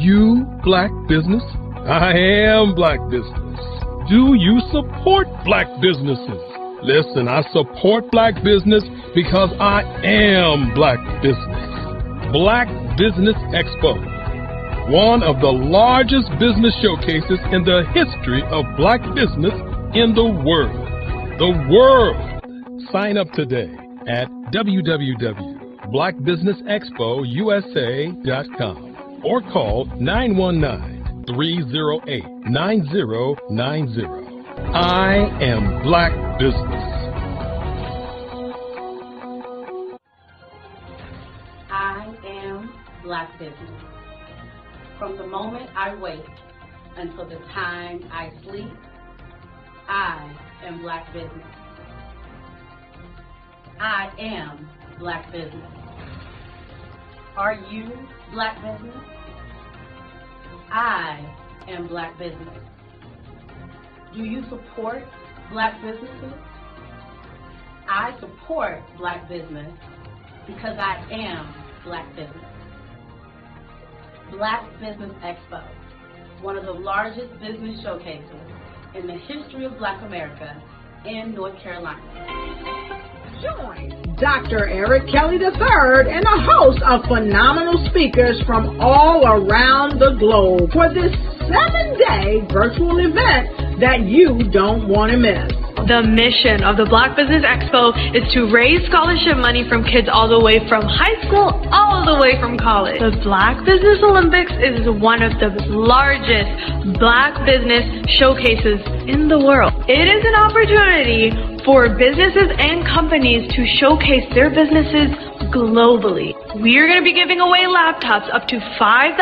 You black business? I am black business. Do you support black businesses? Listen, I support black business because I am black business. Black Business Expo, one of the largest business showcases in the history of black business in the world. The world! Sign up today at www.blackbusinessexpousa.com or call 919-308-9090. I am black business. I am black business. From the moment I wake until the time I sleep, I am black business. I am black business. Are you black business? I am black business. Do you support black businesses? I support black business because I am black business. Black Business Expo, one of the largest business showcases in the history of Black America in North Carolina. Join Dr. Eric Kelly III and a host of phenomenal speakers from all around the globe for this 7-day virtual event that you don't want to miss. The mission of the Black Business Expo is to raise scholarship money from kids all the way from high school all the way from college. The Black Business Olympics is one of the largest black business showcases in the world. It is an opportunity for businesses and companies to showcase their businesses globally. We are going to be giving away laptops up to $5,000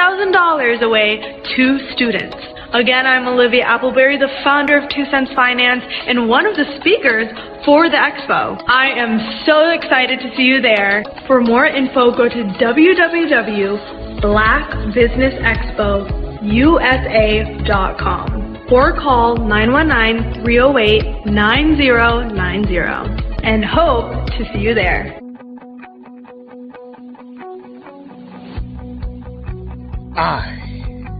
away to students. Again, I'm Olivia Appleberry, the founder of 2 Cents Finance and one of the speakers for the expo. I am so excited to see you there. For more info, go to www.blackbusinessexpousa.com or call 919-308-9090 and hope to see you there. I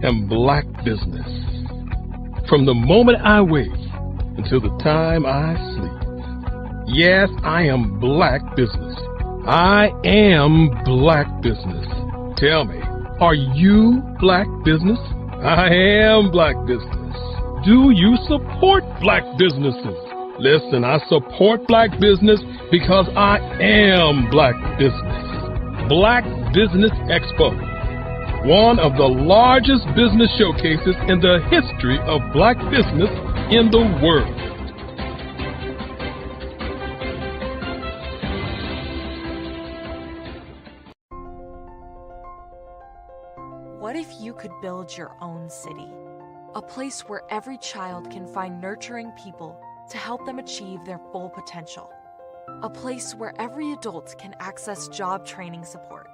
am black business. From the moment I wake until the time I sleep. Yes, I am black business. I am black business. Tell me, are you black business? I am black business. Do you support black businesses? Listen, I support black business because I am black business. Black Business Expo, one of the largest business showcases in the history of black business in the world. What if you could build your own city? A place where every child can find nurturing people to help them achieve their full potential. A place where every adult can access job training support.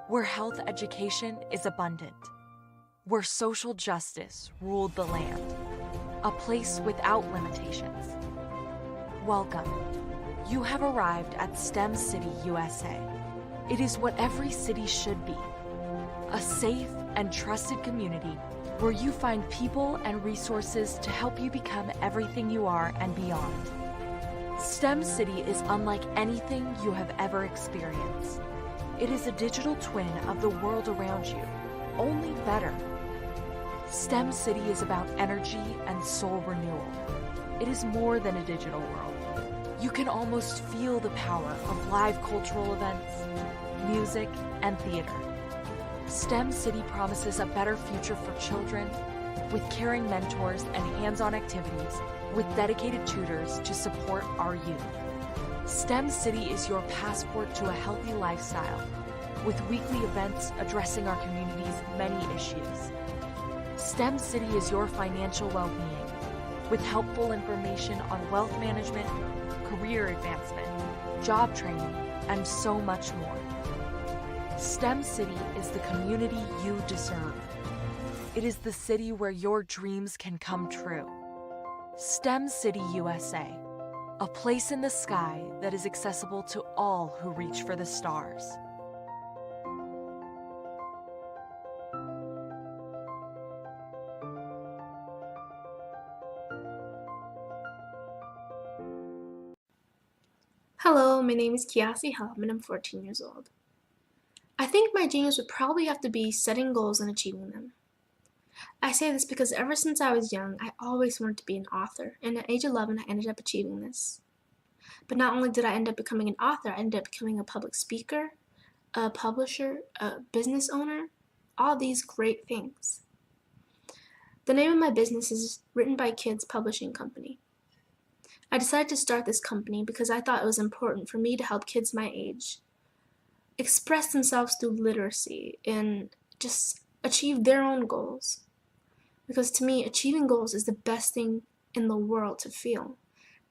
Where health education is abundant, where social justice ruled the land, a place without limitations. Welcome. You have arrived at STEM City, USA. It is what every city should be, a safe and trusted community where you find people and resources to help you become everything you are and beyond. STEM City is unlike anything you have ever experienced. It is a digital twin of the world around you, only better. STEM City is about energy and soul renewal. It is more than a digital world. You can almost feel the power of live cultural events, music, and theater. STEM City promises a better future for children with caring mentors and hands-on activities with dedicated tutors to support our youth. STEM City is your passport to a healthy lifestyle, with weekly events addressing our community's many issues. STEM City is your financial well-being, with helpful information on wealth management, career advancement, job training, and so much more. STEM City is the community you deserve. It is the city where your dreams can come true. STEM City, USA. A place in the sky that is accessible to all who reach for the stars. Hello, my name is Kiasi Hub and I'm 14 years old. I think my genius would probably have to be setting goals and achieving them. I say this because ever since I was young, I always wanted to be an author, and at age 11, I ended up achieving this. But not only did I end up becoming an author, I ended up becoming a public speaker, a publisher, a business owner, all these great things. The name of my business is Written by Kids Publishing Company. I decided to start this company because I thought it was important for me to help kids my age express themselves through literacy and just achieve their own goals. Because to me, achieving goals is the best thing in the world to feel.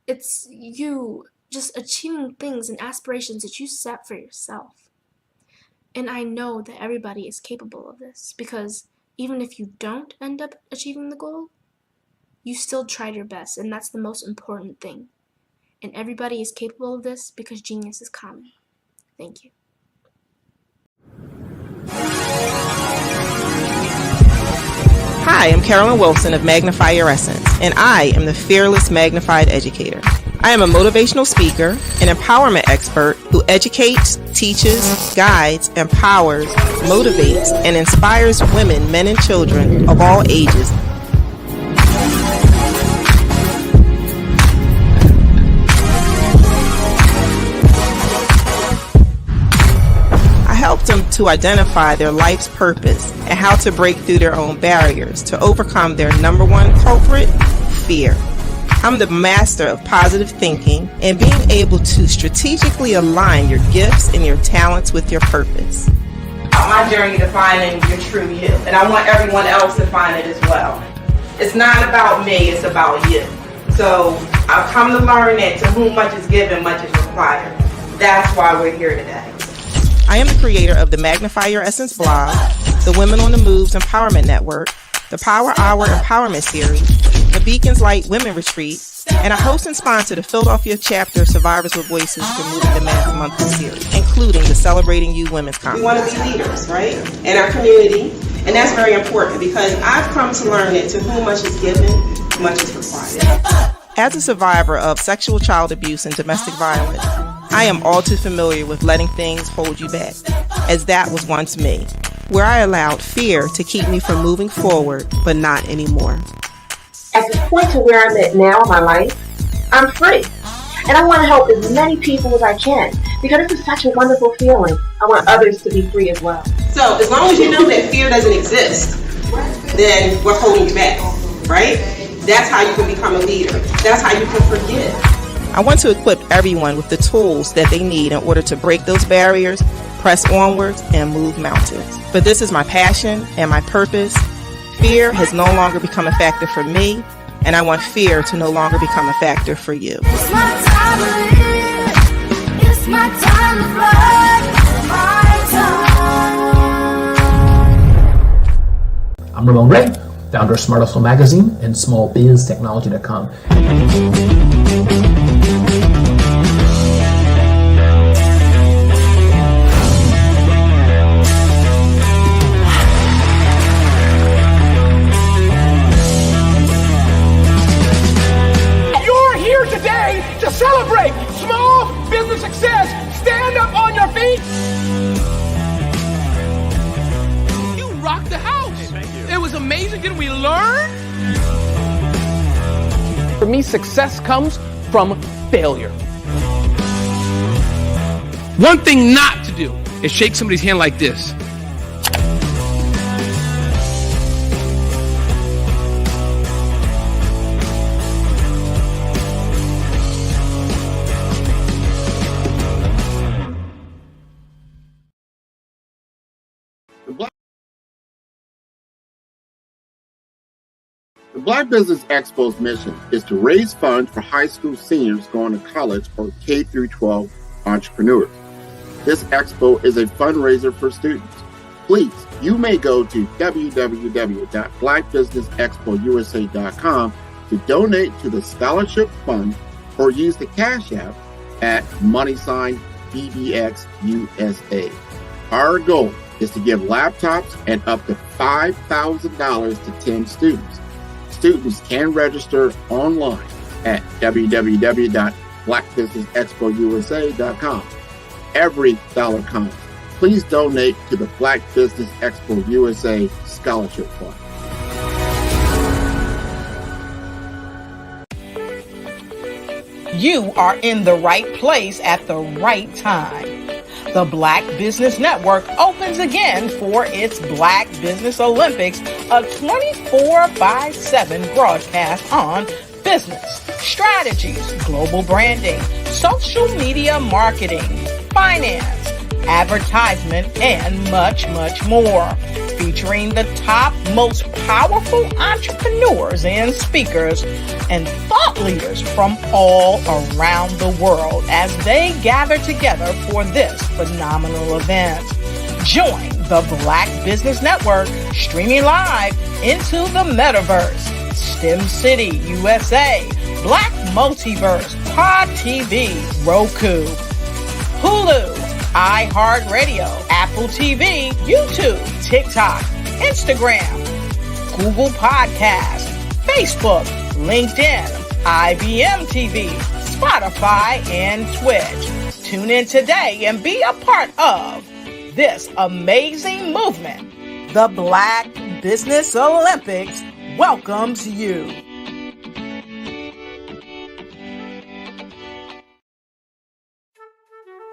It's you just achieving things and aspirations that you set for yourself. And I know that everybody is capable of this because even if you don't end up achieving the goal, you still tried your best, and that's the most important thing. And everybody is capable of this because genius is common. Thank you. Hi, I'm Carolyn Wilson of Magnify Your Essence, and I am the Fearless Magnified Educator. I am a motivational speaker, an empowerment expert who educates, teaches, guides, empowers, motivates, and inspires women, men, and children of all ages. Helped them to identify their life's purpose and how to break through their own barriers to overcome their number one culprit, fear. I'm the master of positive thinking and being able to strategically align your gifts and your talents with your purpose. My journey to finding your true you, and I want everyone else to find it as well. It's not about me, it's about you. So I've come to learn that to whom much is given, much is required. That's why we're here today. I am the creator of the Magnify Your Essence blog, the Women on the Moves Empowerment Network, the Power Hour Empowerment Series, the Beacons Light Women Retreat, and I host and sponsor the Philadelphia chapter of Survivors with Voices for Moving the Mass monthly series, including the Celebrating You Women's Conference. We want to be leaders, right, in our community, and that's very important because I've come to learn that to whom much is given, much is required. As a survivor of sexual child abuse and domestic violence, I am all too familiar with letting things hold you back, as that was once me, where I allowed fear to keep me from moving forward, but not anymore. At the point to where I'm at now in my life, I'm free. And I want to help as many people as I can, because this is such a wonderful feeling. I want others to be free as well. So as long as you know that fear doesn't exist, then we're holding you back, right? That's how you can become a leader. That's how you can forgive. I want to equip everyone with the tools that they need in order to break those barriers, press onwards, and move mountains. But this is my passion and my purpose. Fear has no longer become a factor for me, and I want fear to no longer become a factor for you. It's my time to live. It's my time to fly. My time. I'm Ramon Ray, founder of Smart Hustle Magazine and smallbiztechnology.com. To celebrate small business success. Stand up on your feet. You rocked the house. Hey, thank you. It was amazing. Didn't we learn? For me, success comes from failure. One thing not to do is shake somebody's hand like this. The Black Business Expo's mission is to raise funds for high school seniors going to college or K-12 entrepreneurs. This expo is a fundraiser for students. Please, you may go to www.blackbusinessexpousa.com to donate to the scholarship fund or use the Cash App at $BBXUSA. Our goal is to give laptops and up to $5,000 to 10 students. Students can register online at www.blackbusinessexpo.com. blackbusinessexpousa.com. Every dollar counts. Please donate to the Black Business Expo USA Scholarship Fund. You are in the right place at the right time. The Black Business Network opens again for its Black Business Olympics, a 24/7 broadcast on business, strategies, global branding, social media marketing, finance, advertisement, and much, much more. Featuring the top, most powerful entrepreneurs and speakers and thought leaders from all around the world as they gather together for this phenomenal event. Join the Black Business Network streaming live into the metaverse, STEM City, USA, Black Multiverse, Pod TV, Roku, Hulu, iHeartRadio, Apple TV, YouTube, TikTok, Instagram, Google Podcasts, Facebook, LinkedIn, IBM TV, Spotify, and Twitch. Tune in today and be a part of this amazing movement. The Black Business Olympics welcomes you.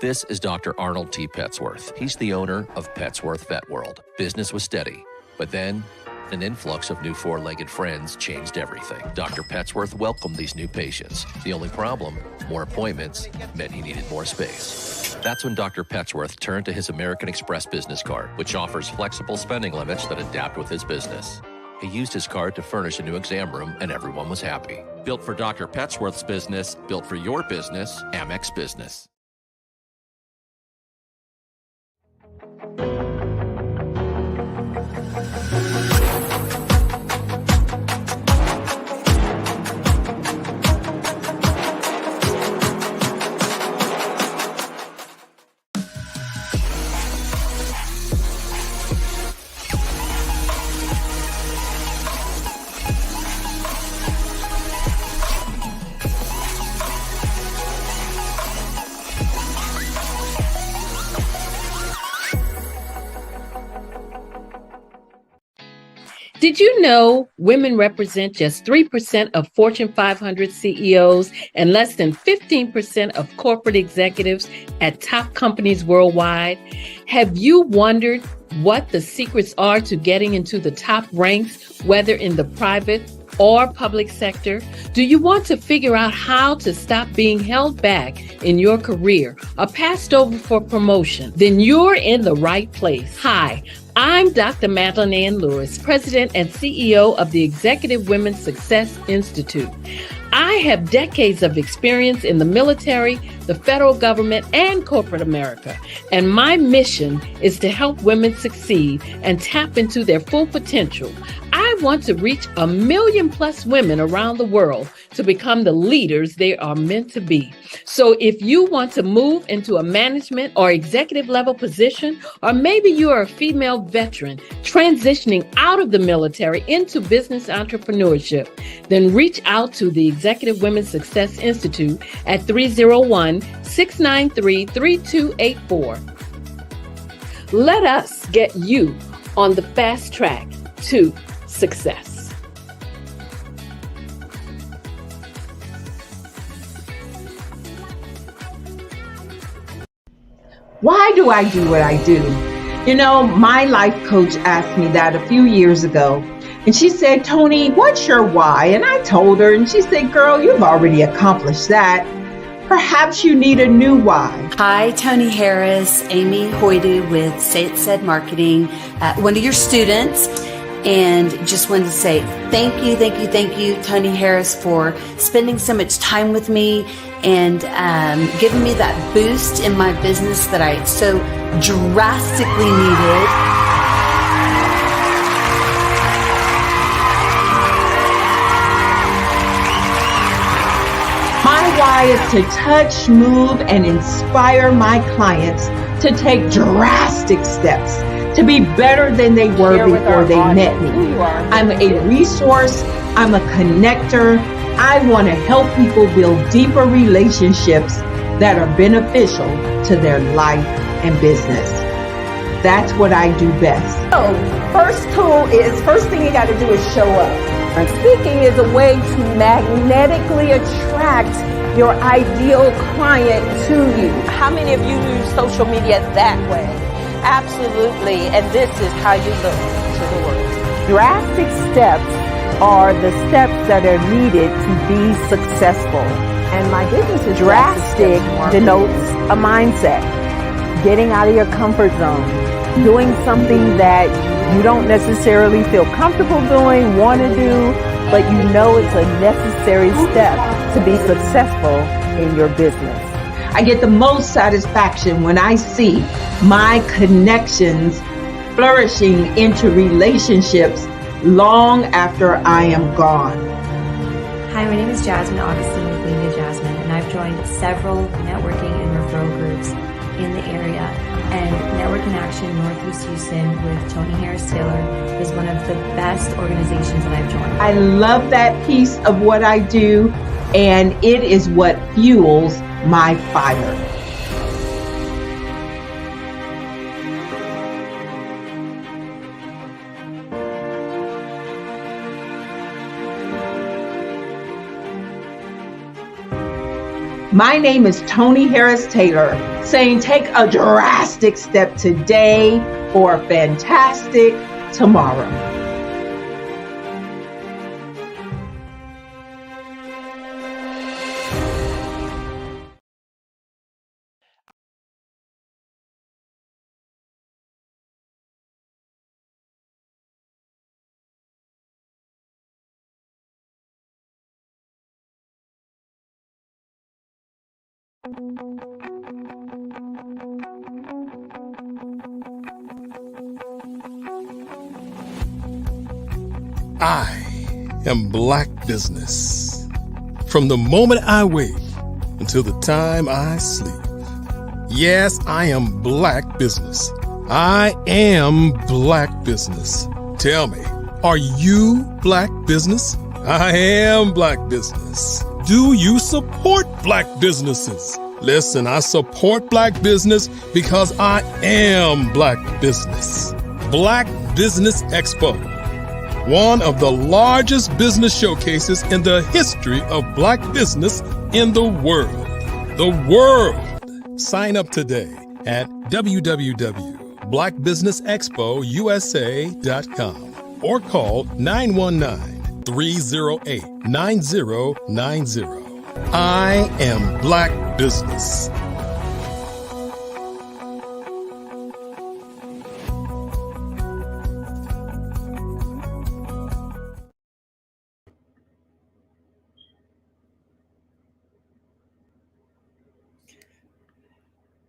This is Dr. Arnold T. Petsworth. He's the owner of Petsworth Vet World. Business was steady, but then an influx of new four-legged friends changed everything. Dr. Petsworth welcomed these new patients. The only problem, more appointments, meant he needed more space. That's when Dr. Petsworth turned to his American Express business card, which offers flexible spending limits that adapt with his business. He used his card to furnish a new exam room, and everyone was happy. Built for Dr. Petsworth's business, built for your business, Amex Business. Did you know women represent just 3% of Fortune 500 CEOs and less than 15% of corporate executives at top companies worldwide? Have you wondered what the secrets are to getting into the top ranks, whether in the private or public sector? Do you want to figure out how to stop being held back in your career or passed over for promotion? Then you're in the right place. Hi, I'm Dr. Madeline Ann Lewis, President and CEO of the Executive Women's Success Institute. I have decades of experience in the military, the federal government, and corporate America. And my mission is to help women succeed and tap into their full potential. I want to reach 1 million plus women around the world to become the leaders they are meant to be. So if you want to move into a management or executive level position, or maybe you are a female veteran transitioning out of the military into business entrepreneurship, then reach out to the Executive Women's Success Institute at 301-693-3284. Let us get you on the fast track to success. Why do I do what I do? You know, my life coach asked me that a few years ago. And she said, Tony, what's your why? And I told her, and she said, girl, you've already accomplished that. Perhaps you need a new why. Hi, Tony Harris, Amy Hoydu with Say It Said Marketing, one of your students. And just wanted to say thank you, Tony Harris, for spending so much time with me and giving me that boost in my business that I so drastically needed. My why is to touch, move, and inspire my clients to take drastic steps to be better than they were before they met me. I'm a resource. I'm a connector. I want to help people build deeper relationships that are beneficial to their life and business. That's what I do best. So, first thing you got to do is show up. And speaking is a way to magnetically attract your ideal client to you. How many of you use social media that way? Absolutely. And this is how you look to the world. Drastic steps are the steps that are needed to be successful. And my business is drastic denotes a mindset. Getting out of your comfort zone. Doing something that you don't necessarily feel comfortable doing, want to do, but you know it's a necessary step to be successful in your business. I get the most satisfaction when I see my connections flourishing into relationships long after I am gone. Hi, my name is Jasmine Augustine with Media Jasmine, and I've joined several networking and referral groups in the area. And Network in Action Northeast Houston with Tony Harris Taylor is one of the best organizations that I've joined. I love that piece of what I do, and it is what fuels my fire. My name is Tony Harris Taylor, saying take a drastic step today for a fantastic tomorrow. I am Black business. From the moment I wake until the time I sleep. Yes, I am Black business. I am Black business. Tell me, are you Black business? I am Black business. Do you support Black businesses? Listen, I support Black business because I am Black business. Black Business Expo, one of the largest business showcases in the history of Black business in the world. The world! Sign up today at www.blackbusinessexpousa.com or call 919-308-9090. I am Black business.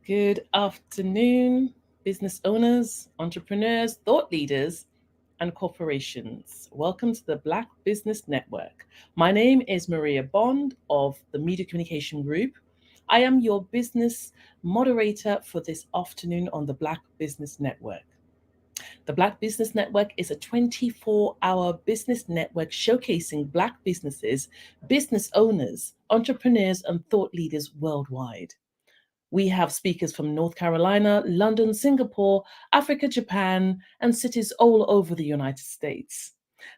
Good afternoon, business owners, entrepreneurs, thought leaders, and corporations. Welcome to the Black Business Network. My name is Maria Bond of the Media Communication Group. I am your business moderator for this afternoon on the Black Business Network. The Black Business Network is a 24-hour business network showcasing Black businesses, business owners, entrepreneurs, and thought leaders worldwide. We have speakers from North Carolina, London, Singapore, Africa, Japan, and cities all over the United States.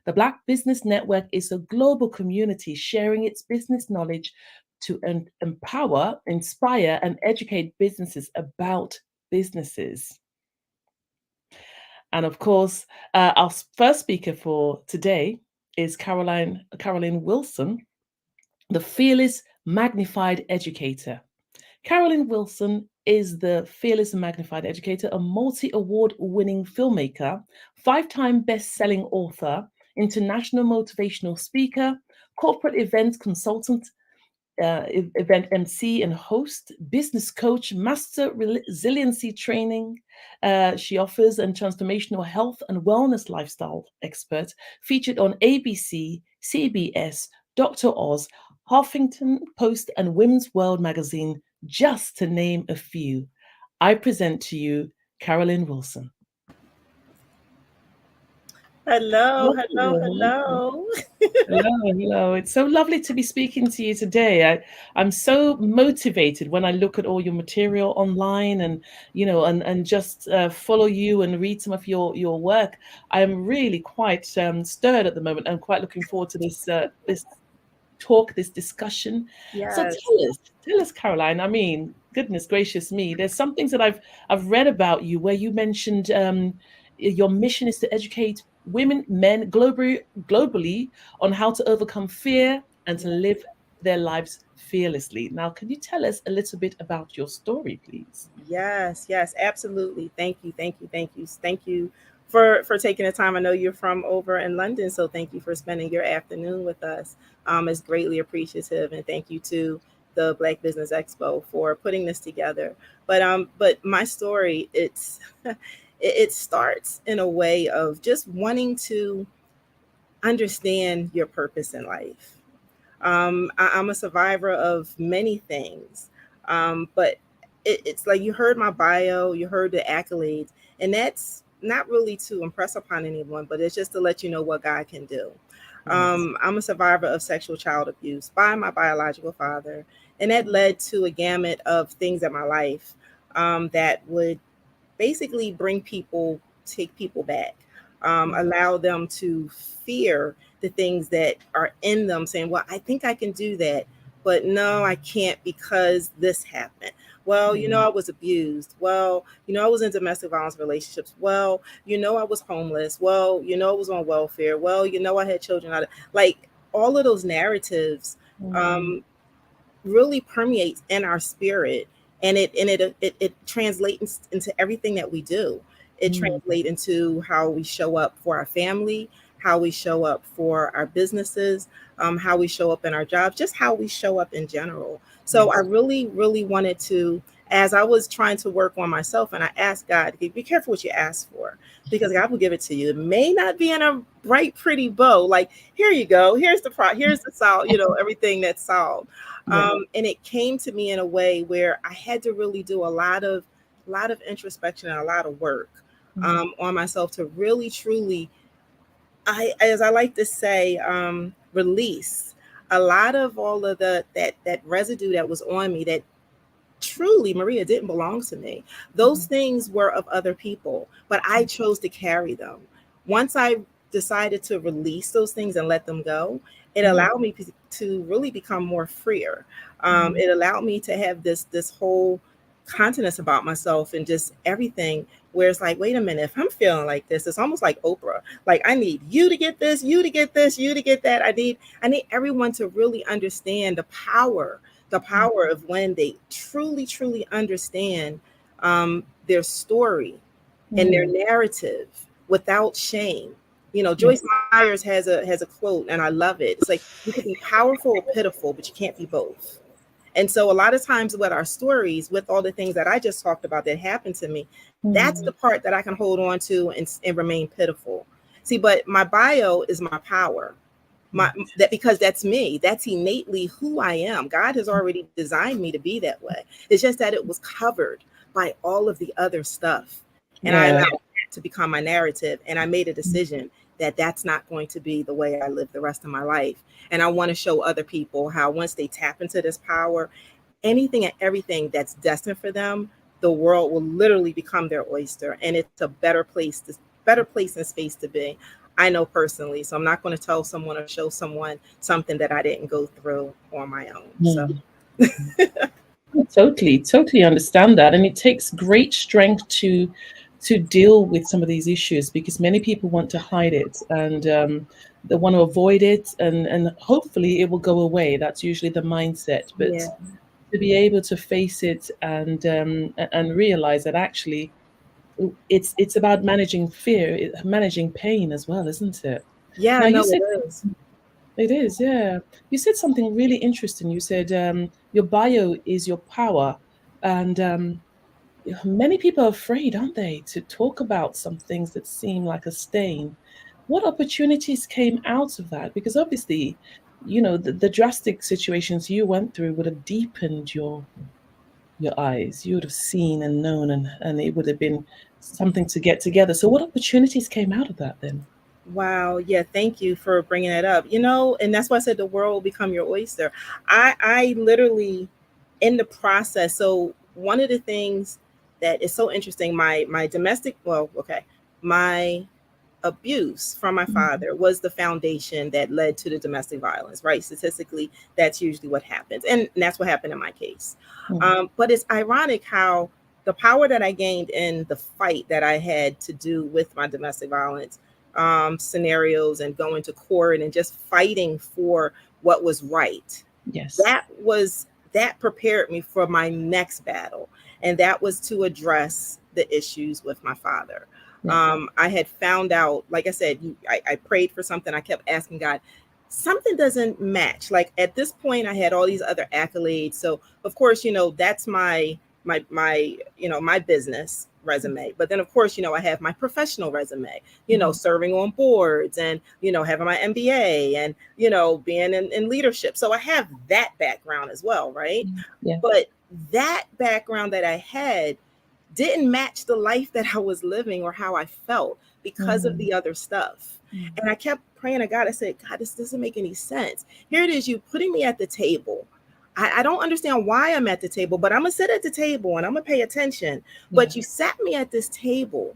The Black Business Network is a global community sharing its business knowledge to empower, inspire, and educate businesses about businesses. And of course, our first speaker for today is Caroline Wilson, the Fearless Magnified Educator. Carolyn Wilson is the Fearless and Magnified Educator, a multi-award winning filmmaker, 5-time best-selling author, international motivational speaker, corporate events consultant, event MC and host, business coach, master resiliency training. She offers and transformational health and wellness lifestyle expert, featured on ABC, CBS, Dr. Oz, Huffington Post, and Women's World magazine, just to name a few. I present to you Carolyn Wilson. Hello. Hello, hello. It's so lovely to be speaking to you today. I'm so motivated when I look at all your material online and, and just follow you and read some of your work. I'm really quite stirred at the moment. I'm quite looking forward to this talk, this discussion. Yes. So tell us, Caroline. I mean, goodness gracious me, there's some things that I've read about you where you mentioned your mission is to educate women, men globally on how to overcome fear and to live their lives fearlessly. Now, can you tell us a little bit about your story, please? Yes, absolutely. Thank you for taking the time. I know you're from over in London, so thank you for spending your afternoon with us. It's greatly appreciative, and thank you to the Black Business Expo for putting this together. But my story, it starts in a way of just wanting to understand your purpose in life. I'm a survivor of many things, but it's like you heard my bio, you heard the accolades, and that's not really to impress upon anyone, but it's just to let you know what God can do. I'm a survivor of sexual child abuse by my biological father, and that led to a gamut of things in my life that would basically take people back, allow them to fear the things that are in them, saying, well, I think I can do that, but no, I can't because this happened. Well, I was abused. Well, I was in domestic violence relationships. Well, I was homeless. Well, I was on welfare. Well, I had children. Like all of those narratives really permeates in our spirit, and it translates into everything that we do. It translates into how we show up for our family, how we show up for our businesses, how we show up in our jobs, just how we show up in general. So I really, really wanted to, as I was trying to work on myself, and I asked God, be careful what you ask for, because God will give it to you. It may not be in a bright, pretty bow. Like, here you go. Here's the solve, everything that's solved. And it came to me in a way where I had to really do a lot of introspection and a lot of work on myself to really, truly, as I like to say, release a lot of all of that residue that was on me that truly, Maria, didn't belong to me. Those things were of other people, but I chose to carry them. Once I decided to release those things and let them go, it allowed me to really become more freer. It allowed me to have this whole continence about myself and just everything, where it's like, wait a minute, if I'm feeling like this, it's almost like Oprah. Like, I need you to get this, you to get this, you to get that. I need everyone to really understand the power of when they truly, truly understand their story and their narrative without shame. Joyce Myers has a quote, and I love it. It's like, you can be powerful or pitiful, but you can't be both. And so a lot of times with our stories, with all the things that I just talked about that happened to me, that's the part that I can hold on to and remain pitiful. See, but my bio is my power. Because that's me. That's innately who I am. God has already designed me to be that way. It's just that it was covered by all of the other stuff. And I allowed that to become my narrative. And I made a decision that that's not going to be the way I live the rest of my life. And I want to show other people how once they tap into this power, anything and everything that's destined for them, the world will literally become their oyster. And it's a better place and space to be. I know personally, so I'm not going to tell someone or show someone something that I didn't go through on my own. So totally understand that. And it takes great strength to deal with some of these issues, because many people want to hide it and they want to avoid it, and hopefully it will go away. That's usually the mindset. But to be able to face it and realize that actually it's about managing fear, managing pain as well, isn't it? Yeah, now, no, it is. It is, yeah. You said something really interesting. You said your bio is your power, and many people are afraid, aren't they, to talk about some things that seem like a stain. What opportunities came out of that? Because obviously, the drastic situations you went through would have deepened your your eyes. You would have seen and known, and it would have been something to get together. So what opportunities came out of that then? Wow. Yeah. Thank you for bringing that up. And that's why I said the world will become your oyster. I literally, in the process. So one of the things that is so interesting, my domestic, my abuse from my father was the foundation that led to the domestic violence, right? Statistically, that's usually what happens. And that's what happened in my case. But it's ironic how the power that I gained in the fight that I had to do with my domestic violence scenarios and going to court and just fighting for what was right. Yes. That prepared me for my next battle. And that was to address the issues with my father. Yeah. I had found out, like I said, I prayed for something. I kept asking God, something doesn't match. Like at this point, I had all these other accolades. So of course, that's my business resume. But then of course, I have my professional resume, serving on boards and, having my MBA and, being in leadership. So I have that background as well. Right. Yeah. But that background that I had didn't match the life that I was living or how I felt because of the other stuff. And I kept praying to God. I said, God, this doesn't make any sense. Here it is, you putting me at the table. I don't understand why I'm at the table, but I'm going to sit at the table and I'm going to pay attention. But you sat me at this table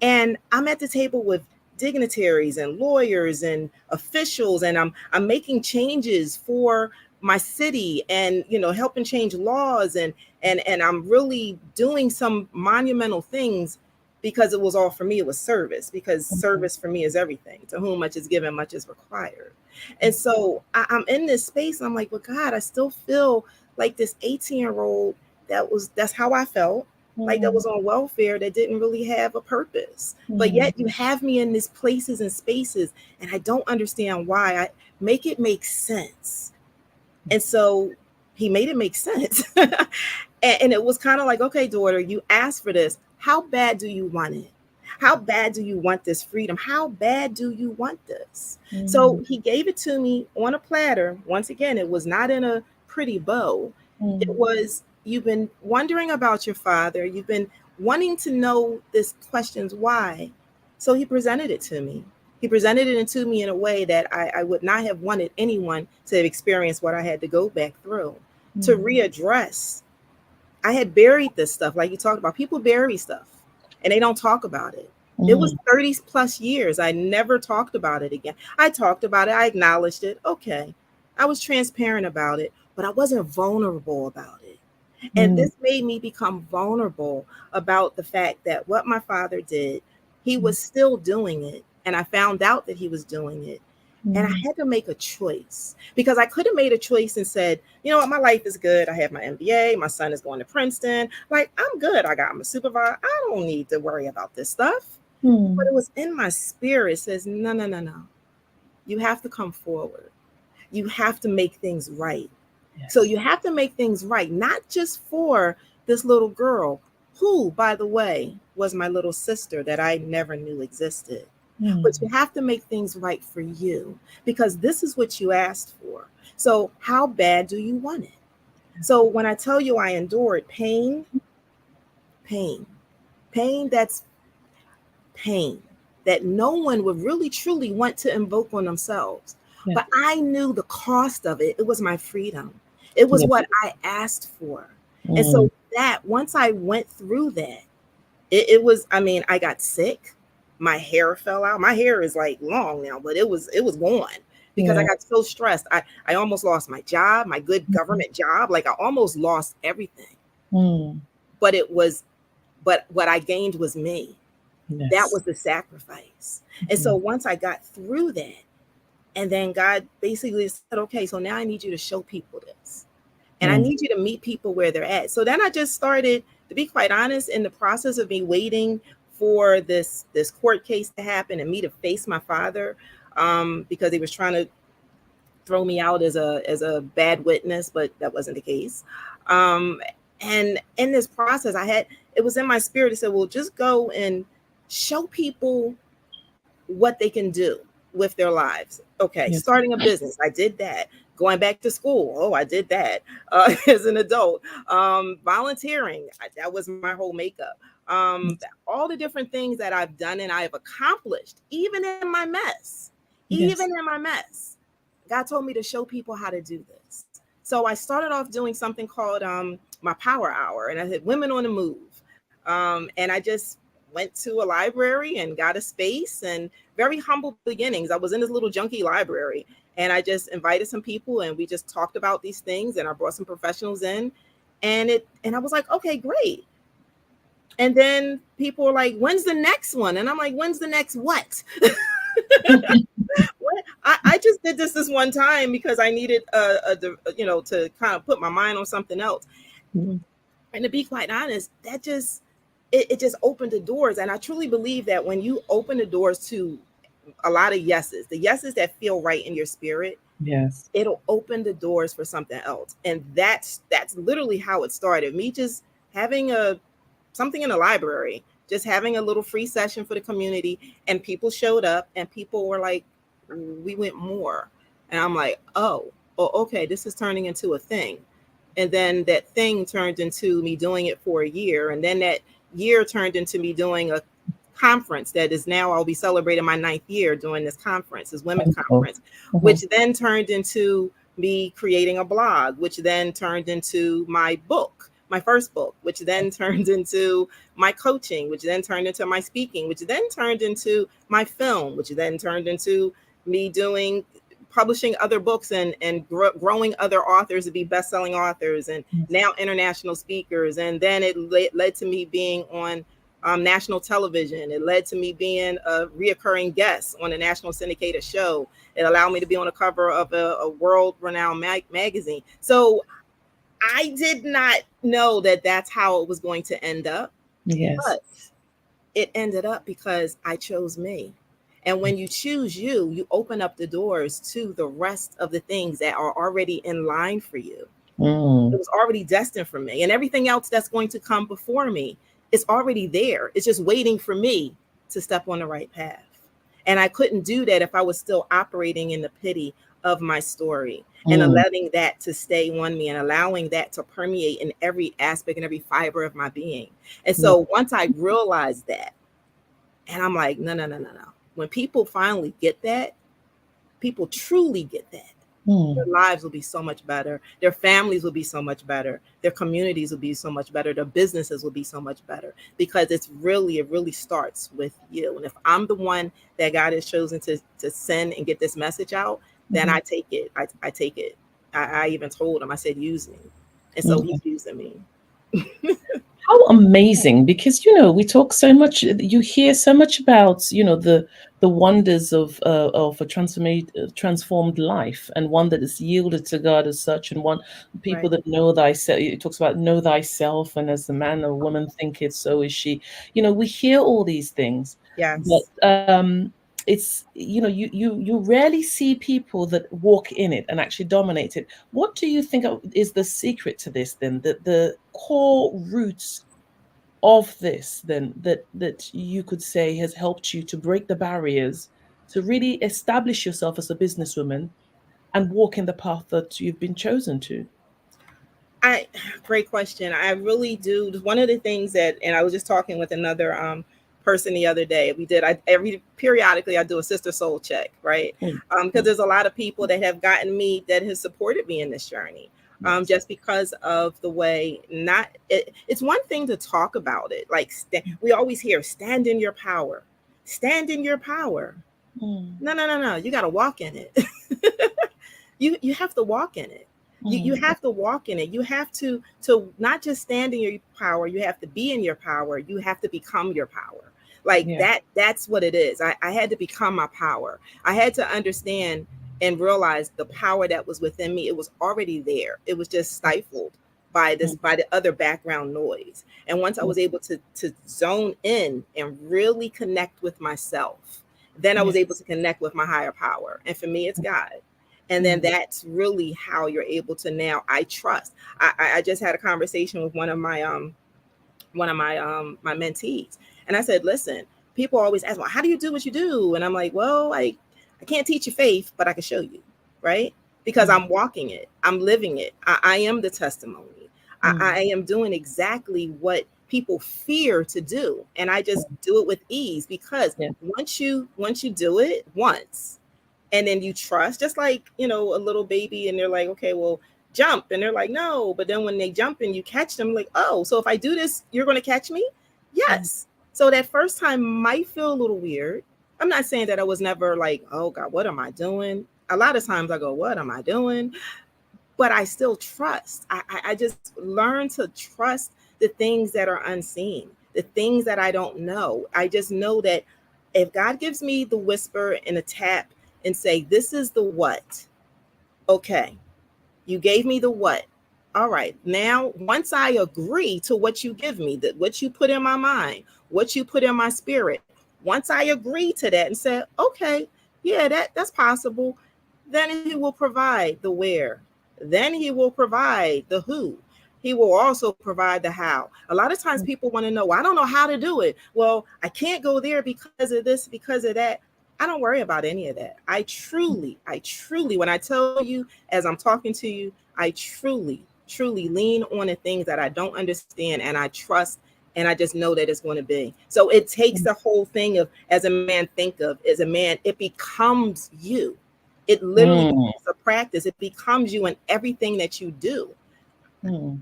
and I'm at the table with dignitaries and lawyers and officials, and I'm making changes for my city and, helping change laws and I'm really doing some monumental things because it was all for me. It was service, because service for me is everything. To whom much is given, much is required. And so I'm in this space and I'm like, well, God, I still feel like this 18-year-old that's how I felt. Like that was on welfare, that didn't really have a purpose. But yet you have me in these places and spaces and I don't understand why. I make it make sense. And so he made it make sense. and it was kind of like, okay, daughter, you asked for this. How bad do you want it? How bad do you want this freedom? How bad do you want this? So he gave it to me on a platter. Once again, it was not in a pretty bow. It was, you've been wondering about your father. You've been wanting to know this questions why. So he presented it to me. He presented it to me in a way that I would not have wanted anyone to have experienced what I had to go back through to readdress. I had buried this stuff. Like you talked about, people bury stuff and they don't talk about it. It was 30 plus years. I never talked about it again. I talked about it. I acknowledged it. Okay. I was transparent about it, but I wasn't vulnerable about it. And this made me become vulnerable about the fact that what my father did, he was still doing it. And I found out that he was doing it. And I had to make a choice, because I could have made a choice and said, you know what, my life is good. I have my MBA. My son is going to Princeton. Like, I'm good. I'm a supervisor. I don't need to worry about this stuff. But it was in my spirit. It says, no. You have to come forward. You have to make things right. Yes. So you have to make things right, not just for this little girl who, by the way, was my little sister that I never knew existed. But you have to make things right for you, because this is what you asked for. So how bad do you want it? So when I tell you I endured pain, that's pain that no one would really truly want to invoke on themselves. Yeah. But I knew the cost of it. It was my freedom. It was what I asked for. And so that once I went through that, it was, I got sick. My hair fell out. My hair is like long now, but it was gone because I got so stressed. I almost lost my job, my good government job. Like I almost lost everything. But what I gained was me. Yes. That was the sacrifice. And so once I got through that, and then God basically said, okay, so now I need you to show people this. And I need you to meet people where they're at. So then I just started, to be quite honest, in the process of me waiting for this court case to happen and me to face my father, because he was trying to throw me out as a bad witness, but that wasn't the case. And in this process, it was in my spirit to say, well, just go and show people what they can do with their lives. Okay, starting a business, I did that. Going back to school. Oh, I did that as an adult. Volunteering. That was my whole makeup. All the different things that I've done and I have accomplished, even in my mess, God told me to show people how to do this. So I started off doing something called my Power Hour, and I had Women on the Move. And I just went to a library and got a space, and very humble beginnings. I was in this little junky library, and I just invited some people, and we just talked about these things, and I brought some professionals in, and I was like, okay, great. And then people were like, when's the next one? And I'm like, when's the next what? I just did this one time because I needed to kind of put my mind on something else. And to be quite honest, that just it just opened the doors. And I truly believe that when you open the doors to a lot of yeses, the yeses that feel right in your spirit, yes, it'll open the doors for something else. And that's literally how it started. Me just having something in a library, just having a little free session for the community, and people showed up and people were like, we went more. And I'm like, oh, okay, this is turning into a thing. And then that thing turned into me doing it for a year. And then that year turned into me doing a conference that is now I'll be celebrating my 9th year doing this conference, this women's conference, which then turned into me creating a blog, which then turned into my book, my first book, which then turned into my coaching, which then turned into my speaking, which then turned into my film, which then turned into me publishing other books and growing other authors to be best-selling authors, and now international speakers. And then it led to me being on national television. It led to me being a reoccurring guest on a national syndicated show. It allowed me to be on the cover of a world-renowned magazine. So I did not know that that's how it was going to end up. Yes. But it ended up because I chose me. And when you choose you, you open up the doors to the rest of the things that are already in line for you. It was already destined for me. And everything else that's going to come before me is already there. It's just waiting for me to step on the right path. And I couldn't do that if I was still operating in the pity of my story and letting that to stay on me and allowing that to permeate in every aspect and every fiber of my being. And so once I realized that, and I'm like, no. When people finally get that, people truly get that, their lives will be so much better. Their families will be so much better. Their communities will be so much better. Their businesses will be so much better, because it really starts with you. And if I'm the one that God has chosen to send and get this message out, then I take it. I take it. I even told him, I said, use me. And so he's using me. How amazing, because, we talk so much, you hear so much about, the wonders of a transformed life, and one that is yielded to God as such, and one people that know thyself. It talks about know thyself, and as the man or woman thinketh, so is she. We hear all these things. Yes. But it's, you rarely see people that walk in it and actually dominate it. What do you think is the secret to this then, the core roots of this then, that you could say has helped you to break the barriers, to really establish yourself as a businesswoman and walk in the path that you've been chosen to? Great question. I really do. One of the things and I was just talking with another person the other day. Periodically I do a sister soul check, right? Because there's a lot of people that have gotten me, that has supported me in this journey. Just because of the way, it's one thing to talk about it. Like we always hear, stand in your power, stand in your power. No. You got to walk in it. You have to walk in it. You have to walk in it. You have to not just stand in your power. You have to be in your power. You have to become your power. That's what it is. I had to become my power. I had to understand and realize the power that was within me. It was already there. It was just stifled by the other background noise. And once I was able to zone in and really connect with myself, then I was able to connect with my higher power. And for me, it's God. And then that's really how you're able to now, I trust. I just had a conversation with one of my mentees. And I said, listen, people always ask, well, how do you do what you do? And I'm like, well, I can't teach you faith, but I can show you, right? because I'm walking it. I'm living it. I am the testimony. I am doing exactly what people fear to do. And I just do it with ease because once you do it once, and then you trust, just like, a little baby, and they're like, okay, well, jump. And they're like, no. But then when they jump and you catch them, like, oh, so if I do this, you're going to catch me? Yes. So that first time might feel a little weird. I'm not saying that I was never like, oh God, what am I doing? A lot of times I go, what am I doing? But I still trust. I just learn to trust the things that are unseen, the things that I don't know. I just know that if God gives me the whisper and a tap and say, this is the what. Okay, you gave me the what. All right, now once I agree to what you give me, that what you put in my mind, what you put in my spirit, once I agree to that and say, okay, yeah, that's possible, then he will provide the where. Then he will provide the who. He will also provide the how. A lot of times people want to know, well, I don't know how to do it. Well, I can't go there because of this, because of that. I don't worry about any of that. I truly, when I tell you, as I'm talking to you, I truly lean on the things that I don't understand, and I trust, and I just know that it's going to be. So it takes the whole thing of, as a man think of, as a man, it becomes you. It literally is a practice. It becomes you in everything that you do.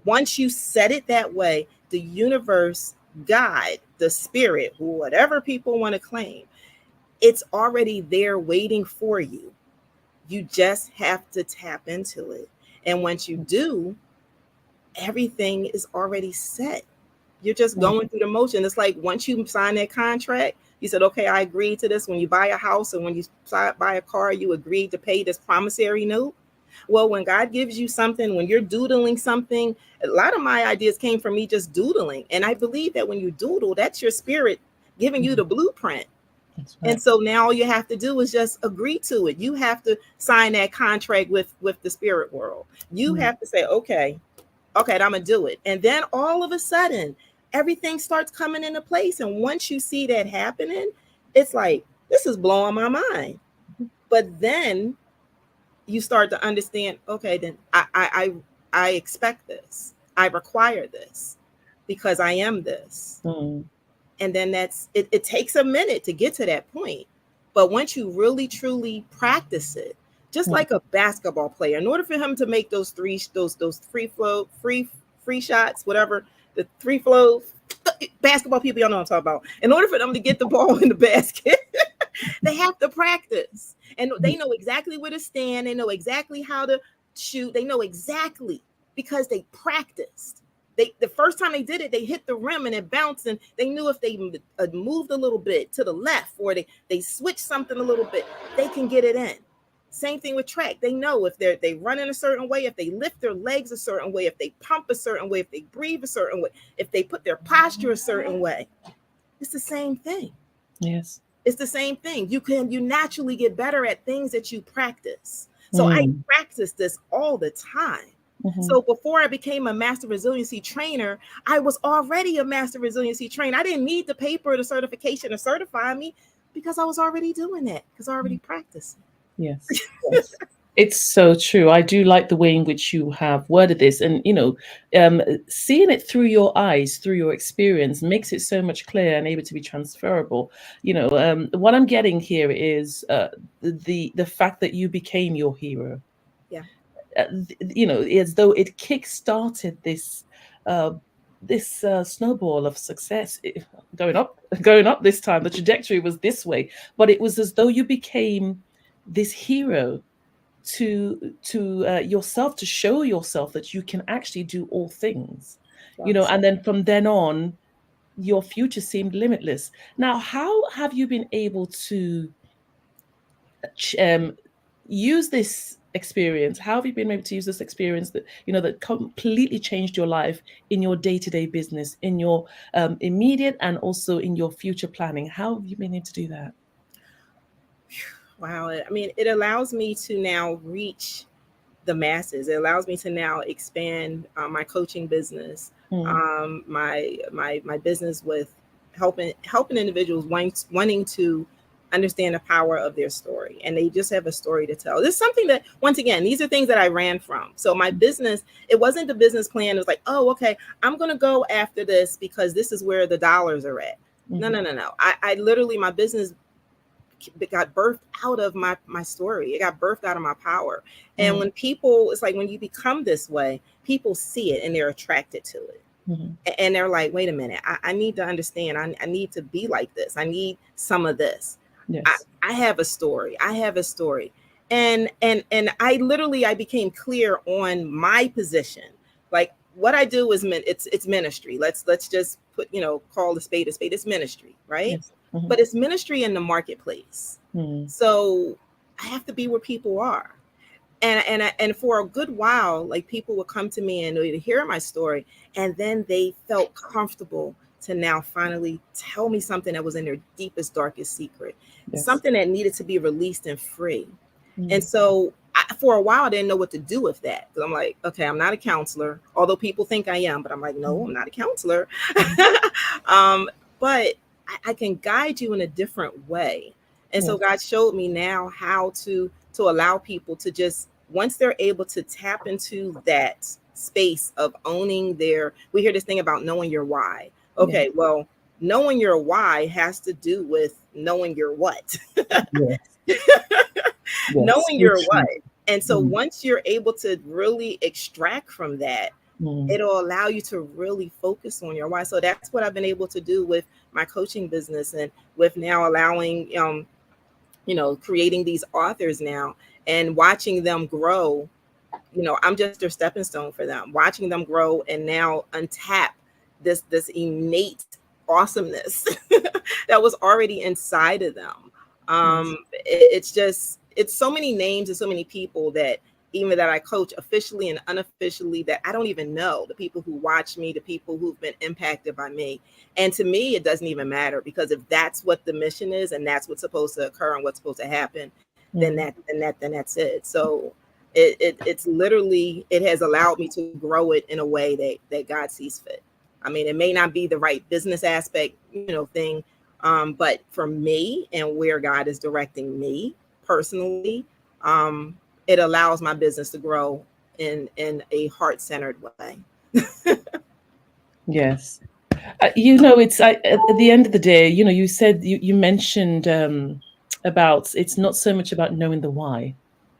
Once you set it that way, the universe, God, the spirit, whatever people want to claim, it's already there waiting for you. You just have to tap into it. And once you do, everything is already set. You're just going through the motion. It's like once you sign that contract, you said, okay, I agreed to this. When you buy a house and when you buy a car, you agreed to pay this promissory note. Well, when God gives you something, when you're doodling something, a lot of my ideas came from me just doodling. And I believe that when you doodle, that's your spirit giving you the blueprint. Right. And so now all you have to do is just agree to it. You have to sign that contract with the spirit world. You have to say, okay, I'm going to do it. And then all of a sudden, everything starts coming into place. And once you see that happening, it's like, this is blowing my mind. But then you start to understand, okay, then I expect this. I require this because I am this. And then it takes a minute to get to that point. But once you really, truly practice it, just like a basketball player, in order for him to make those free shots, whatever, the free flow, basketball people, y'all know what I'm talking about. In order for them to get the ball in the basket, they have to practice. And they know exactly where to stand. They know exactly how to shoot. They know exactly because they practiced. The first time they did it, they hit the rim and it bounced, and they knew if they moved a little bit to the left or they switched something a little bit, they can get it in. Same thing with track. They know if they run in a certain way, if they lift their legs a certain way, if they pump a certain way, if they breathe a certain way, if they put their posture a certain way. It's the same thing. Yes. It's the same thing. You naturally get better at things that you practice. So I practice this all the time. So before I became a master resiliency trainer, I was already a master resiliency trainer. I didn't need the paper or the certification to certify me because I was already doing that, because I already practiced. Yes. Yes. It's so true. I do like the way in which you have worded this, and seeing it through your eyes, through your experience, makes it so much clearer and able to be transferable. What I'm getting here is the fact that you became your hero. Yeah. As though it kick-started this snowball of success going up this time. The trajectory was this way, but it was as though you became this hero to yourself, to show yourself that you can actually do all things. And then from then on, your future seemed limitless. Now, how have you been able to use this experience? How have you been able to use this experience that completely changed your life in your day-to-day business, in your immediate and also in your future planning? How have you been able to do that? Wow. I mean, it allows me to now reach the masses. It allows me to now expand my coaching business, my business with helping individuals wanting to understand the power of their story, and they just have a story to tell. This is something that, once again, these are things that I ran from. So my business, it wasn't the business plan. It was like, oh, okay, I'm going to go after this because this is where the dollars are at. No. I literally, my business got birthed out of my story. It got birthed out of my power. And when people, it's like when you become this way, people see it and they're attracted to it. And they're like, wait a minute, I need to understand. I need to be like this. I need some of this. Yes. I have a story. And I literally, I became clear on my position. Like what I do is it's ministry. Let's just put, call a spade a spade. It's ministry, right? Yes. But it's ministry in the marketplace. So I have to be where people are. And for a good while, like people would come to me and they'd hear my story, and then they felt comfortable to now finally tell me something that was in their deepest, darkest secret, something that needed to be released and free. And so for a while, I didn't know what to do with that. Because I'm like, okay, I'm not a counselor, although people think I am, but I'm like, no, I'm not a counselor. But I can guide you in a different way. And so God showed me now how to allow people to just, once they're able to tap into that space of owning we hear this thing about knowing your why. Okay, well, knowing your why has to do with knowing your what. Knowing your what. And so once you're able to really extract from that, it'll allow you to really focus on your why. So that's what I've been able to do with my coaching business, and with now allowing, creating these authors now and watching them grow. I'm just their stepping stone for them, watching them grow and now untap this innate awesomeness that was already inside of them. It's so many names and so many people that even that I coach officially and unofficially that I don't even know, the people who watch me, the people who've been impacted by me. And to me, it doesn't even matter, because if that's what the mission is and that's what's supposed to occur and what's supposed to happen, then that's it. So it's literally, it has allowed me to grow it in a way that God sees fit. I mean, it may not be the right business aspect, thing, but for me and where God is directing me personally, it allows my business to grow in a heart-centered way. Yes. It's at the end of the day, you said, you mentioned about, it's not so much about knowing the why,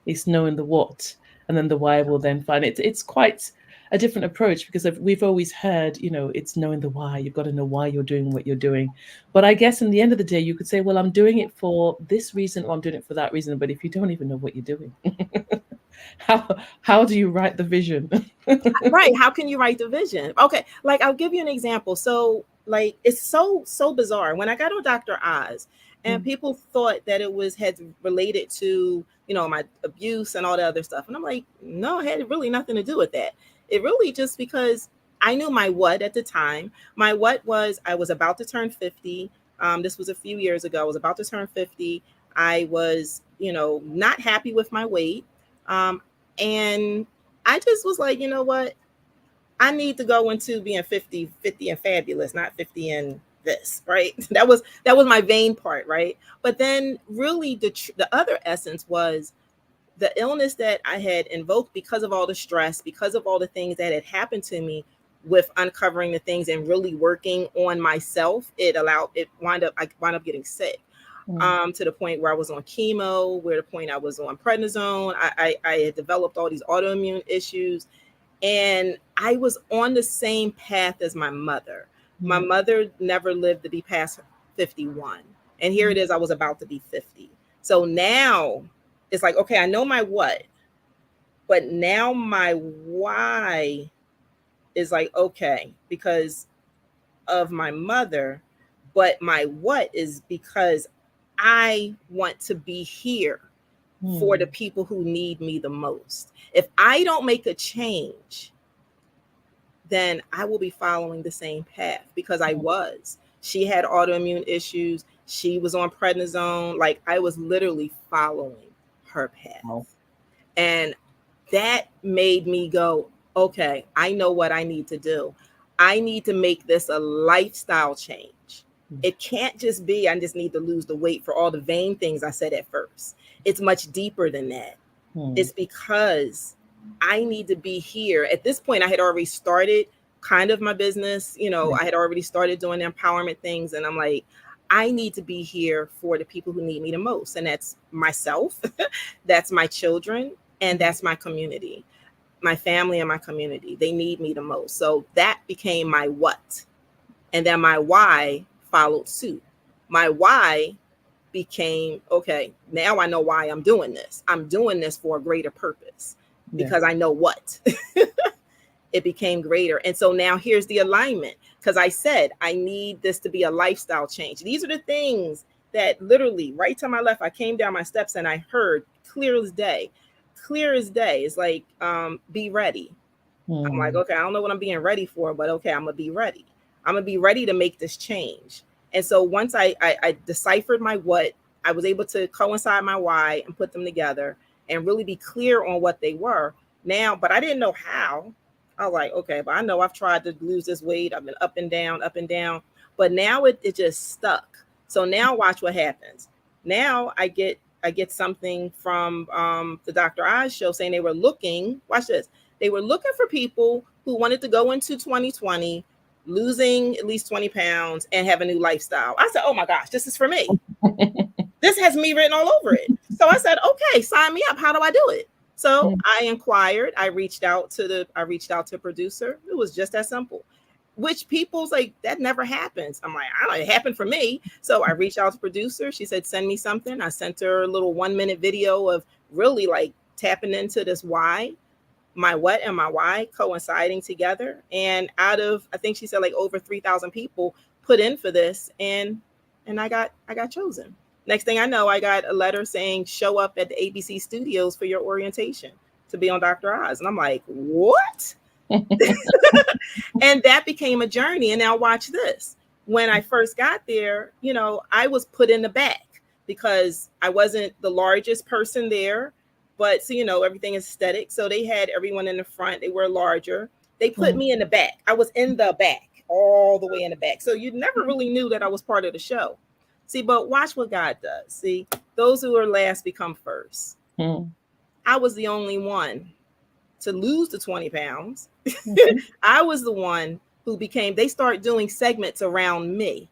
it's knowing the what, and then the why will then find it. It's quite a different approach, because we've always heard, it's knowing the why. You've got to know why you're doing what you're doing. But I guess in the end of the day, you could say, well, I'm doing it for this reason, or I'm doing it for that reason. But if you don't even know what you're doing, how do you write the vision? Right. How can you write the vision? Okay. Like, I'll give you an example. So like, it's so bizarre. When I got on Dr. Oz, and people thought that it had related to, my abuse and all the other stuff. And I'm like, no, it had really nothing to do with that. It really just because I knew my what at the time. My what was, I was about to turn 50. This was a few years ago. I was about to turn 50. I was, not happy with my weight. And I just was like, you know what? I need to go into being 50 and fabulous, not 50 and this, right? That was my vain part, right? But then really the other essence was the illness that I had invoked because of all the stress, because of all the things that had happened to me with uncovering the things and really working on myself. I wound up getting sick. To the point where I was on chemo, where the point I was on prednisone. I had developed all these autoimmune issues, and I was on the same path as my mother. My mother never lived to be past 51. And here it is, I was about to be 50. So now it's like, okay, I know my what, but now my why is like, okay, because of my mother, but my what is because I want to be here for the people who need me the most. If I don't make a change, then I will be following the same path, because she had autoimmune issues. She was on prednisone. Like, I was literally following her path. And that made me go, okay, I know what I need to do. I need to make this a lifestyle change. It can't just be, I just need to lose the weight for all the vain things I said at first. It's much deeper than that. It's because I need to be here. At this point, I had already started kind of my business. I had already started doing the empowerment things. And I'm like, I need to be here for the people who need me the most. And that's myself, that's my children, and that's my community, my family and my community. They need me the most. So that became my what. And then my why followed suit. My why became, okay, now I know why I'm doing this. I'm doing this for a greater purpose because I know what. It became greater. And so now here's the alignment, because I said I need this to be a lifestyle change. These are the things that literally right to my left, I came down my steps and I heard clear as day. It's like, be ready. I'm like, okay, I don't know what I'm being ready for, but okay, I'm gonna be ready. I'm gonna be ready to make this change. And so once I deciphered my what, I was able to coincide my why and put them together and really be clear on what they were now, but I didn't know how. I was like, okay, but I know I've tried to lose this weight. I've been up and down, but now it just stuck. So now watch what happens. Now I get something from the Dr. Oz show saying they were looking, watch this. They were looking for people who wanted to go into 2020, losing at least 20 pounds and have a new lifestyle. I said, oh my gosh, this is for me. This has me written all over it. So I said, okay, sign me up. How do I do it? So I inquired, I reached out to producer. It was just that simple, which people's like, that never happens. I'm like, I don't know, it happened for me. So I reached out to producer. She said, send me something. I sent her a little 1-minute video of really like tapping into this why, my what and my why coinciding together. And out of, I think she said like over 3,000 people put in for this. And I got chosen. Next thing I know, I got a letter saying, show up at the ABC studios for your orientation to be on Dr. Oz. And I'm like, what? And that became a journey. And now watch this. When I first got there, I was put in the back because I wasn't the largest person there. But so, everything is aesthetic. So they had everyone in the front. They were larger. They put me in the back. I was in the back, all the way in the back. So you never really knew that I was part of the show. See, but watch what God does. See, those who are last become first. I was the only one to lose the 20 pounds. I was the one who they start doing segments around me.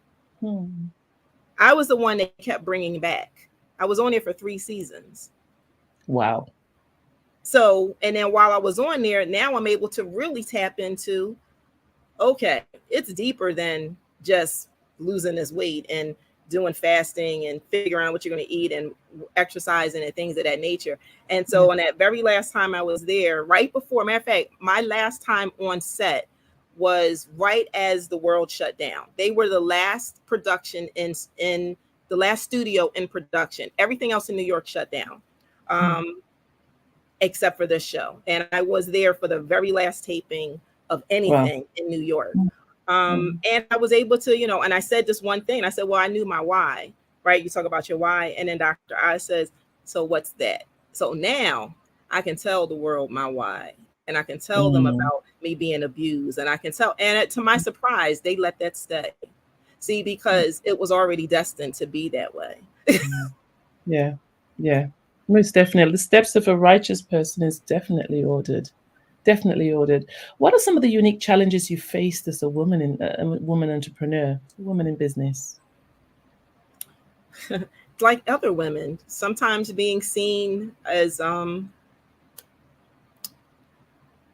I was the one that kept bringing back. I was on there for 3 seasons. Wow. So, and then while I was on there, now I'm able to really tap into, okay, it's deeper than just losing this weight and doing fasting and figuring out what you're going to eat and exercising and things of that nature. And so on that very last time I was there, right before, matter of fact, my last time on set was right as the world shut down. They were the last production in the last studio in production. Everything else in New York shut down, except for this show. And I was there for the very last taping of anything in New York. And I was able to, and I said this one thing. I said, well, I knew my why, right? You talk about your why. And then Dr. Oz says, so what's that? So now I can tell the world my why. And I can tell them about me being abused. And I can tell. And to my surprise, they let that stay. See, because it was already destined to be that way. Yeah. Most definitely. The steps of a righteous person is definitely ordered. What are some of the unique challenges you faced as a woman entrepreneur, a woman in business? Like other women, sometimes being seen as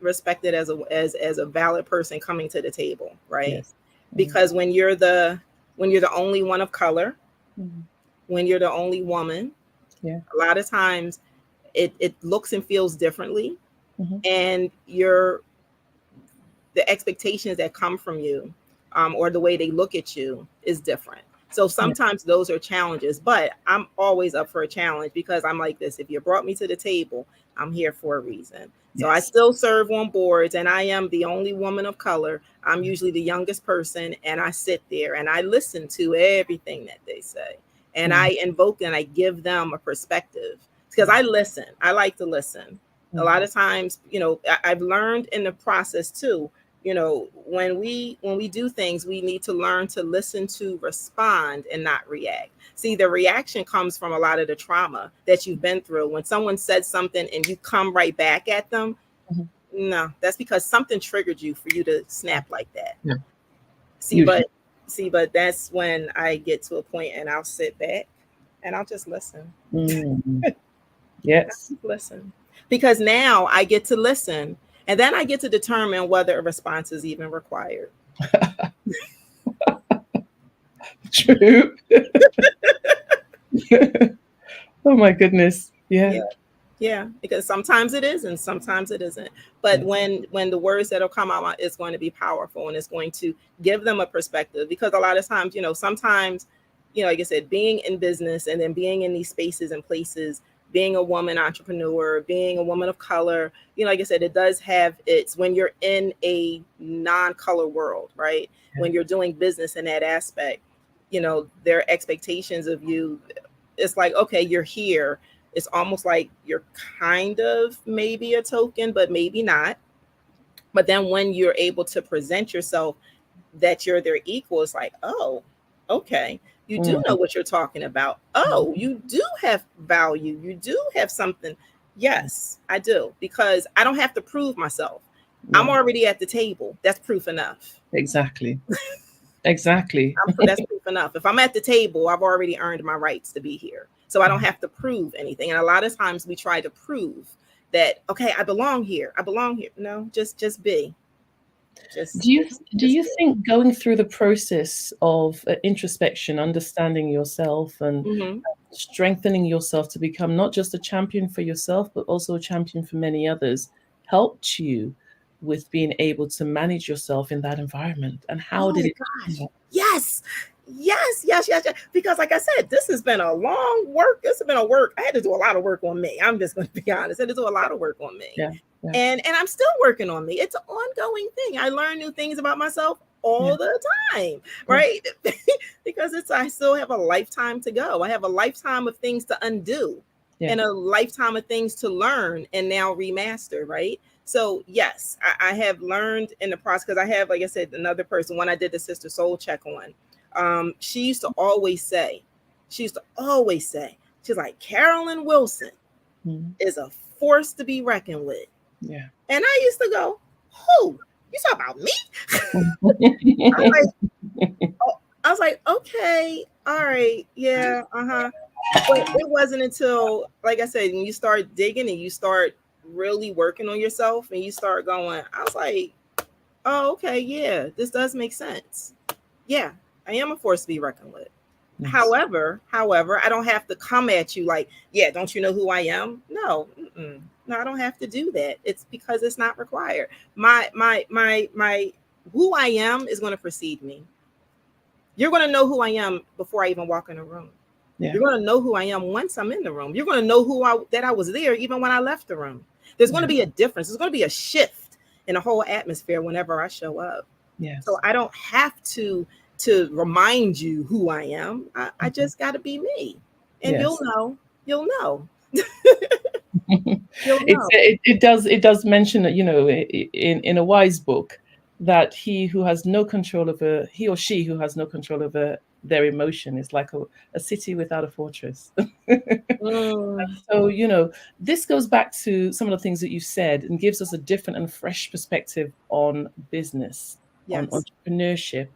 respected as a valid person coming to the table, right? Yes. Because when you're the only one of color, when you're the only woman, a lot of times it looks and feels differently. And the expectations that come from you or the way they look at you is different. So sometimes those are challenges, but I'm always up for a challenge because I'm like this. If you brought me to the table, I'm here for a reason. So I still serve on boards and I am the only woman of color. I'm usually the youngest person and I sit there and I listen to everything that they say. And I invoke and I give them a perspective because I listen. I like to listen. A lot of times, I've learned in the process too, You know, when we do things, we need to learn to listen, to respond, and not react. See, the reaction comes from a lot of the trauma that you've been through. When someone said something and you come right back at them, no, that's because something triggered you for you to snap like that. Yeah. But that's when I get to a point and I'll sit back and I'll just listen. Yes. Listen. Because now I get to listen, and then I get to determine whether a response is even required. True. Oh my goodness. Yeah, because sometimes it is and sometimes it isn't. But when the words that'll come out is going to be powerful, and it's going to give them a perspective. Because a lot of times, you know, sometimes, you know, like I said, being in business and then being in these spaces and places, being a woman entrepreneur, being a woman of color, you know, like I said, it does have its, when you're in a non-color world, right? When you're doing business in that aspect, you know, their expectations of you, it's like, okay, you're here. It's almost like you're kind of maybe a token, but maybe not. But then when you're able to present yourself that you're their equal, it's like, oh, okay. You do know what you're talking about. Oh, you do have value. You do have something. Yes, I do. Because I don't have to prove myself. I'm already at the table. That's proof enough. Exactly. Exactly. That's proof enough. If I'm at the table, I've already earned my rights to be here. So I don't have to prove anything. And a lot of times we try to prove that, okay, I belong here. I belong here. No, just be. Do you think going through the process of introspection, understanding yourself and strengthening yourself to become not just a champion for yourself, but also a champion for many others, helped you with being able to manage yourself in that environment? And how did it? Gosh. Yes. Because like I said, this has been a long work. This has been a work. I had to do a lot of work on me. I'm just going to be honest. I had to do a lot of work on me. Yeah. And I'm still working on me. It's an ongoing thing. I learn new things about myself all the time, right? Because I still have a lifetime to go. I have a lifetime of things to undo and a lifetime of things to learn and now remaster, right? So yes, I have learned in the process, because I have, like I said, another person, when I did the Sister Soul check on, she used to always say, she's like, Carolyn Wilson is a force to be reckoned with. Yeah. And I used to go, who? You talk about me? I was like, okay, all right, yeah, But it wasn't until, like I said, when you start digging and you start really working on yourself and you start going, I was like, oh, okay, yeah, this does make sense. Yeah, I am a force to be reckoned with. Nice. However, I don't have to come at you like, yeah, don't you know who I am? No, no, I don't have to do that. It's because it's not required. My who I am is going to precede me. You're going to know who I am before I even walk in a room. Yeah. You're going to know who I am once I'm in the room. You're going to know that I was there even when I left the room. There's going to be a difference. There's going to be a shift in the whole atmosphere whenever I show up. Yes. So I don't have to remind you who I am. I just got to be me. And you'll know. You'll know. It does mention that, you know, in a wise book, that he or she who has no control over their emotion is like a city without a fortress. So, you know, this goes back to some of the things that you said and gives us a different and fresh perspective on business, on entrepreneurship,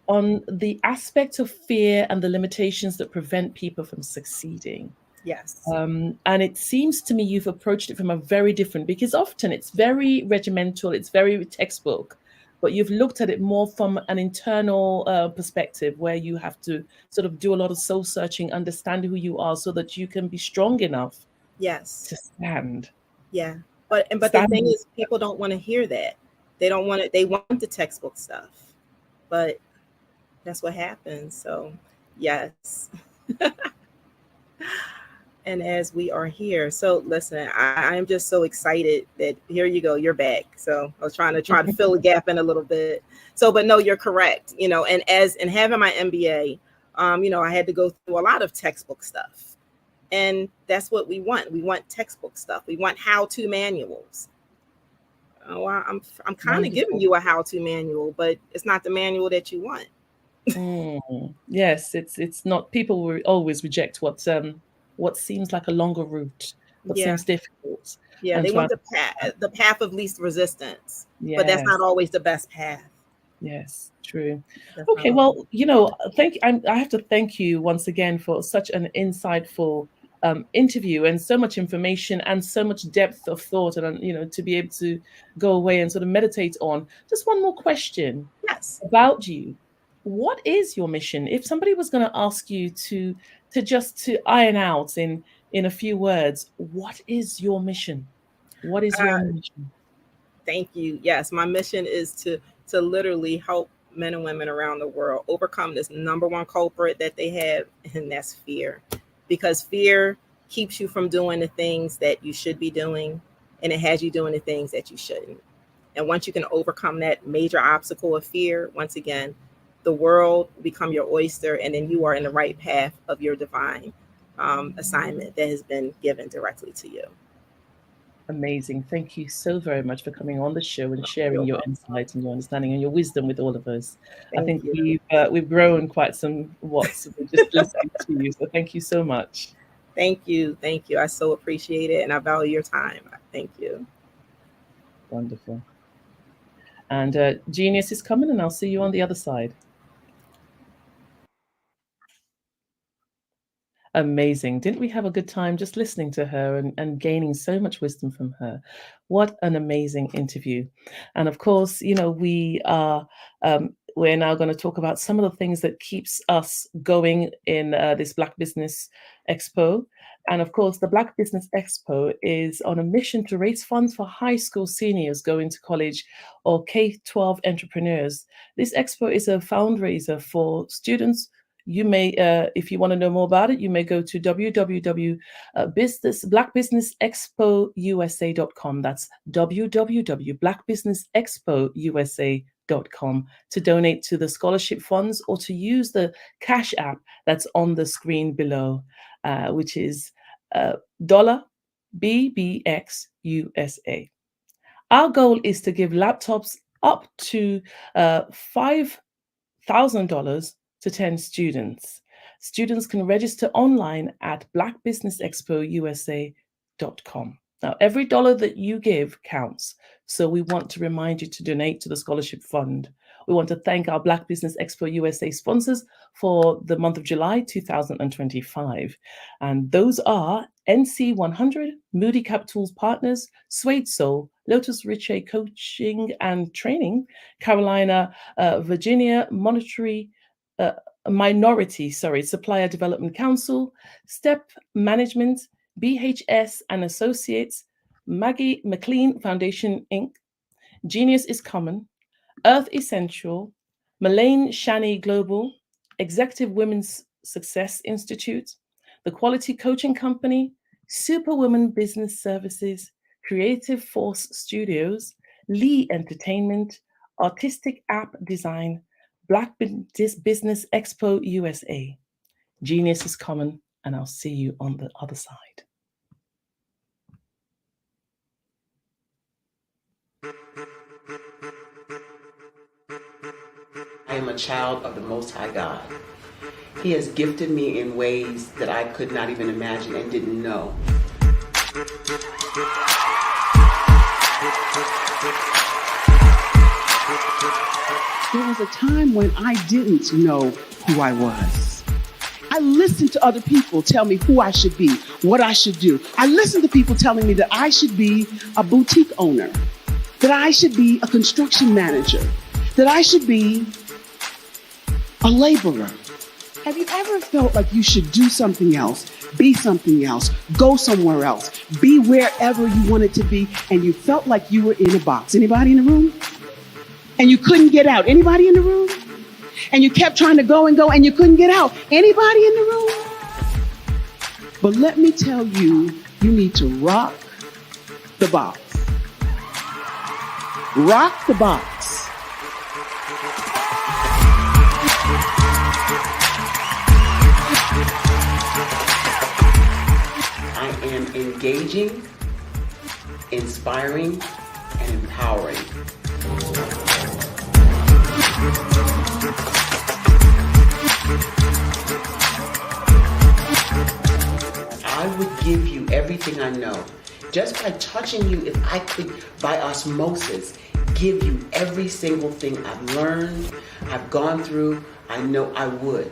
on the aspect of fear and the limitations that prevent people from succeeding. Yes. And it seems to me you've approached it from a very different, because often it's very regimental, it's very textbook, but you've looked at it more from an internal perspective, where you have to sort of do a lot of soul searching, understand who you are so that you can be strong enough to stand. Yeah. But the thing is, people don't want to hear that. They don't want it. They want the textbook stuff, but that's what happens. So yes. And as we are here, so listen, I'm just so excited that here you go, you're back. So I was trying to fill a gap in a little bit. So, but no, you're correct. You know, and having my MBA, you know, I had to go through a lot of textbook stuff, and that's what we want. We want textbook stuff. We want how-to manuals. Oh, I'm kind of giving you a how-to manual, but it's not the manual that you want. Yes, it's not. People will always reject what seems like a longer route, what seems difficult. Yeah, they want the path of least resistance, but that's not Yes. always the best path. Yes, true. That's Okay, not well, I have to thank you once again for such an insightful interview and so much information and so much depth of thought, and to be able to go away and sort of meditate on. Just one more question. Yes. About you. What is your mission? If somebody was going to ask you to iron out in a few words, what is your mission? What is your mission? Thank you. Yes, my mission is to literally help men and women around the world overcome this number one culprit that they have, and that's fear. Because fear keeps you from doing the things that you should be doing, and it has you doing the things that you shouldn't. And once you can overcome that major obstacle of fear, once again, the world will become your oyster, and then you are in the right path of your divine assignment that has been given directly to you. Amazing. Thank you so very much for coming on the show and sharing your insights and your understanding and your wisdom with all of us. I think we've grown quite some watts just listening to you. So thank you so much. Thank you. Thank you. I so appreciate it, and I value your time. Thank you. Wonderful. And Genius is coming, and I'll see you on the other side. Amazing. Didn't we have a good time just listening to her and gaining so much wisdom from her? What an amazing interview. And of course, we're now going to talk about some of the things that keeps us going in this Black Business Expo. And of course, the Black Business Expo is on a mission to raise funds for high school seniors going to college or K-12 entrepreneurs. This expo is a fundraiser for students. You may, if you want to know more about it, you may go to blackbusinessexpousa.com. That's www.blackbusinessexpousa.com to donate to the scholarship funds or to use the Cash App that's on the screen below, which is $BBXUSA. Our goal is to give laptops up to $5,000 to 10 students. Students can register online at blackbusinessexpousa.com. Now, every dollar that you give counts. So we want to remind you to donate to the scholarship fund. We want to thank our Black Business Expo USA sponsors for the month of July 2025. And those are NC100, Moody Capital's Partners, Suede Soul, Lotus Riche Coaching and Training, Carolina, Virginia Minority Supplier Development Council, Step Management, BHS and Associates, Maggie McLean Foundation, Inc., Genius is Common, Earth Essential, Malane Shani Global, Executive Women's Success Institute, The Quality Coaching Company, Superwoman Business Services, Creative Force Studios, Lee Entertainment, Artistic App Design, Black Business Expo USA. Genius is Common, and I'll see you on the other side. I am a child of the Most High God. He has gifted me in ways that I could not even imagine and didn't know. There was a time when I didn't know who I was. I listened to other people tell me who I should be, what I should do. I listened to people telling me that I should be a boutique owner, that I should be a construction manager, that I should be a laborer. Have you ever felt like you should do something else, be something else, go somewhere else, be wherever you wanted to be, and you felt like you were in a box? Anybody in the room? And you couldn't get out? Anybody in the room? And you kept trying to go and go and you couldn't get out? Anybody in the room? But let me tell you, you need to rock the box. Rock the box. I am engaging, inspiring, and empowering. I would give you everything I know. Just by touching you, if I could, by osmosis, give you every single thing I've learned, I've gone through, I know I would.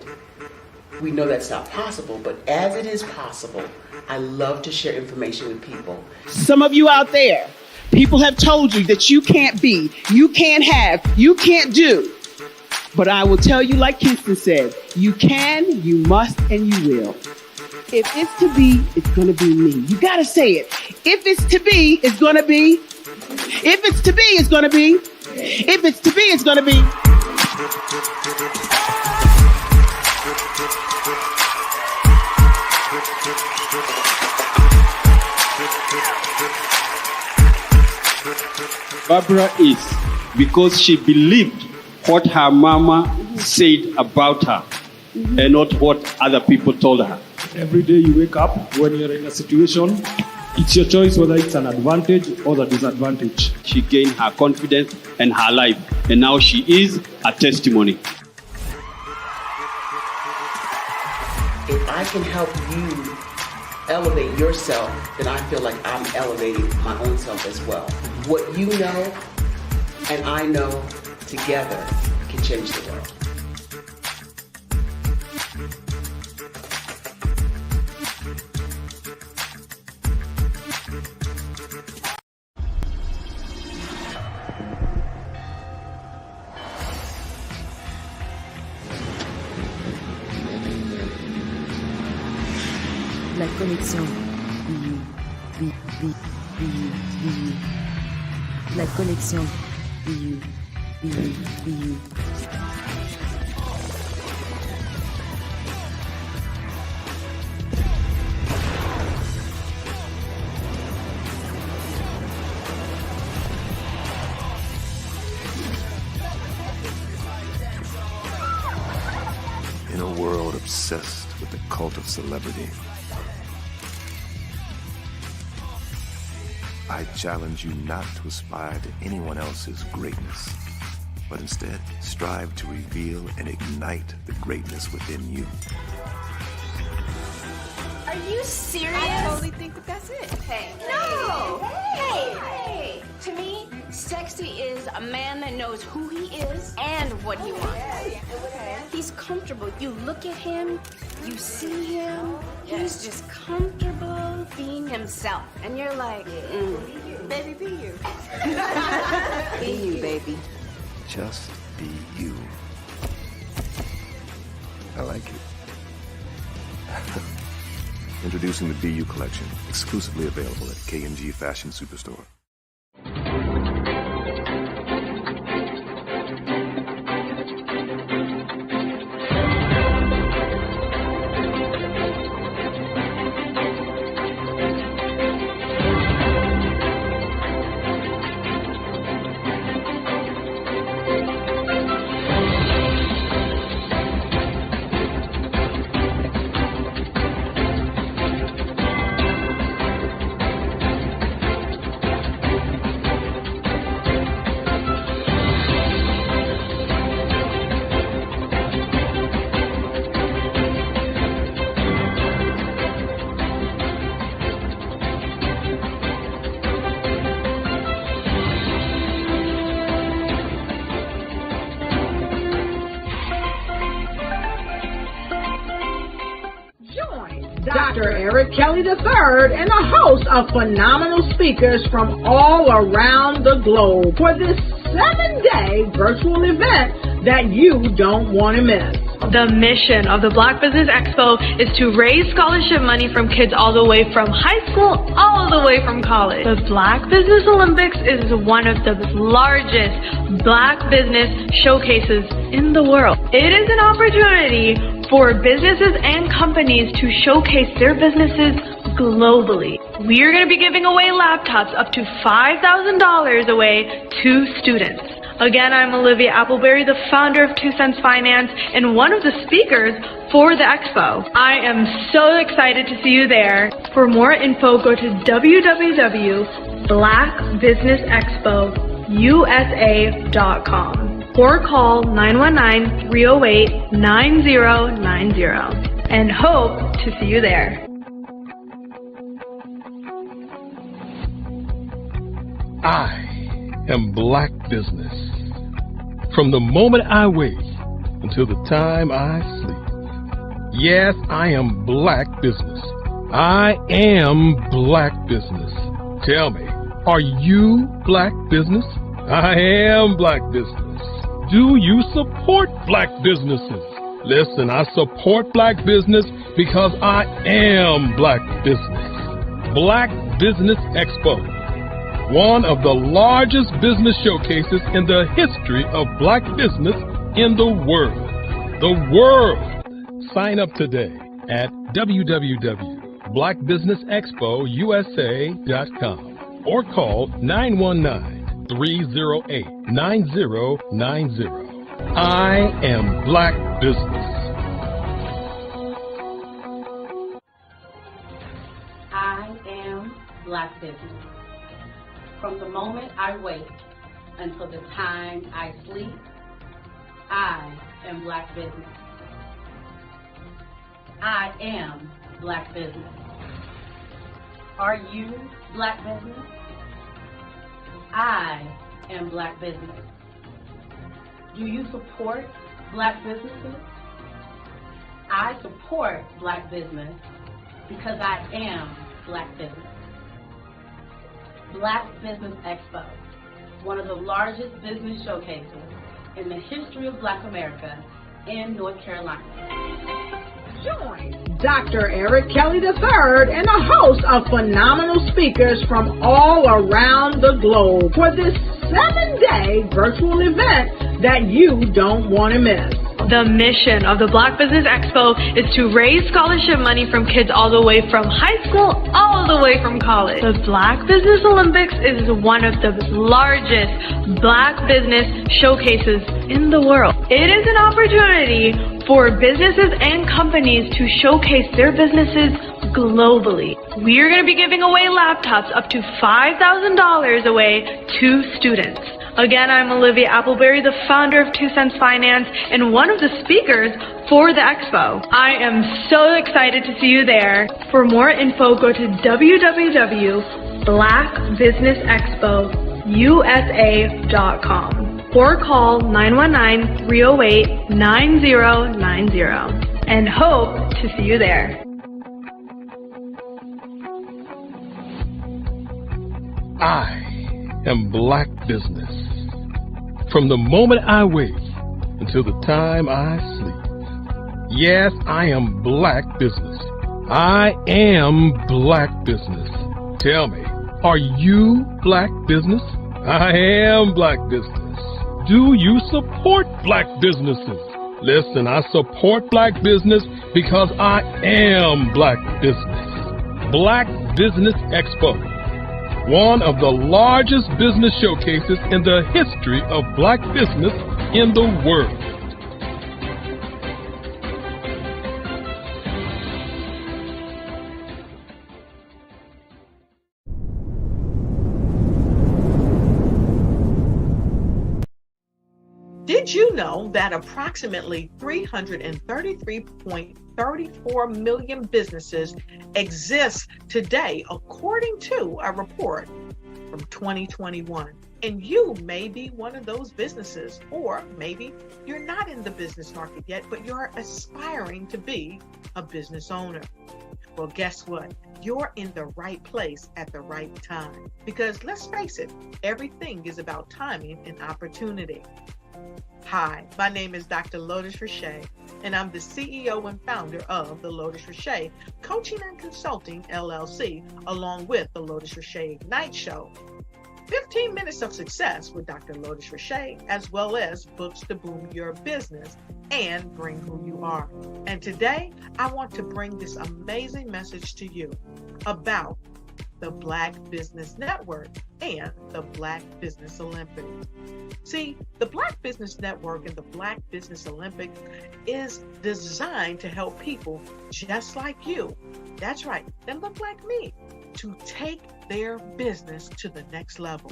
We know that's not possible, but as it is possible, I love to share information with people. Some of you out there, people have told you that you can't be, you can't have, you can't do. But I will tell you, like Kingston said, you can, you must, and you will. If it's to be, it's going to be me. You got to say it. If it's to be, it's going to be. If it's to be, it's going to be. If it's to be, it's going to be. Barbara is because she believed what her mama said about her and not what other people told her. Every day you wake up, when you're in a situation, it's your choice whether it's an advantage or the disadvantage. She gained her confidence and her life, and now she is a testimony. If I can help you elevate yourself, then I feel like I'm elevating my own self as well. What you know and I know together can change the world. La connexion. La connexion. In a world obsessed with the cult of celebrity, I challenge you not to aspire to anyone else's greatness, but instead strive to reveal and ignite the greatness within you. Are you serious? I totally think that that's it. Hey. No! Hey! To me, sexy is a man that knows who he is and what he wants. He's comfortable. You look at him, you see him, he's just comfortable being himself. And you're like, Baby, be you. Be you, baby. Just be you. I like it. Introducing the Be You collection, exclusively available at K&G Fashion Superstore. Dr. Eric Kelly III and a host of phenomenal speakers from all around the globe for this 7-day virtual event that you don't want to miss. The mission of the Black Business Expo is to raise scholarship money from kids all the way from high school all the way from college. The Black Business Olympics is one of the largest Black business showcases in the world. It is an opportunity for businesses and companies to showcase their businesses globally. We are going to be giving away laptops up to $5,000 away to students. Again, I'm Olivia Appleberry, the founder of 2 Cents Finance and one of the speakers for the expo. I am so excited to see you there. For more info, go to www.blackbusinessexpousa.com or call 919-308-9090 and hope to see you there. I am Black business. From the moment I wake until the time I sleep. Yes, I am Black business. I am Black business. Tell me, are you Black business? I am Black business. Do you support Black businesses? Listen, I support Black business because I am Black business. Black Business Expo, one of the largest business showcases in the history of Black business in the world. The world. Sign up today at www.blackbusinessexpousa.com or call 919-308-9090. I am Black business. I am Black business. From the moment I wake until the time I sleep, I am Black business. I am Black business. Are you Black business? I am Black business. Do you support Black businesses? I support Black business because I am Black business. Black Business Expo, one of the largest business showcases in the history of Black America in North Carolina. Join Dr. Eric Kelly III and a host of phenomenal speakers from all around the globe for this 7-day virtual event that you don't want to miss. The mission of the Black Business Expo is to raise scholarship money from kids all the way from high school, all the way from college. The Black Business Olympics is one of the largest Black business showcases in the world. It is an opportunity for businesses and companies to showcase their businesses globally. We are going to be giving away laptops up to $5,000 away to students. Again, I'm Olivia Appleberry, the founder of 2 Cents Finance and one of the speakers for the expo. I am so excited to see you there. For more info, go to www.blackbusinessexpousa.com or call 919-308-9090 and hope to see you there. I am Black business. From the moment I wake until the time I sleep. Yes, I am Black business. I am Black business. Tell me, are you Black business? I am Black business. Do you support Black businesses? Listen, I support Black business because I am Black business. Black Business Expo, one of the largest business showcases in the history of Black business in the world. Did you know that approximately 333.34 million businesses exist today, according to a report from 2021? And you may be one of those businesses, or maybe you're not in the business market yet, but you're aspiring to be a business owner. Well, guess what? You're in the right place at the right time. Because let's face it, everything is about timing and opportunity. Hi, my name is Dr. Lotus Richey, and I'm the CEO and founder of the Lotus Richey Coaching and Consulting LLC, along with the Lotus Richey Ignite Show. 15 minutes of success with Dr. Lotus Richey, as well as books to boom your business and bring who you are. And today, I want to bring this amazing message to you about the Black Business Network, and the Black Business Olympics. See, the Black Business Network and the Black Business Olympics is designed to help people just like you, that's right, that look like me, to take their business to the next level.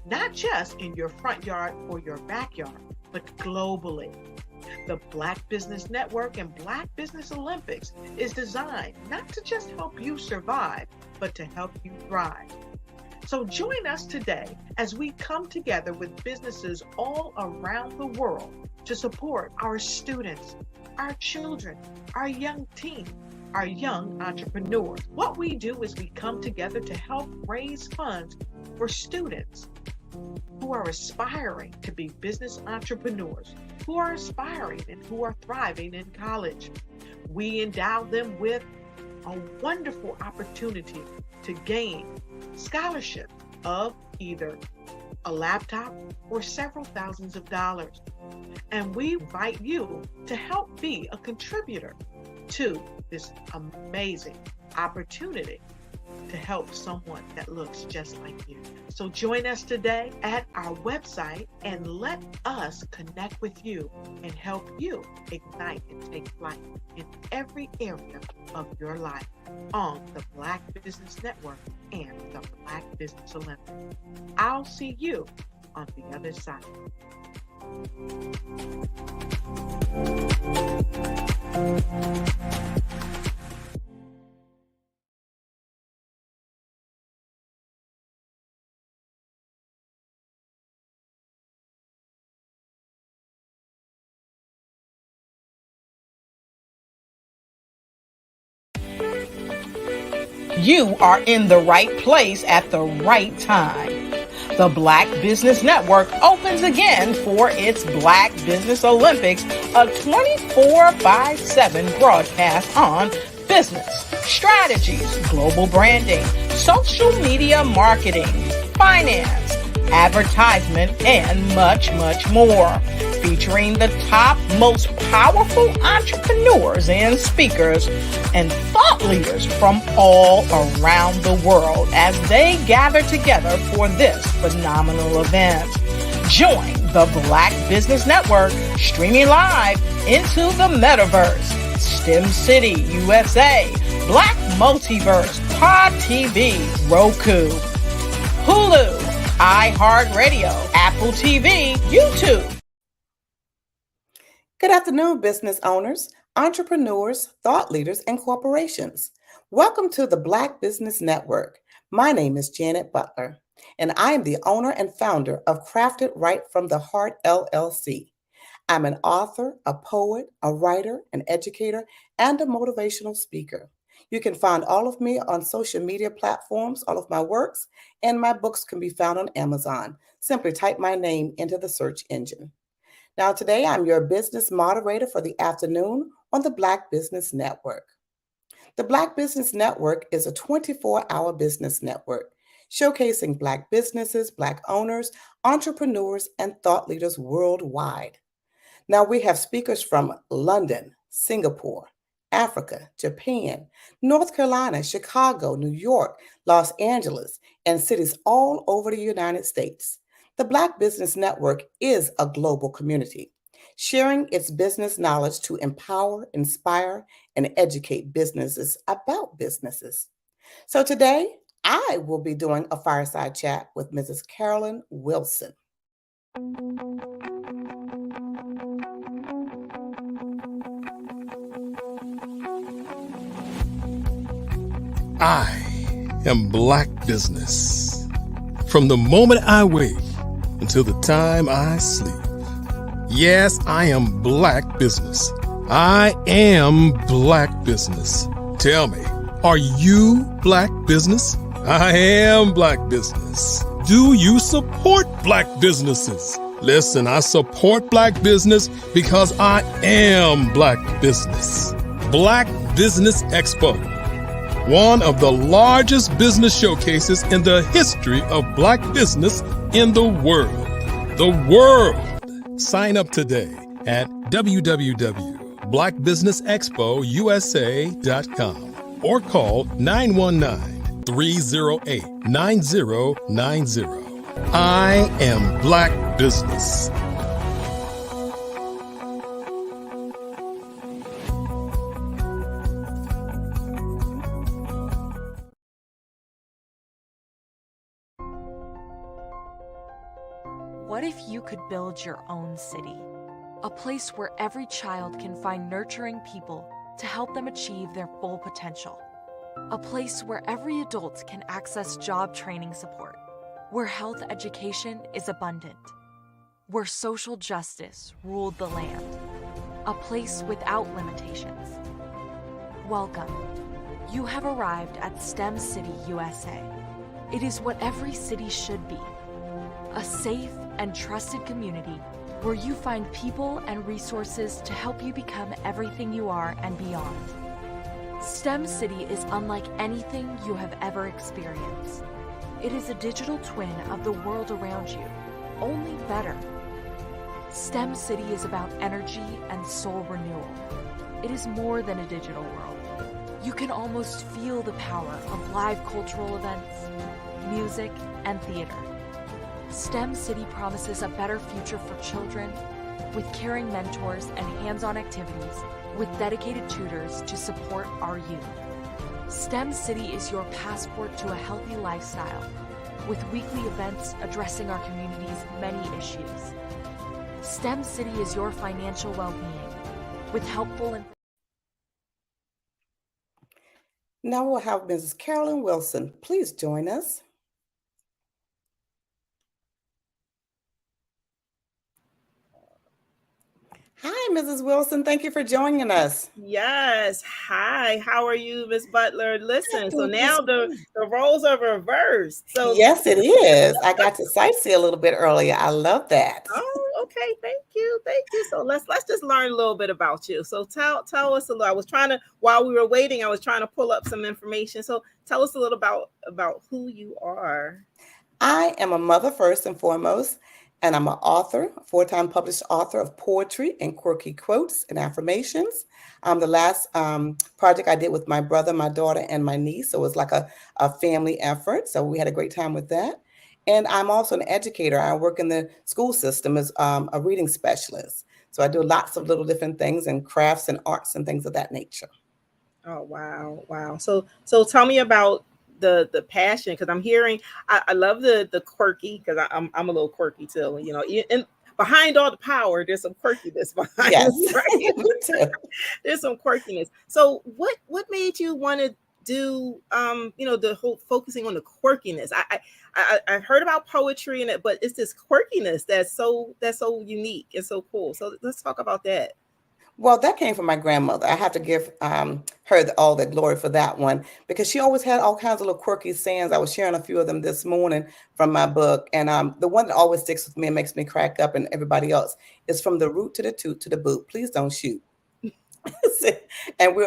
Not just in your front yard or your backyard, but globally. The Black Business Network and Black Business Olympics is designed not to just help you survive, but to help you thrive. So join us today as we come together with businesses all around the world to support our students, our children, our young teens, our young entrepreneurs. What we do is we come together to help raise funds for students who are aspiring to be business entrepreneurs, who are aspiring and who are thriving in college. We endow them with a wonderful opportunity to gain scholarship of either a laptop or several thousands of dollars. And we invite you to help be a contributor to this amazing opportunity to help someone that looks just like you. So join us today at our website and let us connect with you and help you ignite and take flight in every area of your life on the Black Business Network and the Black Business Olympics. I'll see you on the other side. You are in the right place at the right time. The Black Business Network opens again for its Black Business Olympics, a 24/7 broadcast on business, strategies, global branding, social media marketing, finance, advertisement, and much, much more. Featuring the top, most powerful entrepreneurs and speakers and thought leaders from all around the world as they gather together for this phenomenal event. Join the Black Business Network streaming live into the metaverse, STEM City, USA, Black Multiverse, Pod TV, Roku, Hulu, iHeartRadio, Apple TV, YouTube. Good afternoon, business owners, entrepreneurs, thought leaders, and corporations. Welcome to the Black Business Network. My name is Janet Butler, and I am the owner and founder of Crafted Right from the Heart, LLC. I'm an author, a poet, a writer, an educator, and a motivational speaker. You can find all of me on social media platforms, all of my works, and my books can be found on Amazon. Simply type my name into the search engine. Now, today I'm your business moderator for the afternoon on the Black Business Network. The Black Business Network is a 24-hour business network showcasing Black businesses, Black owners, entrepreneurs, and thought leaders worldwide. Now, we have speakers from London, Singapore, Africa, Japan, North Carolina, Chicago, New York, Los Angeles, and cities all over the United States. The Black Business Network is a global community, sharing its business knowledge to empower, inspire, and educate businesses about businesses. So today, I will be doing a fireside chat with Mrs. Carolyn Wilson. I am Black business. From the moment I wake until the time I sleep. Yes, I am Black business. I am Black business. Tell me, are you Black business? I am Black business. Do you support Black businesses? Listen, I support Black business because I am Black business. Black Business Expo, one of the largest business showcases in the history of Black business in the world. The world! Sign up today at www.blackbusinessexpousa.com or call 919 308-9090. I am Black Business. What if you could build your own city? A place where every child can find nurturing people to help them achieve their full potential. A place where every adult can access job training support. Where health education is abundant. Where social justice ruled the land. A place without limitations. Welcome. You have arrived at STEM City, USA. It is what every city should be. A safe and trusted community where you find people and resources to help you become everything you are and beyond. STEM City is unlike anything you have ever experienced. It is a digital twin of the world around you, only better. STEM City is about energy and soul renewal. It is more than a digital world. You can almost feel the power of live cultural events, music, and theater. STEM City promises a better future for children with caring mentors and hands-on activities with dedicated tutors to support our youth. STEM City is your passport to a healthy lifestyle with weekly events addressing our community's many issues. STEM City is your financial well-being with helpful and Now we'll have Mrs. Carolyn Wilson. Please join us. Hi, Mrs. Wilson. Thank you for joining us. Yes. Hi. How are you, Miss Butler? Listen, so now the roles are reversed. So yes, it is. I got to sightsee a little bit earlier. I love that. Oh, okay. Thank you. Thank you. So let's just learn a little bit about you. So tell us a little. I was trying to, while we were waiting, I was trying to pull up some information. So tell us a little about who you are. I am a mother first and foremost, and I'm an author, a 4-time published author of poetry and quirky quotes and affirmations. The last project I did with my brother, my daughter, and my niece. So it was like a family effort. So we had a great time with that. And I'm also an educator. I work in the school system as a reading specialist. So I do lots of little different things and crafts and arts and things of that nature. Oh, wow. Wow. So tell me about the passion, because I'm hearing, I love the quirky, because I'm a little quirky too, you know, and behind all the power, there's some quirkiness behind. Yes. Right? Me too. There's some quirkiness. So what made you want to do, the whole focusing on the quirkiness? I heard about poetry but it's this quirkiness that's so unique and so cool. So let's talk about that. Well, that came from my grandmother. I have to give her all the glory for that one, because she always had all kinds of little quirky sayings. I was sharing a few of them this morning from my book. And the one that always sticks with me and makes me crack up, and everybody else, is from the root to the toot to the boot. Please don't shoot. And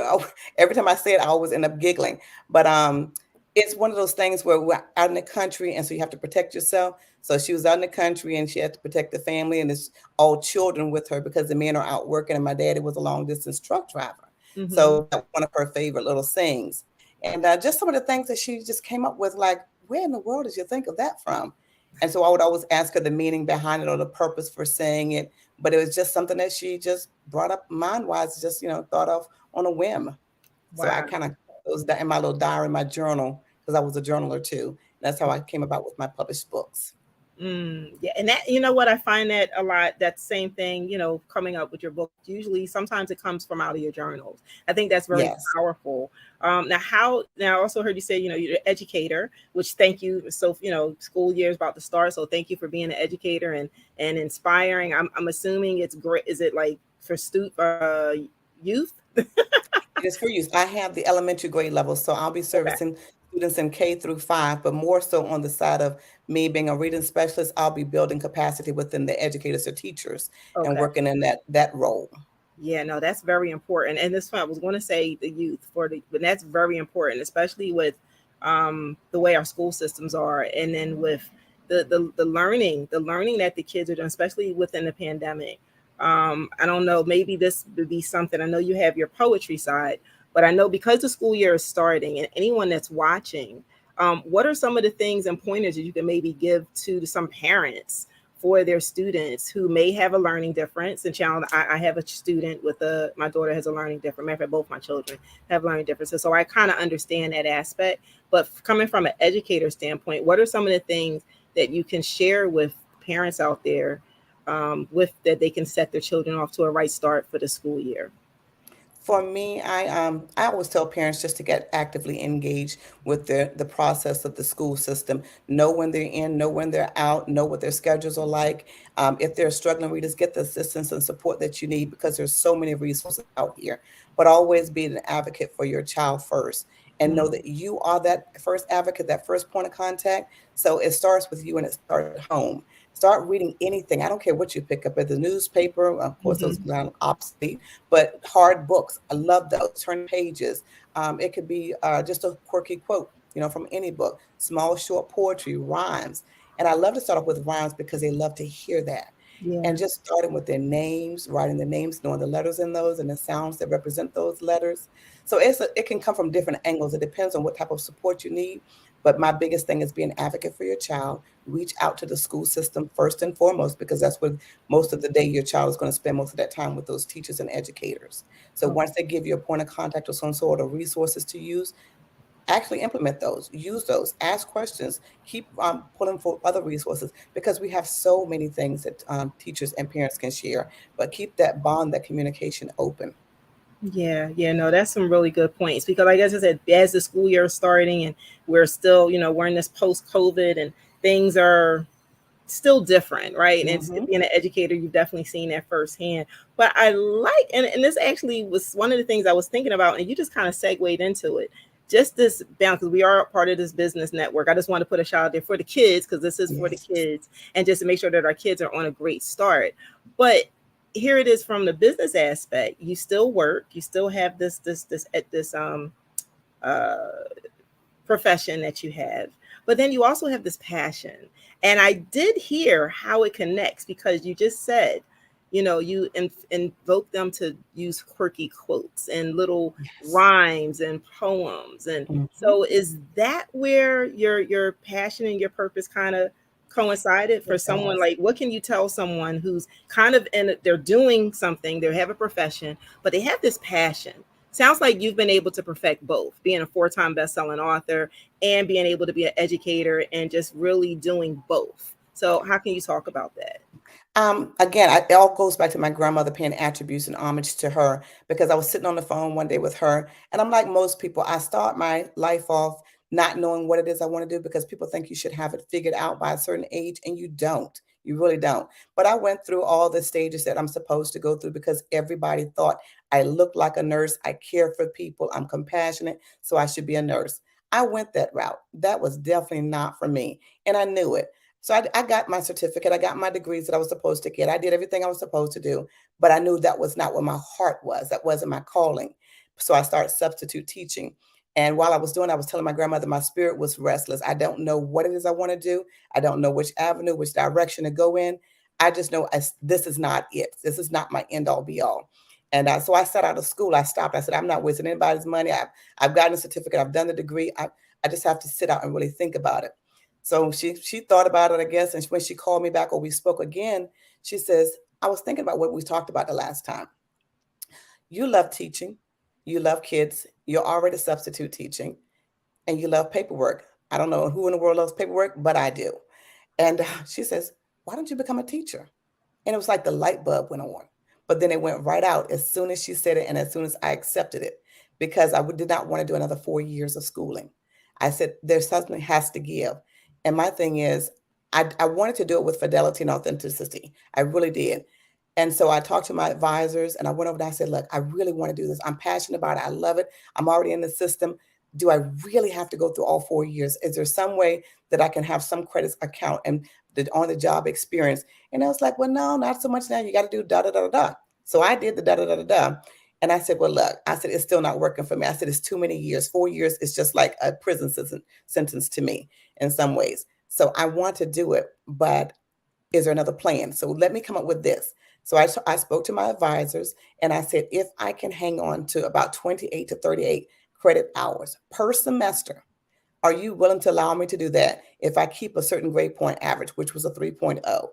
every time I say it, I always end up giggling. But it's one of those things where we're out in the country, and so you have to protect yourself. So she was out in the country, and she had to protect the family, and it's all children with her because the men are out working, and my daddy was a long distance truck driver. Mm-hmm. So that's one of her favorite little sayings. And just some of the things that she just came up with, like, where in the world did you think of that from? And so I would always ask her the meaning behind it or the purpose for saying it. But it was just something that she just brought up mind-wise, just, thought of on a whim. Wow. So I kind of was that in my little diary, my journal, because I was a journaler too. That's how I came about with my published books. Yeah, and that, you know what, I find that a lot, that same thing, coming up with your book, usually sometimes it comes from out of your journals. I think that's very powerful. Now I also heard you say, you're an educator, which thank you. So, school year is about to start. So thank you for being an educator and inspiring. I'm assuming it's great. Is it like for youth? It is for youth. I have the elementary grade level, so I'll be servicing students in K through 5, but more so on the side of me being a reading specialist, I'll be building capacity within the educators or teachers and working in that role. Yeah, no, that's very important. And this one, I was going to say the youth but that's very important, especially with the way our school systems are. And then with the learning that the kids are doing, especially within the pandemic. I don't know, maybe this would be something. I know you have your poetry side, but I know because the school year is starting, and anyone that's watching, What are some of the things and pointers that you can maybe give to some parents for their students who may have a learning difference? And I have a student with my daughter has a learning difference. Matter of fact, both my children have learning differences. So I kind of understand that aspect. But coming from an educator standpoint, what are some of the things that you can share with parents out there with that they can set their children off to a right start for the school year? For me, I always tell parents just to get actively engaged with the process of the school system. Know when they're in, know when they're out, know what their schedules are like. If they're struggling readers, get the assistance and support that you need because there's so many resources out here. But always be an advocate for your child first and know that you are that first advocate, that first point of contact. So it starts with you and it starts at home. Start reading anything. I don't care what you pick up at the newspaper. Of course, those are obsolete, but hard books. I love those. Turn pages. It could be just a quirky quote, from any book. Small, short poetry, rhymes. And I love to start off with rhymes because they love to hear that. Yeah. And just starting with their names, writing the names, knowing the letters in those and the sounds that represent those letters. So it can come from different angles. It depends on what type of support you need. But my biggest thing is be an advocate for your child. Reach out to the school system first and foremost, because that's where most of the day your child is going to spend most of that time with those teachers and educators. So once they give you a point of contact or some sort of resources to use, actually implement those, use those, ask questions, keep pulling for other resources, because we have so many things that teachers and parents can share, but keep that bond, that communication open. Yeah, no, that's some really good points because, like as I said, as the school year is starting and we're still, we're in this post-COVID and things are still different, right? And it's being an educator, you've definitely seen that firsthand. But I like, and this actually was one of the things I was thinking about, and you just kind of segued into it. Just this balance, because we are part of this business network. I just want to put a shout out there for the kids, because this is for the kids, and just to make sure that our kids are on a great start. But here it is from the business aspect. You still work, you still have this profession that you have, but then you also have this passion. And I did hear how it connects, because you just said, you invoke them to use quirky quotes and little rhymes and poems. And so is that where your passion and your purpose kind of coincided for someone? Like, what can you tell someone who's kind of they're doing something, they have a profession, but they have this passion? Sounds like you've been able to perfect both, being a 4-time best-selling author and being able to be an educator and just really doing both. So how can you talk about that? Again, it all goes back to my grandmother, paying attributes and homage to her, because I was sitting on the phone one day with her, and I'm like most people, I start my life off not knowing what it is I want to do, because people think you should have it figured out by a certain age, and you don't. You really don't. But I went through all the stages that I'm supposed to go through, because everybody thought I looked like a nurse. I care for people. I'm compassionate, so I should be a nurse. I went that route. That was definitely not for me, and I knew it. So I got my certificate. I got my degrees that I was supposed to get. I did everything I was supposed to do, but I knew that was not what my heart was. That wasn't my calling. So I started substitute teaching. And while I was doing, I was telling my grandmother my spirit was restless. I don't know what it is I want to do. I don't know which avenue, which direction to go in. I just know this is not it. This is not my end all be all. And so I sat out of school. I stopped. I said, I'm not wasting anybody's money. I've gotten a certificate. I've done the degree. I just have to sit out and really think about it. So she thought about it, I guess. And when she called me back, or we spoke again, she says, I was thinking about what we talked about the last time. You love teaching. You love kids. You're already substitute teaching. And you love paperwork. I don't know who in the world loves paperwork, but I do. And she says, why don't you become a teacher? And it was like the light bulb went on. But then it went right out as soon as she said it and as soon as I accepted it, because I did not want to do another 4 years of schooling. I said, there's something has to give. And my thing is, I wanted to do it with fidelity and authenticity. I really did. And so I talked to my advisors, and I went over there. I said, look, I really want to do this. I'm passionate about it. I love it. I'm already in the system. Do I really have to go through all 4 years? Is there some way that I can have some credits account and the on-the-job experience? And I was like, well, no, not so much now. You got to do da-da-da-da-da. So I did the da-da-da-da-da. And I said, well, look, I said, it's still not working for me. I said, it's too many years. 4 years is just like a prison sentence to me in some ways. So I want to do it, but is there another plan? So let me come up with this. So I spoke to my advisors, and I said, if I can hang on to about 28 to 38 credit hours per semester, Are you willing to allow me to do that if I keep a certain grade point average, which was a 3.0?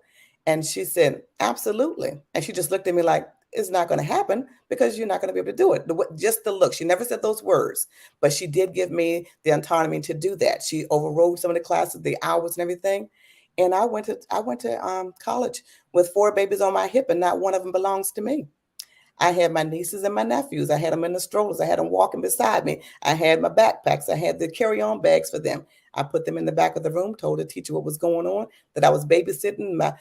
And she said, absolutely. And she just looked at me like, it's not going to happen because you're not going to be able to do it. Just the look. She never said those words, but she did give me the autonomy to do that. She overrode some of the classes, the hours and everything. And I went to college with 4 babies on my hip, and not one of them belongs to me. I had my nieces and my nephews. I had them in the strollers. I had them walking beside me. I had my backpacks. I had the carry-on bags for them. I put them in the back of the room, told the teacher what was going on, that I was babysitting. My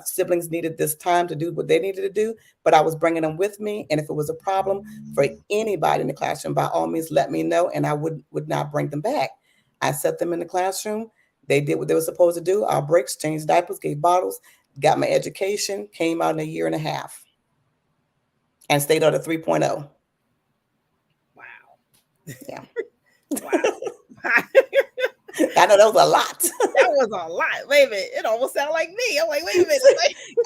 siblings needed this time to do what they needed to do, but I was bringing them with me. And if it was a problem for anybody in the classroom, by all means, let me know, and I would not bring them back. I set them in the classroom. They did what they were supposed to do. Our breaks, changed diapers, gave bottles, got my education, came out in a year and a half. And stayed on a 3.0. Wow. Yeah. Wow. I know that was a lot. That was a lot. Wait a minute. It almost sounded like me. I'm like, wait a minute.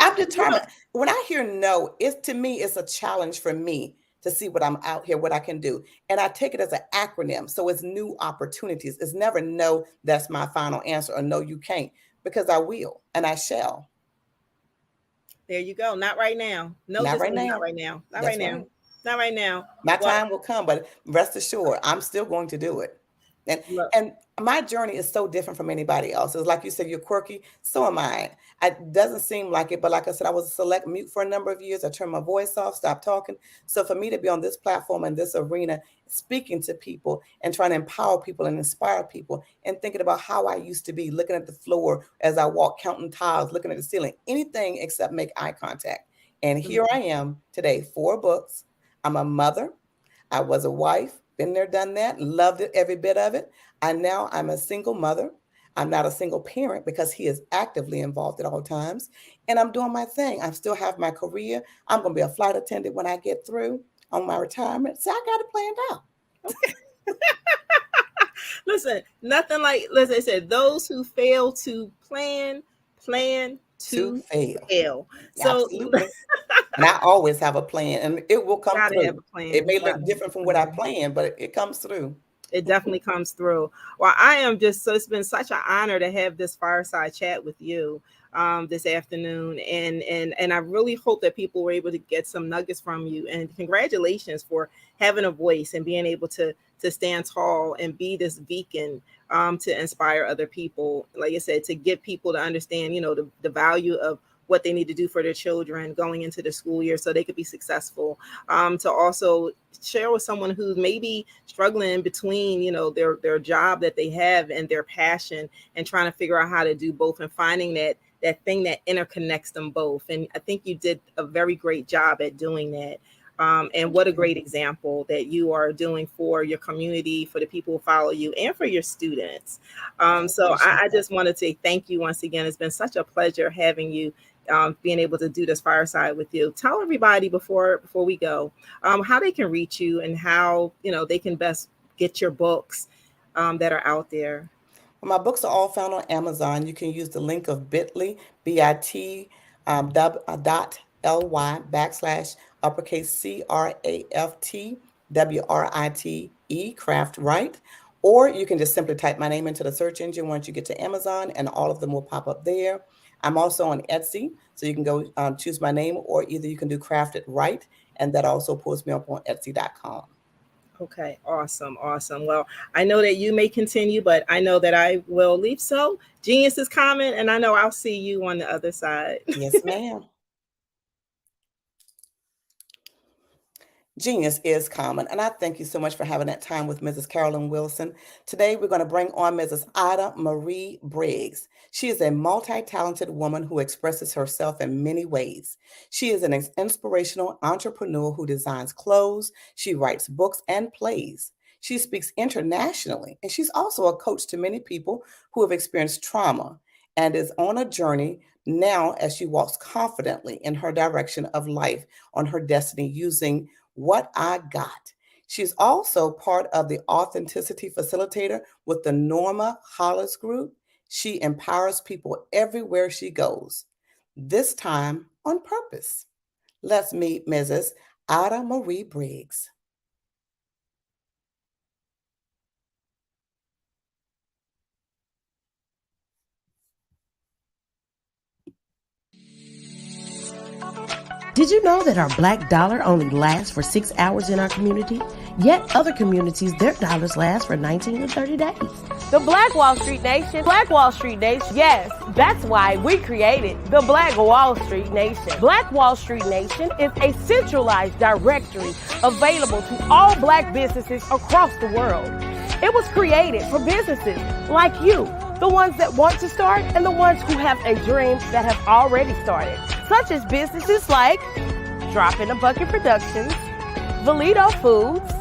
I'm determined. When I hear no, to me, it's a challenge for me to see what I'm out here, what I can do. And I take it as an acronym. So it's new opportunities. It's never no, that's my final answer, or no, you can't, because I will and I shall. There you go. Not right now. No, not right now. Not right now. Not That's right now. right. Not right now. My time will come, but rest assured, I'm still going to do it. And my journey is so different from anybody else's. Like you said, you're quirky. So am I. It doesn't seem like it, but like I said, I was a select mute for a number of years. I turned my voice off, stopped talking. So for me to be on this platform and this arena, speaking to people and trying to empower people and inspire people, and thinking about how I used to be, looking at the floor as I walk, counting tiles, looking at the ceiling, anything except make eye contact. And here I am today, 4 books. I'm a mother. I was a wife. Been there, done that, loved it, every bit of it. I'm a single mother. I'm not a single parent because he is actively involved at all times. And I'm doing my thing. I still have my career. I'm going to be a flight attendant when I get through on my retirement. So I got it planned out. Okay. Listen, nothing like, listen, it said, those who fail to plan to fail. So absolutely. And I always have a plan, and it will come through. Have a plan. It may look different from what I planned, but it comes through. It definitely comes through. Well, I am just, so it's been such an honor to have this fireside chat with you this afternoon. And I really hope that people were able to get some nuggets from you. And congratulations for having a voice and being able to stand tall and be this beacon to inspire other people. Like I said, to get people to understand, the value of what they need to do for their children going into the school year so they could be successful. To also share with someone who's maybe struggling between, their job that they have and their passion, and trying to figure out how to do both, and finding that thing that interconnects them both. And I think you did a very great job at doing that. And what a great example that you are doing for your community, for the people who follow you, and for your students. So I just want to say thank you once again. It's been such a pleasure having you, being able to do this fireside with you. Tell everybody before we go how they can reach you, and how they can best get your books that are out there. Well, my books are all found on Amazon. You can use the link of bit.ly, bit.ly uppercase CRAFT WRITE, Craft Right. Or you can just simply type my name into the search engine once you get to Amazon, and all of them will pop up there. I'm also on Etsy, so you can go choose my name, or either you can do Craft It Right, and that also pulls me up on Etsy.com. Okay, awesome. Well, I know that you may continue, but I know that I will leave. So Genius is coming, and I know I'll see you on the other side. Yes, ma'am. Genius is common. And I thank you so much for having that time with Mrs. Carolyn Wilson. Today, we're going to bring on Mrs. Ida Marie Briggs. She is a multi-talented woman who expresses herself in many ways. She is an inspirational entrepreneur who designs clothes. She writes books and plays. She speaks internationally, and she's also a coach to many people who have experienced trauma, and is on a journey now as she walks confidently in her direction of life, on her destiny, using What I Got. She's also part of the Authenticity Facilitator with the Norma Hollis Group. She empowers people everywhere she goes, this time on purpose. Let's meet Mrs. Ida Marie Briggs. Did you know that our black dollar only lasts for 6 hours in our community? Yet other communities, their dollars last for 19 to 30 days. The Black Wall Street Nation. Black Wall Street Nation. Yes, that's why we created the Black Wall Street Nation. Black Wall Street Nation is a centralized directory available to all black businesses across the world. It was created for businesses like you, the ones that want to start and the ones who have a dream that have already started, such as businesses like Drop in a Bucket Productions, Valito Foods,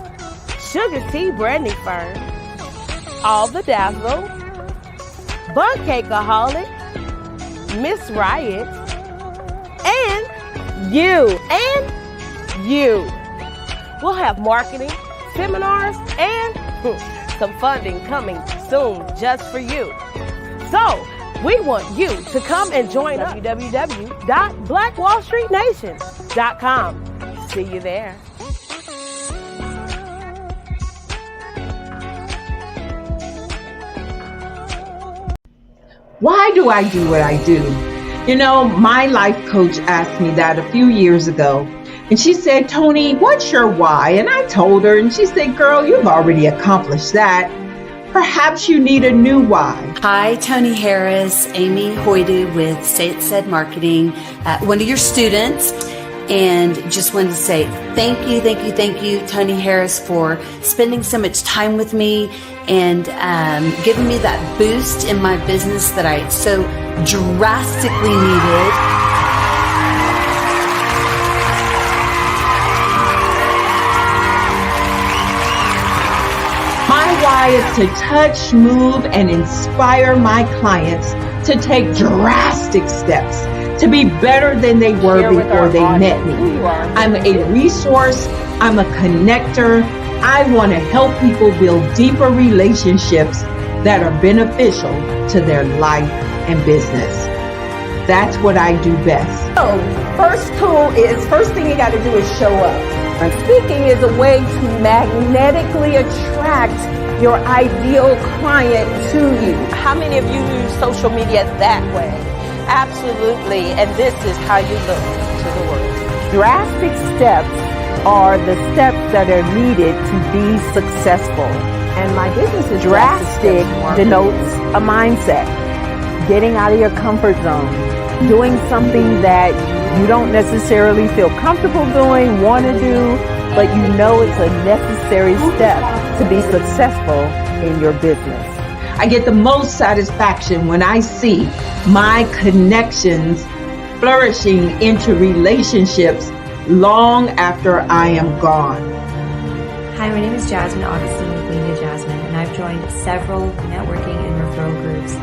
Sugar Tea Branding Firm, All the Dazzle, Bun Cakeaholic, Miss Riot, and you. We'll have marketing, seminars, and some funding coming soon just for you. So, we want you to come and join us at www.blackwallstreetnation.com. See you there. Why do I do what I do? You know, my life coach asked me that a few years ago. And she said, Tony, what's your why? And I told her, and she said, girl, you've already accomplished that. Perhaps you need a new why. Hi, Tony Harris, Amy Hoydu with Say It Said Marketing, one of your students. And just wanted to say thank you, Tony Harris, for spending so much time with me and giving me that boost in my business that I so drastically needed. My why is to touch, move, and inspire my clients to take drastic steps to be better than they were before they met me. I'm a resource. I'm a connector. I want to help people build deeper relationships that are beneficial to their life and business. That's what I do best. So, first thing you got to do is show up. And speaking is a way to magnetically attract your ideal client to you. How many of you use social media that way? Absolutely, and this is how you look to the world. Drastic steps are the steps that are needed to be successful. And my business is drastic denotes a mindset. Getting out of your comfort zone. Doing something that you don't necessarily feel comfortable doing, want to do, but you know it's a necessary step to be successful in your business. I get the most satisfaction when I see my connections flourishing into relationships long after I am gone. Hi, my name is Jasmine Augustine with Media Jasmine, and I've joined several networking and referral groups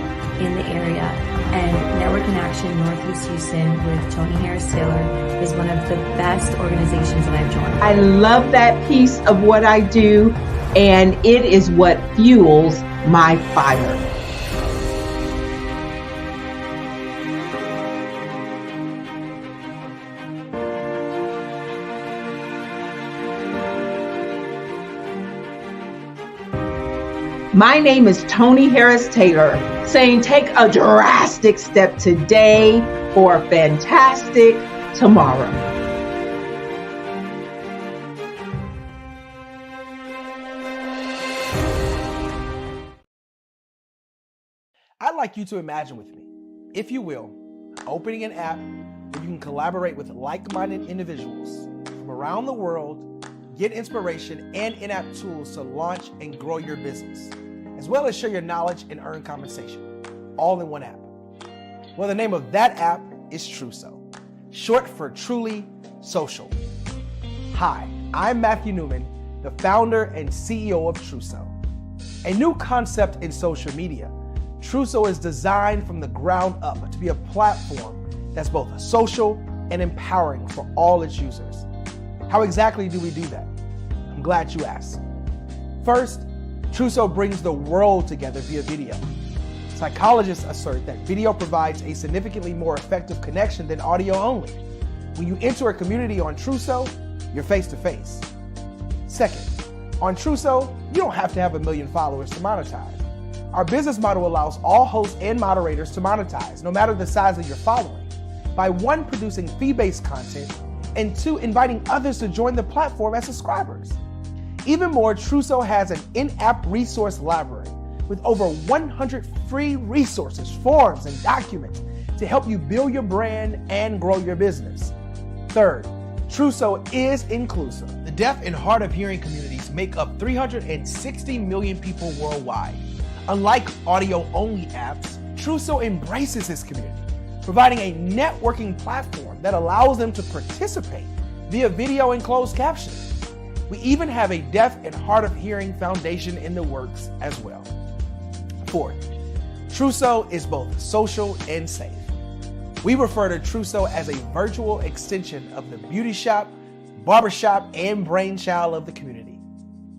in the area. And Network in Action Northeast Houston with Tony Harris Taylor is one of the best organizations that I've joined. I love that piece of what I do, and it is what fuels my fire. My name is Tony Harris Taylor, saying take a drastic step today for a fantastic tomorrow. I'd like you to imagine with me, if you will, opening an app where you can collaborate with like-minded individuals from around the world, get inspiration and in-app tools to launch and grow your business, as well as share your knowledge and earn compensation, all in one app. Well, the name of that app is Truso, short for Truly Social. Hi, I'm Matthew Newman, the founder and CEO of Truso. A new concept in social media, Truso is designed from the ground up to be a platform that's both social and empowering for all its users. How exactly do we do that? I'm glad you asked. First, Truso brings the world together via video. Psychologists assert that video provides a significantly more effective connection than audio only. When you enter a community on Truso, you're face to face. Second, on Truso, you don't have to have 1 million followers to monetize. Our business model allows all hosts and moderators to monetize, no matter the size of your following. By one, producing fee-based content, and 2, inviting others to join the platform as subscribers. Even more, Trousseau has an in-app resource library with over 100 free resources, forms, and documents to help you build your brand and grow your business. Third, Trousseau is inclusive. The deaf and hard of hearing communities make up 360 million people worldwide. Unlike audio-only apps, Trousseau embraces this community, providing a networking platform that allows them to participate via video and closed captioning. We even have a deaf and hard of hearing foundation in the works as well. Fourth, Trousseau is both social and safe. We refer to Trousseau as a virtual extension of the beauty shop, barbershop, and brainchild of the community.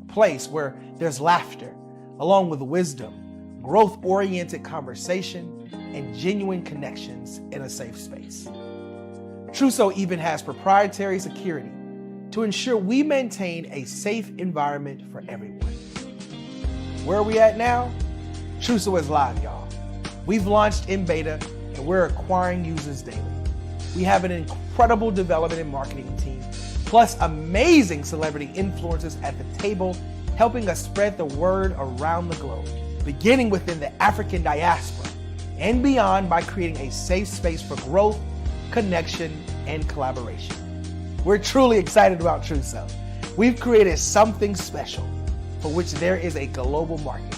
A place where there's laughter, along with wisdom, growth-oriented conversation, and genuine connections in a safe space. Trousseau even has proprietary security to ensure we maintain a safe environment for everyone. Where are we at now? Trousseau is live, y'all. We've launched in beta and we're acquiring users daily. We have an incredible development and marketing team, plus amazing celebrity influencers at the table, helping us spread the word around the globe, beginning within the African diaspora and beyond by creating a safe space for growth, connection, and collaboration. We're truly excited about Trousseau. We've created something special for which there is a global market.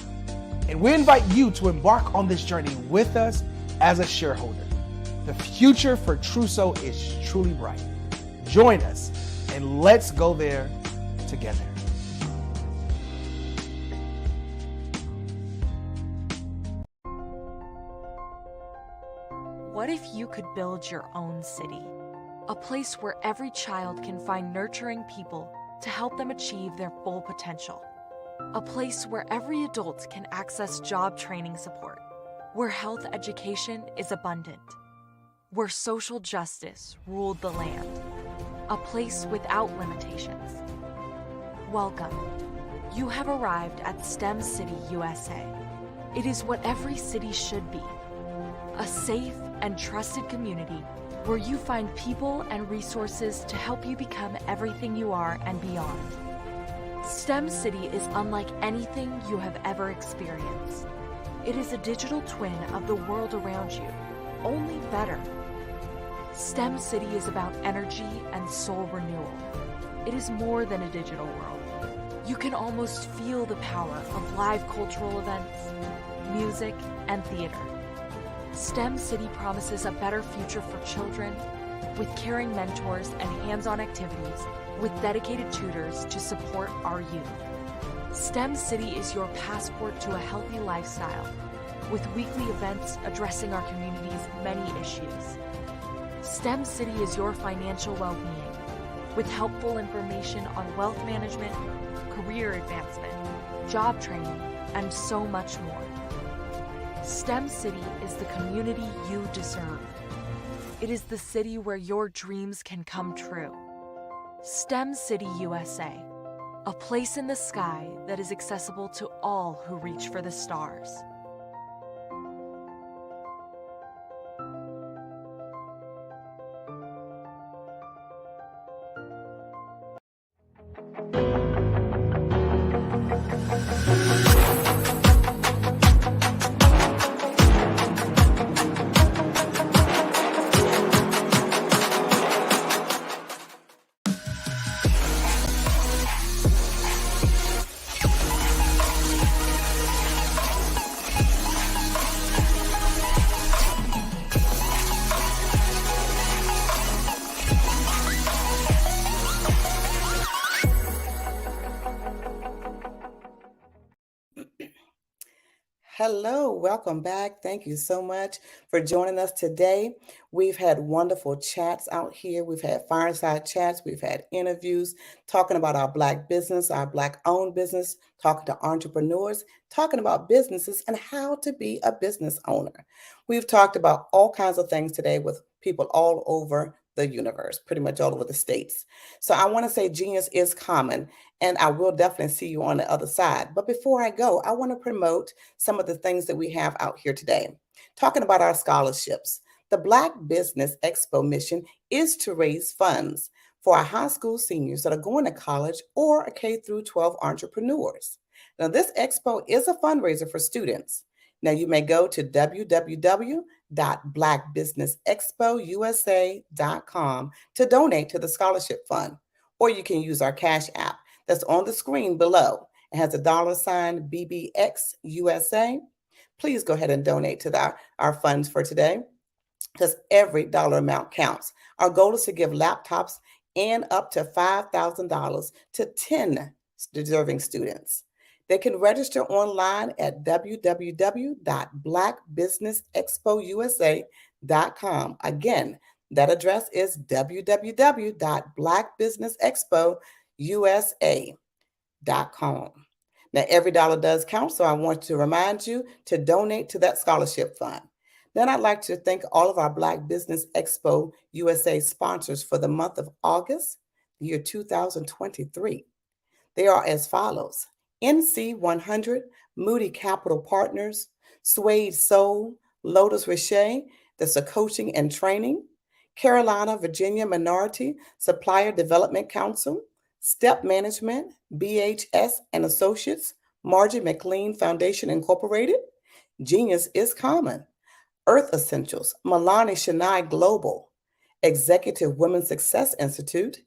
And we invite you to embark on this journey with us as a shareholder. The future for Trousseau is truly bright. Join us and let's go there together. What if you could build your own city? A place where every child can find nurturing people to help them achieve their full potential. A place where every adult can access job training support. Where health education is abundant. Where social justice ruled the land. A place without limitations. Welcome. You have arrived at STEM City, USA. It is what every city should be. A safe and trusted community where you find people and resources to help you become everything you are and beyond. STEM City is unlike anything you have ever experienced. It is a digital twin of the world around you, only better. STEM City is about energy and soul renewal. It is more than a digital world. You can almost feel the power of live cultural events, music, and theater. STEM City promises a better future for children with caring mentors and hands-on activities with dedicated tutors to support our youth. STEM City is your passport to a healthy lifestyle with weekly events addressing our community's many issues. STEM City is your financial well-being with helpful information on wealth management, career advancement, job training, and so much more. STEM City is the community you deserve. It is the city where your dreams can come true. STEM City USA, a place in the sky that is accessible to all who reach for the stars. Hello, welcome back. Thank you so much for joining us today. We've had wonderful chats out here. We've had fireside chats. We've had interviews talking about our Black business, our Black-owned business, talking to entrepreneurs, talking about businesses and how to be a business owner. We've talked about all kinds of things today with people all over the universe, pretty much all over the states. So I want to say genius is common, and I will definitely see you on the other side. But before I go, I want to promote some of the things that we have out here today. Talking about our scholarships. The Black Business Expo mission is to raise funds for our high school seniors that are going to college or a K through 12 entrepreneurs. Now, this expo is a fundraiser for students. Now, you may go to www.blackbusinessexpousa.com to donate to the scholarship fund, or you can use our Cash App that's on the screen below. It has a $ BBXUSA. Please go ahead and donate to our funds for today, because every dollar amount counts. Our goal is to give laptops and up to $5,000 to 10 deserving students. They can register online at www.blackbusinessexpousa.com. Again, that address is www.blackbusinessexpousa.com. Now, every dollar does count, so I want to remind you to donate to that scholarship fund. Then I'd like to thank all of our Black Business Expo USA sponsors for the month of August, the year 2023. They are as follows: NC100, Moody Capital Partners, Suede Soul, Lotus Riche, that's a coaching and training, Carolina, Virginia Minority Supplier Development Council, Step Management, BHS and Associates, Margie McLean Foundation Incorporated, Genius is Common, Earth Essentials, Milani Shania Global, Executive Women's Success Institute,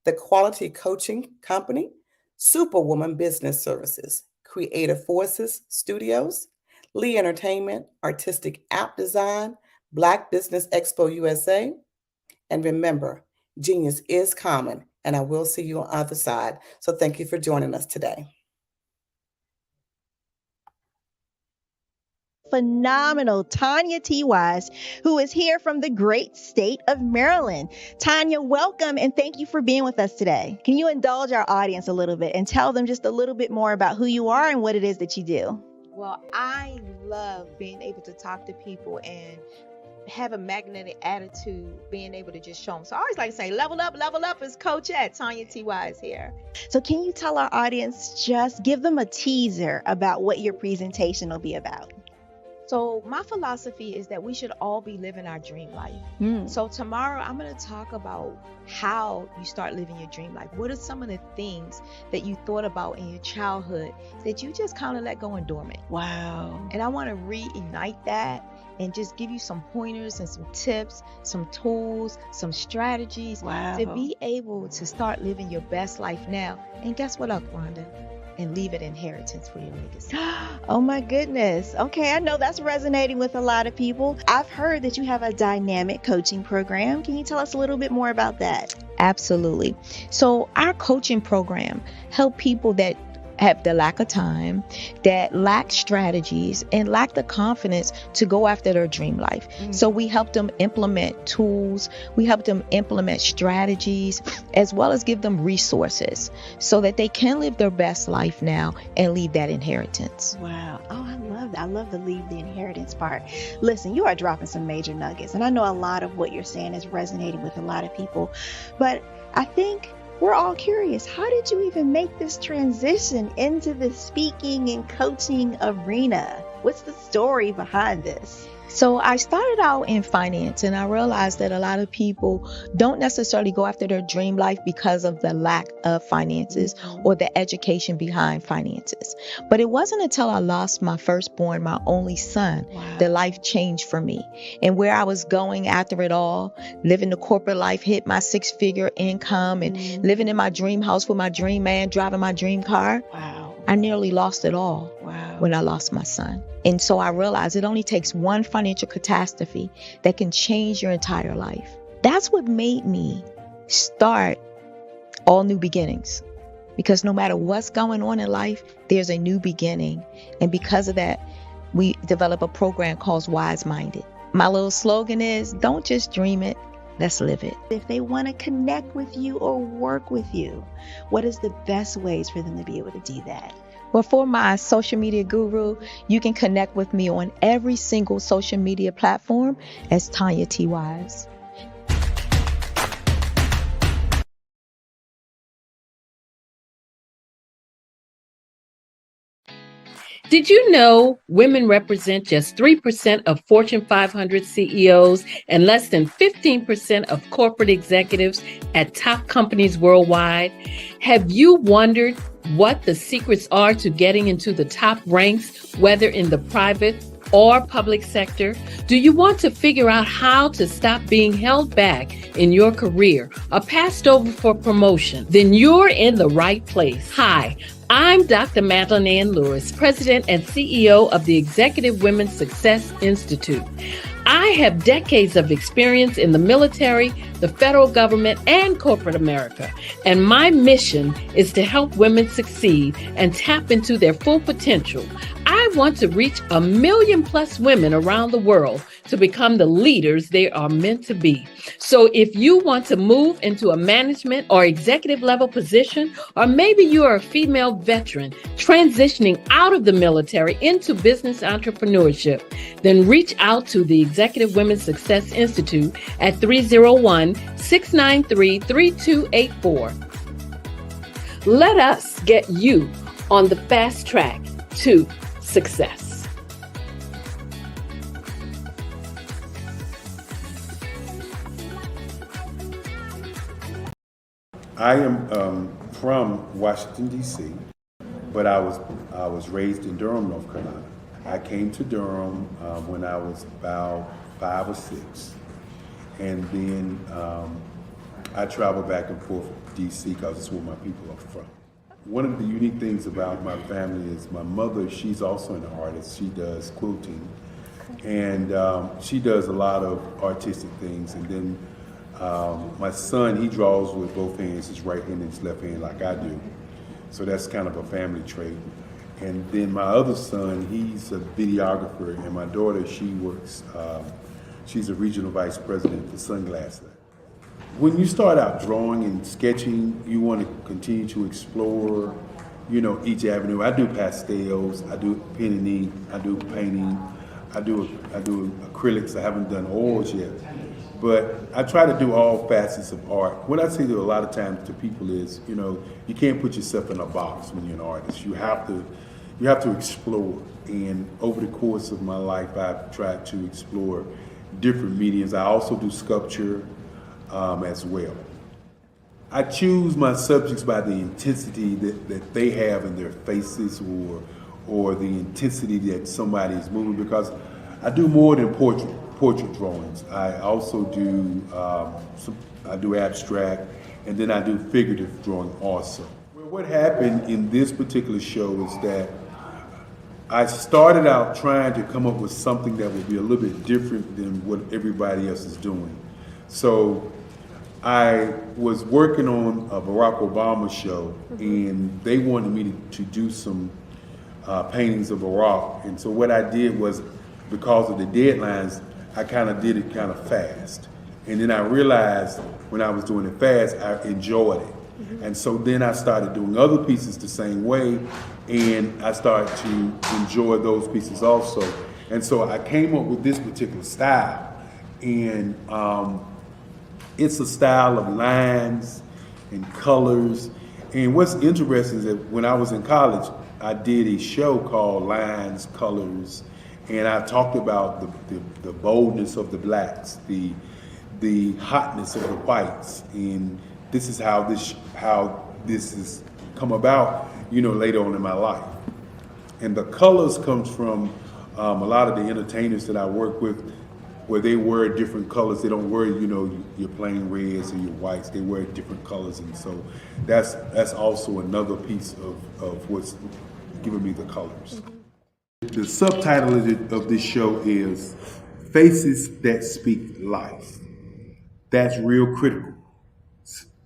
The Quality Coaching Company, Superwoman Business Services, Creative Forces Studios, Lee Entertainment, Artistic App Design, Black Business Expo USA. And remember, genius is common, and I will see you on the other side. So thank you for joining us today. Phenomenal Tanya T. Wise, who is here from the great state of Maryland. Tanya, welcome and thank you for being with us today. Can you indulge our audience a little bit and tell them just a little bit more about who you are and what it is that you do? Well, I love being able to talk to people and have a magnetic attitude, being able to just show them. So I always like to say, level up is Coach at Tanya T. Wise here. So can you tell our audience, just give them a teaser about what your presentation will be about? So my philosophy is that we should all be living our dream life. So tomorrow I'm going to talk about how you start living your dream life. What are some of the things that you thought about in your childhood that you just kind of let go and dormant? Wow. And I want to reignite that and just give you some pointers and some tips, some tools, some strategies to be able to start living your best life now. And guess what, Rhonda? And leave it inheritance for your legacy. Oh my goodness. Okay, I know that's resonating with a lot of people. I've heard that you have a dynamic coaching program. Can you tell us a little bit more about that? Absolutely. So our coaching program help people that have the lack of time, that lack strategies, and lack the confidence to go after their dream life. So we help them implement tools, we help them implement strategies, as well as give them resources so that they can live their best life now and leave that inheritance. Wow. Oh, I love that. I love the leave the inheritance part. Listen, you are dropping some major nuggets, and I know a lot of what you're saying is resonating with a lot of people, but I think we're all curious. How did you even make this transition into the speaking and coaching arena? What's the story behind this? So I started out in finance, and I realized that a lot of people don't necessarily go after their dream life because of the lack of finances or the education behind finances. But it wasn't until I lost my firstborn, my only son, that life changed for me. And where I was going after it all, living the corporate life, hit my 6-figure income and living in my dream house with my dream man, driving my dream car. I nearly lost it all when I lost my son. And so I realized it only takes one financial catastrophe that can change your entire life. That's what made me start All New Beginnings. Because no matter what's going on in life, there's a new beginning. And because of that, we develop a program called Wise Minded. My little slogan is, don't just dream it, let's live it. If they want to connect with you or work with you, what is the best ways for them to be able to do that? Well, for my social media guru, you can connect with me on every single social media platform as Tanya T. Wise. Did you know women represent just 3% of Fortune 500 CEOs and less than 15% of corporate executives at top companies worldwide? Have you wondered what the secrets are to getting into the top ranks, whether in the private or public sector? Do you want to figure out how to stop being held back in your career or passed over for promotion? Then you're in the right place. Hi, I'm Dr. Madeline Ann Lewis, President and CEO of the Executive Women's Success Institute. I have decades of experience in the military, the federal government, and corporate America, and my mission is to help women succeed and tap into their full potential. I want to reach 1 million plus women around the world to become the leaders they are meant to be. So if you want to move into a management or executive level position, or maybe you are a female veteran transitioning out of the military into business entrepreneurship, then reach out to the Executive Women's Success Institute at 301-693-3284. Let us get you on the fast track to success. I am from Washington, D.C., but I was raised in Durham, North Carolina. I came to Durham when I was about 5 or 6, and then I traveled back and forth to D.C. because it's where my people are from. One of the unique things about my family is my mother, she's also an artist. She does quilting, and she does a lot of artistic things. And then my son, he draws with both hands, his right hand and his left hand, like I do. So that's kind of a family trait. And then my other son, he's a videographer, and my daughter, she works, she's a regional vice president for Sunglasses. When you start out drawing and sketching, you want to continue to explore, each avenue. I do pastels, I do pen and ink, I do painting, I do acrylics. I haven't done oils yet, but I try to do all facets of art. What I say to a lot of times to people is, you can't put yourself in a box when you're an artist. You have to explore. And over the course of my life, I've tried to explore different mediums. I also do sculpture as well. I choose my subjects by the intensity that they have in their faces, or the intensity that somebody is moving, because I do more than portrait drawings. I also do I do abstract, and then I do figurative drawing also. Well, what happened in this particular show is that I started out trying to come up with something that would be a little bit different than what everybody else is doing. So I was working on a Barack Obama show, and they wanted me to do some paintings of Barack. And so what I did was, because of the deadlines, I kind of did it kind of fast. And then I realized when I was doing it fast, I enjoyed it. And so then I started doing other pieces the same way, and I started to enjoy those pieces also. And so I came up with this particular style, and it's a style of lines and colors. And what's interesting is that when I was in college, I did a show called Lines, Colors, and I talked about the boldness of the blacks, the hotness of the whites, and this is how this has come about, later on in my life. And the colors comes from a lot of the entertainers that I work with, where they wear different colors. They don't wear, your plain reds or your whites. They wear different colors, and so that's also another piece of what's giving me the colors. The subtitle of this show is Faces That Speak Life. That's real critical.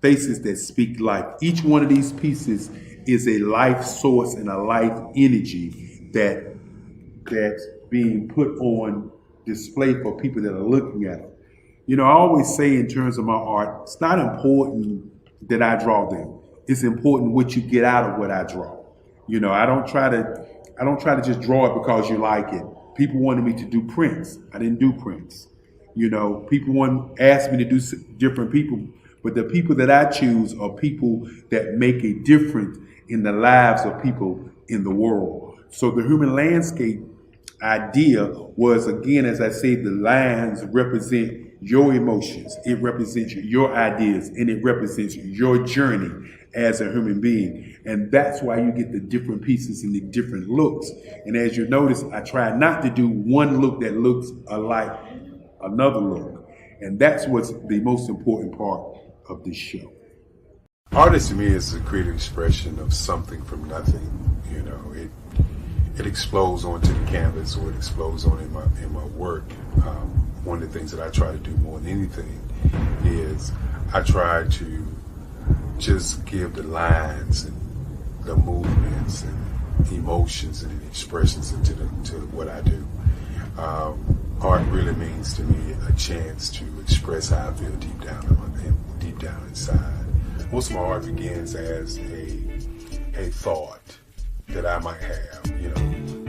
Faces that speak life. Each one of these pieces is a life source and a life energy that's being put on display for people that are looking at it. I always say in terms of my art, it's not important that I draw them. It's important what you get out of what I draw. I don't try to just draw it because you like it. People wanted me to do prints. I didn't do prints. People asked me to do different people, but the people that I choose are people that make a difference in the lives of people in the world. So the human landscape idea was, again, as I say, the lines represent your emotions, it represents your ideas, and it represents your journey as a human being. And that's why you get the different pieces and the different looks. And as you notice, I try not to do one look that looks alike another look. And that's what's the most important part of this show. Artist to me is a creative expression of something from nothing. You know, it explodes onto the canvas, or it explodes on in my work. One of the things that I try to do more than anything is I try to just give the lines and the movements and emotions and the expressions to what I do. Art really means to me a chance to express how I feel deep down inside. Most of my art begins as a thought that I might have, you know,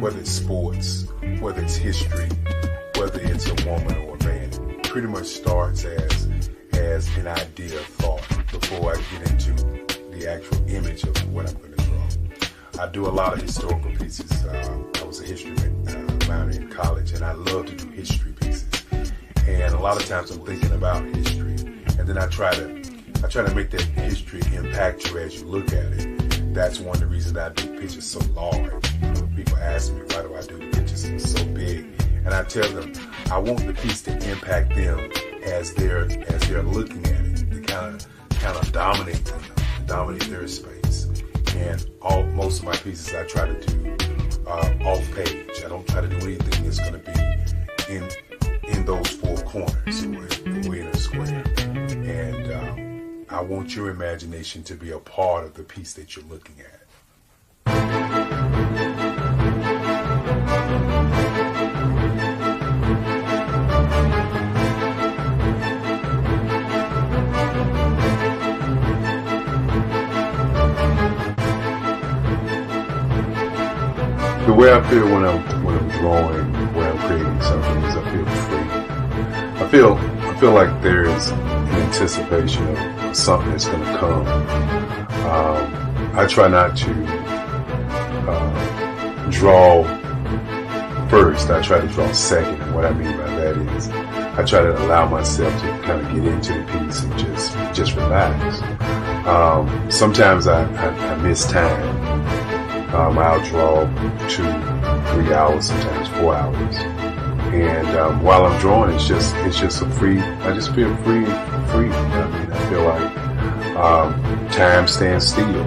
whether it's sports, whether it's history, whether it's a woman or a man. It pretty much starts as an idea of thought before I get into the actual image of what I'm going to draw. I do a lot of historical pieces. I was a history minor in college, and I love to do history pieces. And a lot of times I'm thinking about history, and then I try to make that history impact you as you look at it. That's one of the reasons I do pictures so large. People ask me, why do I do the pictures so big? And I tell them, I want the piece to impact them as they're looking at it, to kind of dominate them, dominate their space. And most of my pieces I try to do off page. I don't try to do anything that's going to be in those four corners or in a square. And I want your imagination to be a part of the piece that you're looking at. The way I feel when I'm drawing, when I'm creating something, is I feel free. I feel like there is an anticipation of something that's going to come. I try not to draw first. I try to draw second. And what I mean by that is I try to allow myself to kind of get into the piece and just relax. Sometimes I miss time. I'll draw 2-3 hours, sometimes 4 hours. And while I'm drawing, it's just a free. I just feel free. I mean, I feel like time stands still.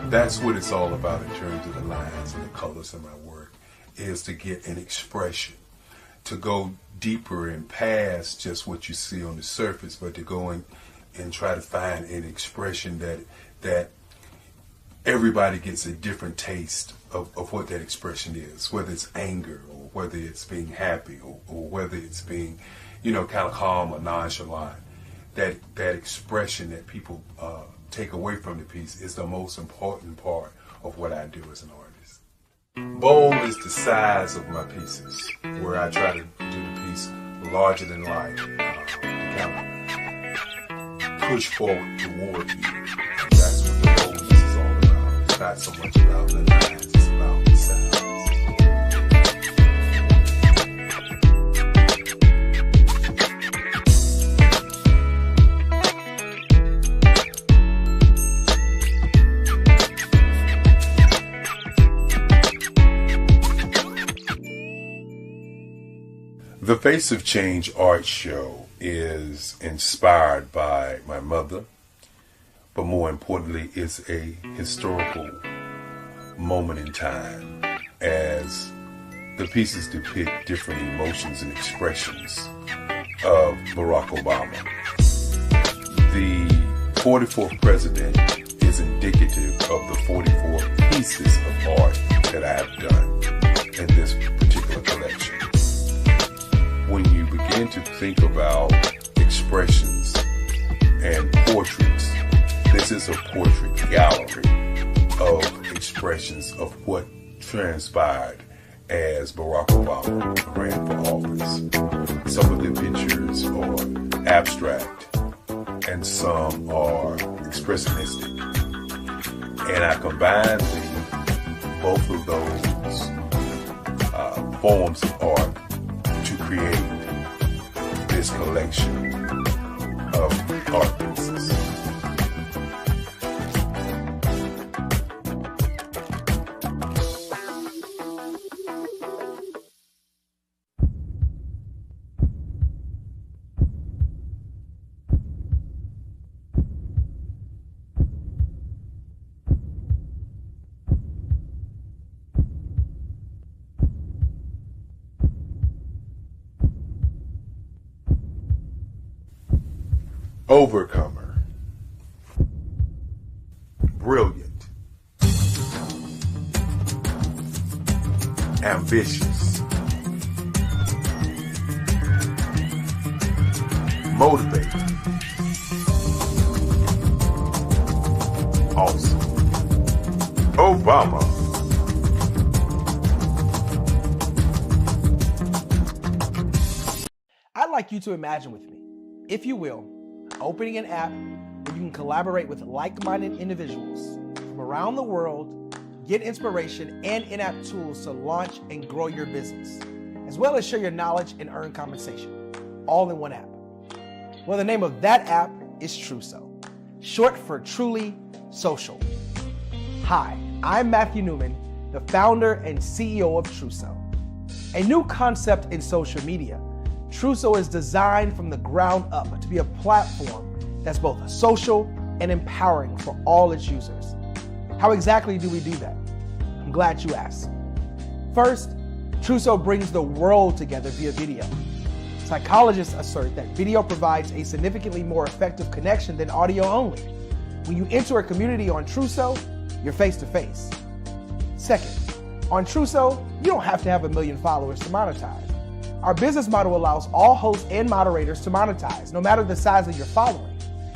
That's what it's all about in terms of the lines and the colors of my work, is to get an expression, to go deeper and past just what you see on the surface, but to go in and try to find an expression that everybody gets a different taste of what that expression is, whether it's anger or whether it's being happy or whether it's being, kind of calm or nonchalant. That expression that people take away from the piece is the most important part of what I do as an artist. Bold is the size of my pieces, where I try to do the piece larger than life, to kind of push forward toward you. That's what the boldness is all about. It's not so much about the lines, it's about the size. The Face of Change art show is inspired by my mother, but more importantly, it's a historical moment in time as the pieces depict different emotions and expressions of Barack Obama. The 44th president is indicative of the 44 pieces of art that I have done in this particular collection. When you begin to think about expressions and portraits, this is a portrait gallery of expressions of what transpired as Barack Obama ran for office. Some of the pictures are abstract and some are expressionistic. And I combined both of those forms of art to create this collection of art pieces. Overcomer, brilliant, ambitious, motivated, awesome, Obama. I'd like you to imagine with me, if you will, opening an app where you can collaborate with like-minded individuals from around the world, get inspiration and in-app tools to launch and grow your business, as well as share your knowledge and earn compensation, all in one app. Well, the name of that app is Truso, short for Truly Social. Hi, I'm Matthew Newman, the founder and CEO of Truso. A new concept in social media, Truso is designed from the ground up to be a platform that's both social and empowering for all its users. How exactly do we do that? I'm glad you asked. First, Truso brings the world together via video. Psychologists assert that video provides a significantly more effective connection than audio only. When you enter a community on Truso, you're face to face. Second, on Truso, you don't have to have 1 million followers to monetize. Our business model allows all hosts and moderators to monetize, no matter the size of your following,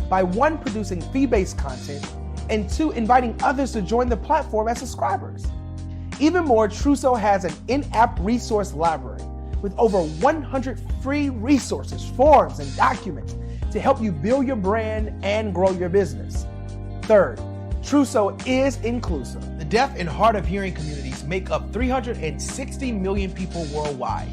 by 1, producing fee-based content, and 2, inviting others to join the platform as subscribers. Even more, Truso has an in-app resource library with over 100 free resources, forms, and documents to help you build your brand and grow your business. Third, Truso is inclusive. The deaf and hard of hearing communities make up 360 million people worldwide.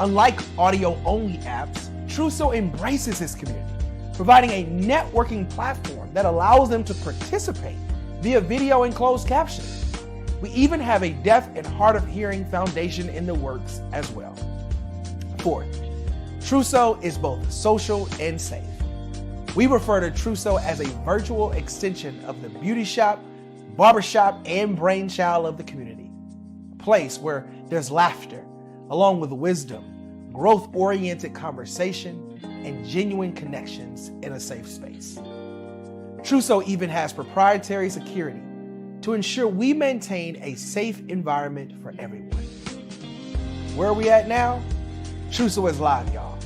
Unlike audio-only apps, Truso embraces this community, providing a networking platform that allows them to participate via video and closed captioning. We even have a deaf and hard of hearing foundation in the works as well. Fourth, Truso is both social and safe. We refer to Truso as a virtual extension of the beauty shop, barbershop, and brainchild of the community. A place where there's laughter, along with wisdom, growth-oriented conversation, and genuine connections in a safe space. Truso even has proprietary security to ensure we maintain a safe environment for everyone. Where are we at now? Truso is live, y'all.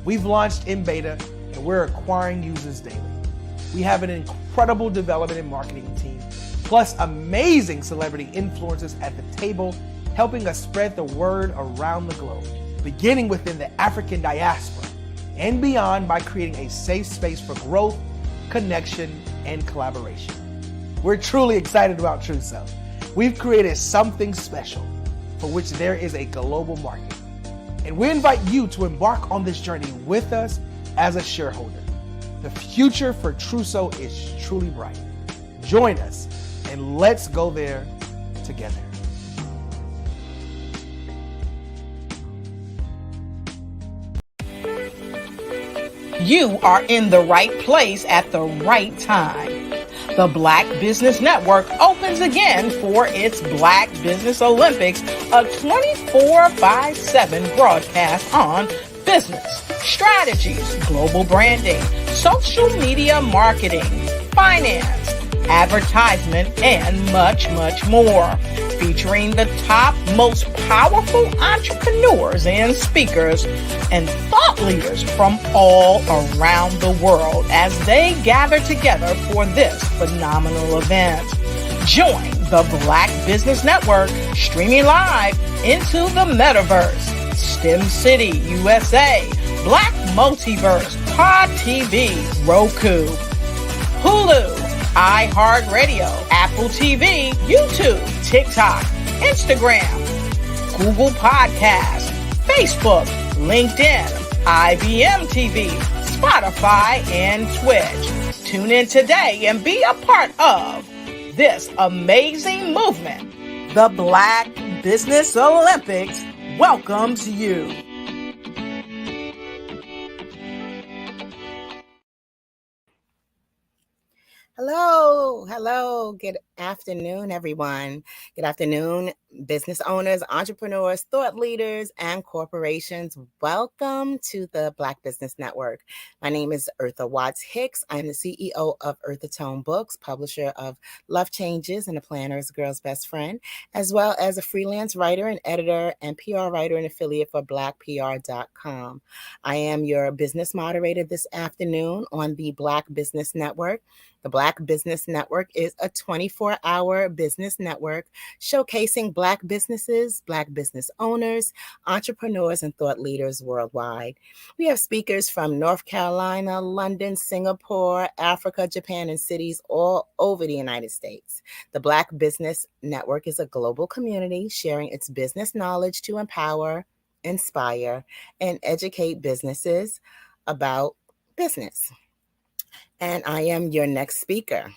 We've launched in beta and we're acquiring users daily. We have an incredible development and marketing team, plus amazing celebrity influencers at the table, helping us spread the word around the globe, beginning within the African diaspora and beyond by creating a safe space for growth, connection, and collaboration. We're truly excited about Truso. We've created something special for which there is a global market. And we invite you to embark on this journey with us as a shareholder. The future for Truso is truly bright. Join us and let's go there together. You are in the right place at the right time. The Black Business Network opens again for its Black Business Olympics, a 24/7 broadcast on business, strategies, global branding, social media marketing, finance, advertisement, and much, much more. Featuring the top, most powerful entrepreneurs and speakers and thought leaders from all around the world as they gather together for this phenomenal event. Join the Black Business Network streaming live into the metaverse, STEM City, USA, Black Multiverse, Pod TV, Roku, Hulu, iHeartRadio, Apple TV, YouTube, TikTok, Instagram, Google Podcasts, Facebook, LinkedIn, IBM TV, Spotify, and Twitch. Tune in today and be a part of this amazing movement. The Black Business Olympics welcomes you. Hello. Good afternoon, everyone. Good afternoon, business owners, entrepreneurs, thought leaders, and corporations. Welcome to the Black Business Network. My name is Eartha Watts Hicks. I'm the CEO of Eartha Tone Books, publisher of Love Changes and A Planner is a Girl's Best Friend, as well as a freelance writer and editor and PR writer and affiliate for blackpr.com. I am your business moderator this afternoon on the Black Business Network. The Black Business Network is a 24-hour business network showcasing Black businesses, Black business owners, entrepreneurs, and thought leaders worldwide. We have speakers from North Carolina, London, Singapore, Africa, Japan, and cities all over the United States. The Black Business Network is a global community sharing its business knowledge to empower, inspire, and educate businesses about business. And I am your next speaker.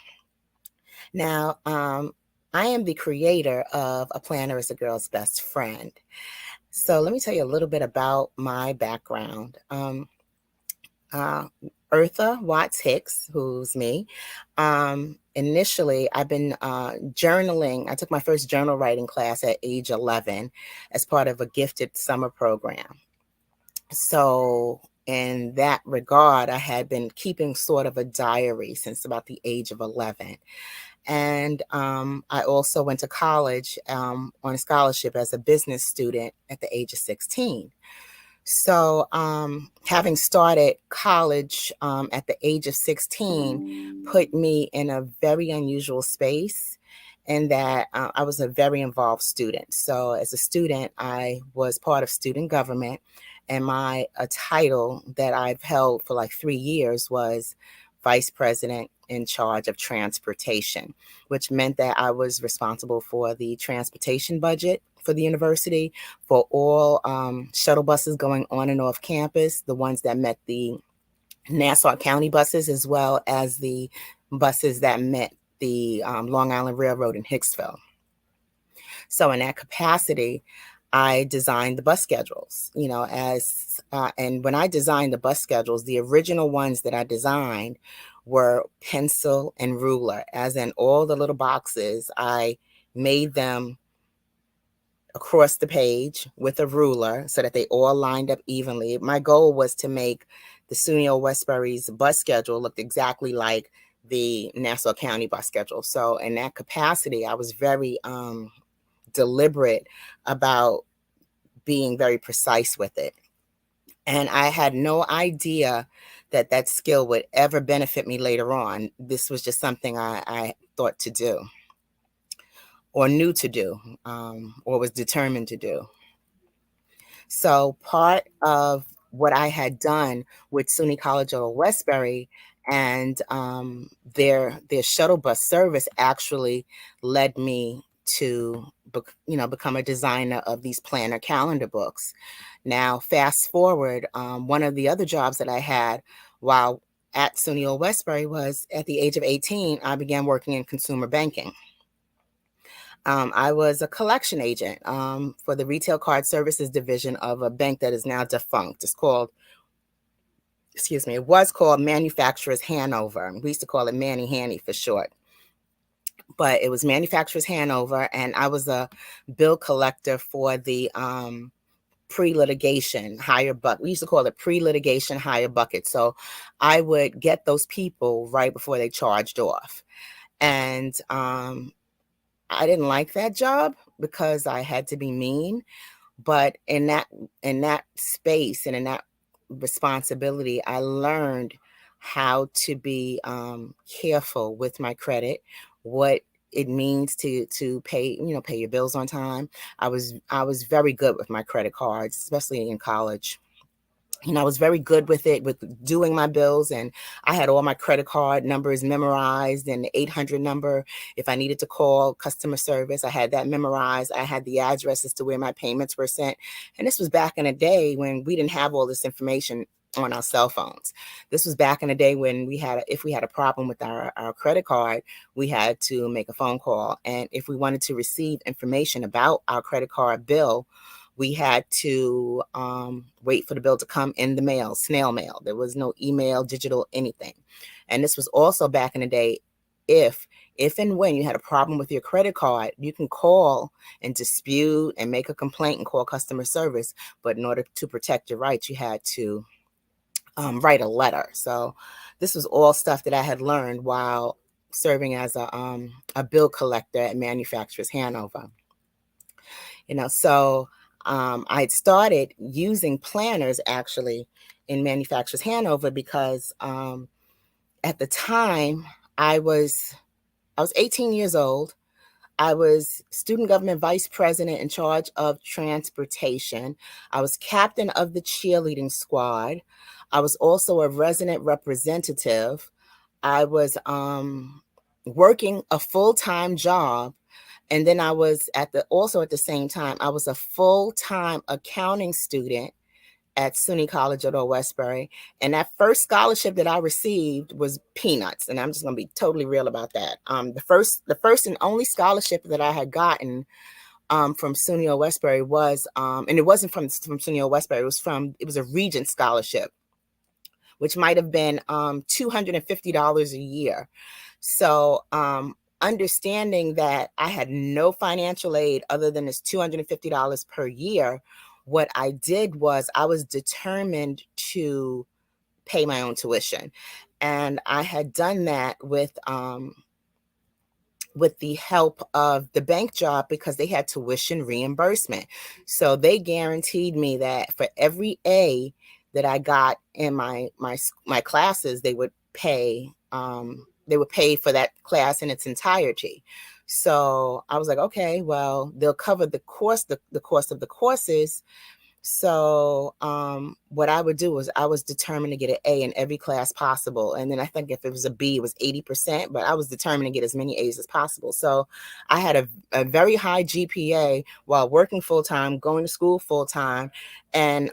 Now, I am the creator of A Planner is a Girl's Best Friend. So let me tell you a little bit about my background. Eartha Watts Hicks, who's me. Initially, I've been journaling. I took my first journal writing class at age 11 as part of a gifted summer program. So in that regard, I had been keeping sort of a diary since about the age of 11. And I also went to college on a scholarship as a business student at the age of 16. So having started college at the age of 16 put me in a very unusual space in that I was a very involved student. So as a student, I was part of student government. And my title that I've held for like 3 years was Vice President in charge of transportation, which meant that I was responsible for the transportation budget for the university, for all shuttle buses going on and off campus, the ones that met the Nassau County buses, as well as the buses that met the Long Island Railroad in Hicksville. So in that capacity, I designed the bus schedules, and when I designed the bus schedules, the original ones that I designed were pencil and ruler, as in all the little boxes, I made them across the page with a ruler so that they all lined up evenly. My goal was to make the SUNY Old Westbury's bus schedule look exactly like the Nassau County bus schedule. So in that capacity, I was very deliberate about being very precise with it. And I had no idea that that skill would ever benefit me later on. This was just something I thought to do, or knew to do, or was determined to do. So part of what I had done with SUNY College of Westbury and their shuttle bus service actually led me to become a designer of these planner calendar books. Now, fast forward, one of the other jobs that I had while at SUNY Old Westbury was at the age of 18, I began working in consumer banking. I was a collection agent for the retail card services division of a bank that is now defunct. It was called Manufacturers Hanover. We used to call it Manny Hanny for short. But it was Manufacturers Hanover, and I was a bill collector for the pre-litigation higher bucket. We used to call it pre-litigation higher bucket. So I would get those people right before they charged off. And I didn't like that job because I had to be mean. But in that space and in that responsibility, I learned how to be careful with my credit, what it means to pay your bills on time. I was very good with my credit cards, especially in college. I was very good with it, with doing my bills, and I had all my credit card numbers memorized and the 800 number. If I needed to call customer service, I had that memorized. I had the addresses to where my payments were sent. And this was back in a day when we didn't have all this information on our cell phones. This was back in the day when if we had a problem with our credit card, we had to make a phone call. And if we wanted to receive information about our credit card bill, we had to wait for the bill to come in the mail, snail mail. There was no email, digital, anything. And this was also back in the day, if and when you had a problem with your credit card, you can call and dispute and make a complaint and call customer service. But in order to protect your rights, you had to write a letter. So this was all stuff that I had learned while serving as a bill collector at Manufacturers Hanover. So I had started using planners actually in Manufacturers Hanover because at the time I was 18 years old. I was student government vice president in charge of transportation. I was captain of the cheerleading squad. I was also a resident representative. I was working a full-time job. And then I was also at the same time, I was a full-time accounting student at SUNY College at Old Westbury. And that first scholarship that I received was peanuts. And I'm just going to be totally real about that. The first and only scholarship that I had gotten from SUNY Old Westbury was, and it wasn't from SUNY Old Westbury, it was a Regent scholarship, which might have been $250 a year. So understanding that I had no financial aid other than this $250 per year, what I did was I was determined to pay my own tuition. And I had done that with the help of the bank job because they had tuition reimbursement. So they guaranteed me that for every A that I got in my classes, they would pay for that class in its entirety. So I was like, okay, well, they'll cover the cost of the courses. So what I would do was I was determined to get an A in every class possible. And then I think if it was a B, it was 80%, but I was determined to get as many A's as possible. So I had a very high GPA while working full-time, going to school full-time, and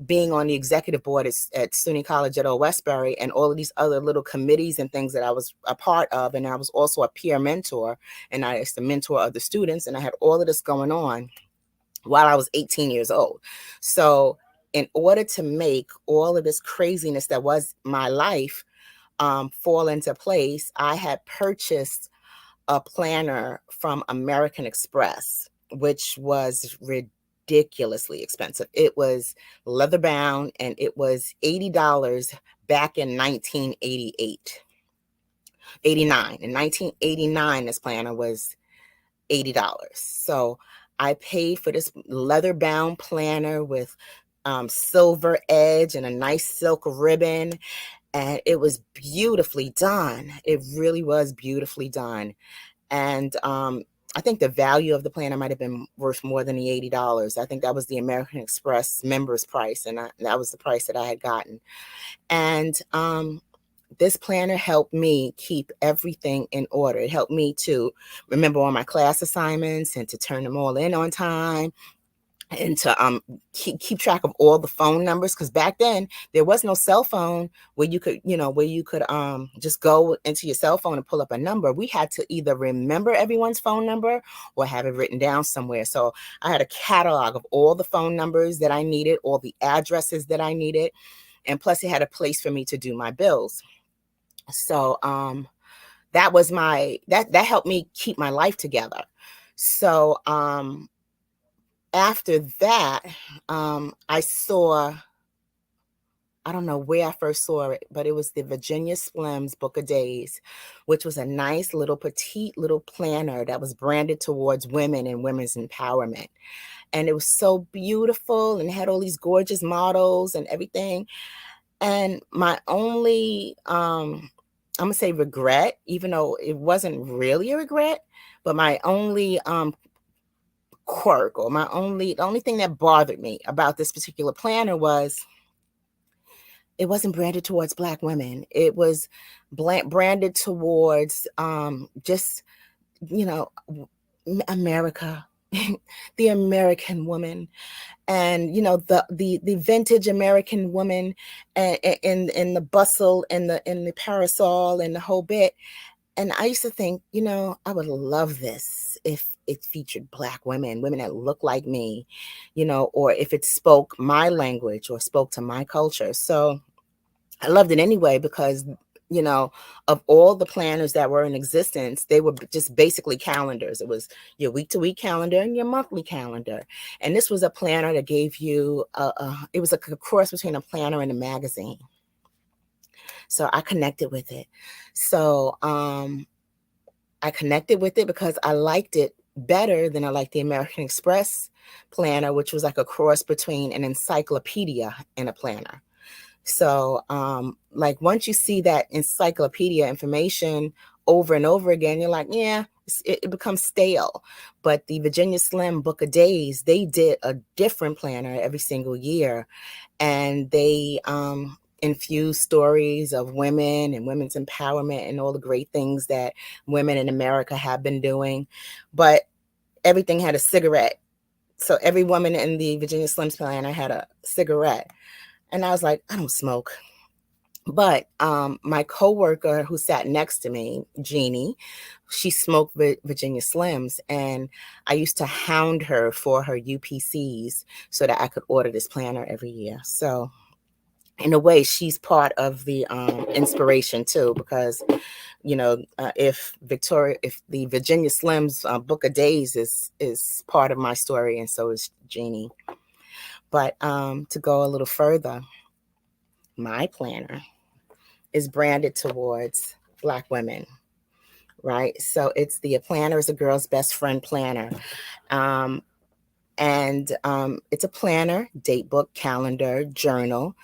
being on the executive board at SUNY College at Old Westbury and all of these other little committees and things that I was a part of. And I was also a peer mentor, and I was the mentor of the students. And I had all of this going on while I was 18 years old. So in order to make all of this craziness that was my life fall into place, I had purchased a planner from American Express, which was ridiculously expensive. It was leather bound and it was $80 back in 1988. 89. In 1989, this planner was $80. So I paid for this leather bound planner with silver edge and a nice silk ribbon. And it was beautifully done. It really was beautifully done. And I think the value of the planner might have been worth more than the $80. I think that was the American Express members price. And that was the price that I had gotten. And this planner helped me keep everything in order. It helped me to remember all my class assignments and to turn them all in on time and to keep track of all the phone numbers. Because back then there was no cell phone where you could, just go into your cell phone and pull up a number. We had to either remember everyone's phone number or have it written down somewhere. So I had a catalog of all the phone numbers that I needed, all the addresses that I needed. And plus it had a place for me to do my bills. So that was that helped me keep my life together. So after that, I saw I don't know where I first saw it, but it was the Virginia Slims Book of Days, which was a nice little petite little planner that was branded towards women and women's empowerment. And it was so beautiful and had all these gorgeous models and everything. And my only, I'm gonna say regret, even though it wasn't really a regret, but my only quirk, or the only thing that bothered me about this particular planner was it wasn't branded towards Black women. It was branded towards just, America, the American woman, and the vintage American woman, and in the bustle and the parasol and the whole bit. And I used to think, I would love this if it featured Black women that look like me, or if it spoke my language or spoke to my culture. So I loved it anyway because, of all the planners that were in existence, they were just basically calendars. It was your week-to-week calendar and your monthly calendar. And this was a planner that gave you, it was a cross between a planner and a magazine. So I connected with it. So I connected with it because I liked it better than I liked the American Express planner, which was like a cross between an encyclopedia and a planner. So like once you see that encyclopedia information over and over again, you're like, yeah, it becomes stale. But the Virginia Slim Book of Days, they did a different planner every single year. And they infuse stories of women and women's empowerment and all the great things that women in America have been doing. But everything had a cigarette. So every woman in the Virginia Slims planner had a cigarette. And I was like, I don't smoke. But my coworker who sat next to me, Jeannie, she smoked Virginia Slims, and I used to hound her for her UPCs so that I could order this planner every year. So in a way, she's part of the inspiration too, because if the Virginia Slims Book of Days is part of my story, and so is Jeannie. But to go a little further, my planner is branded towards Black women, right? So it's the planner is a girl's best friend planner. And it's a planner, date book, calendar, journal.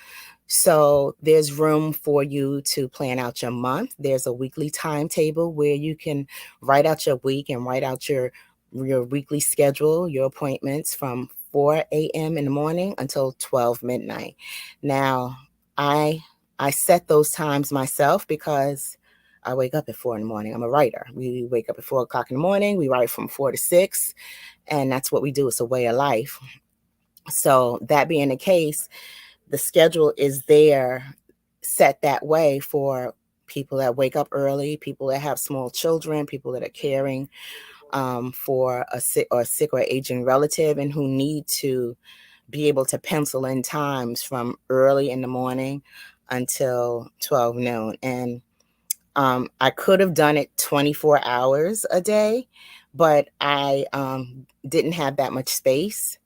So there's room for you to plan out your month. There's a weekly timetable where you can write out your week and write out your weekly schedule, your appointments from 4 a.m. in the morning until 12 midnight. Now, I set those times myself because I wake up at 4 in the morning. I'm a writer. We wake up at 4 o'clock in the morning. We write from 4 to 6, and that's what we do. It's a way of life. So that being the case, the schedule is there set that way for people that wake up early, people that have small children, people that are caring for a sick or aging relative, and who need to be able to pencil in times from early in the morning until 12 noon. And I could have done it 24 hours a day, but I didn't have that much space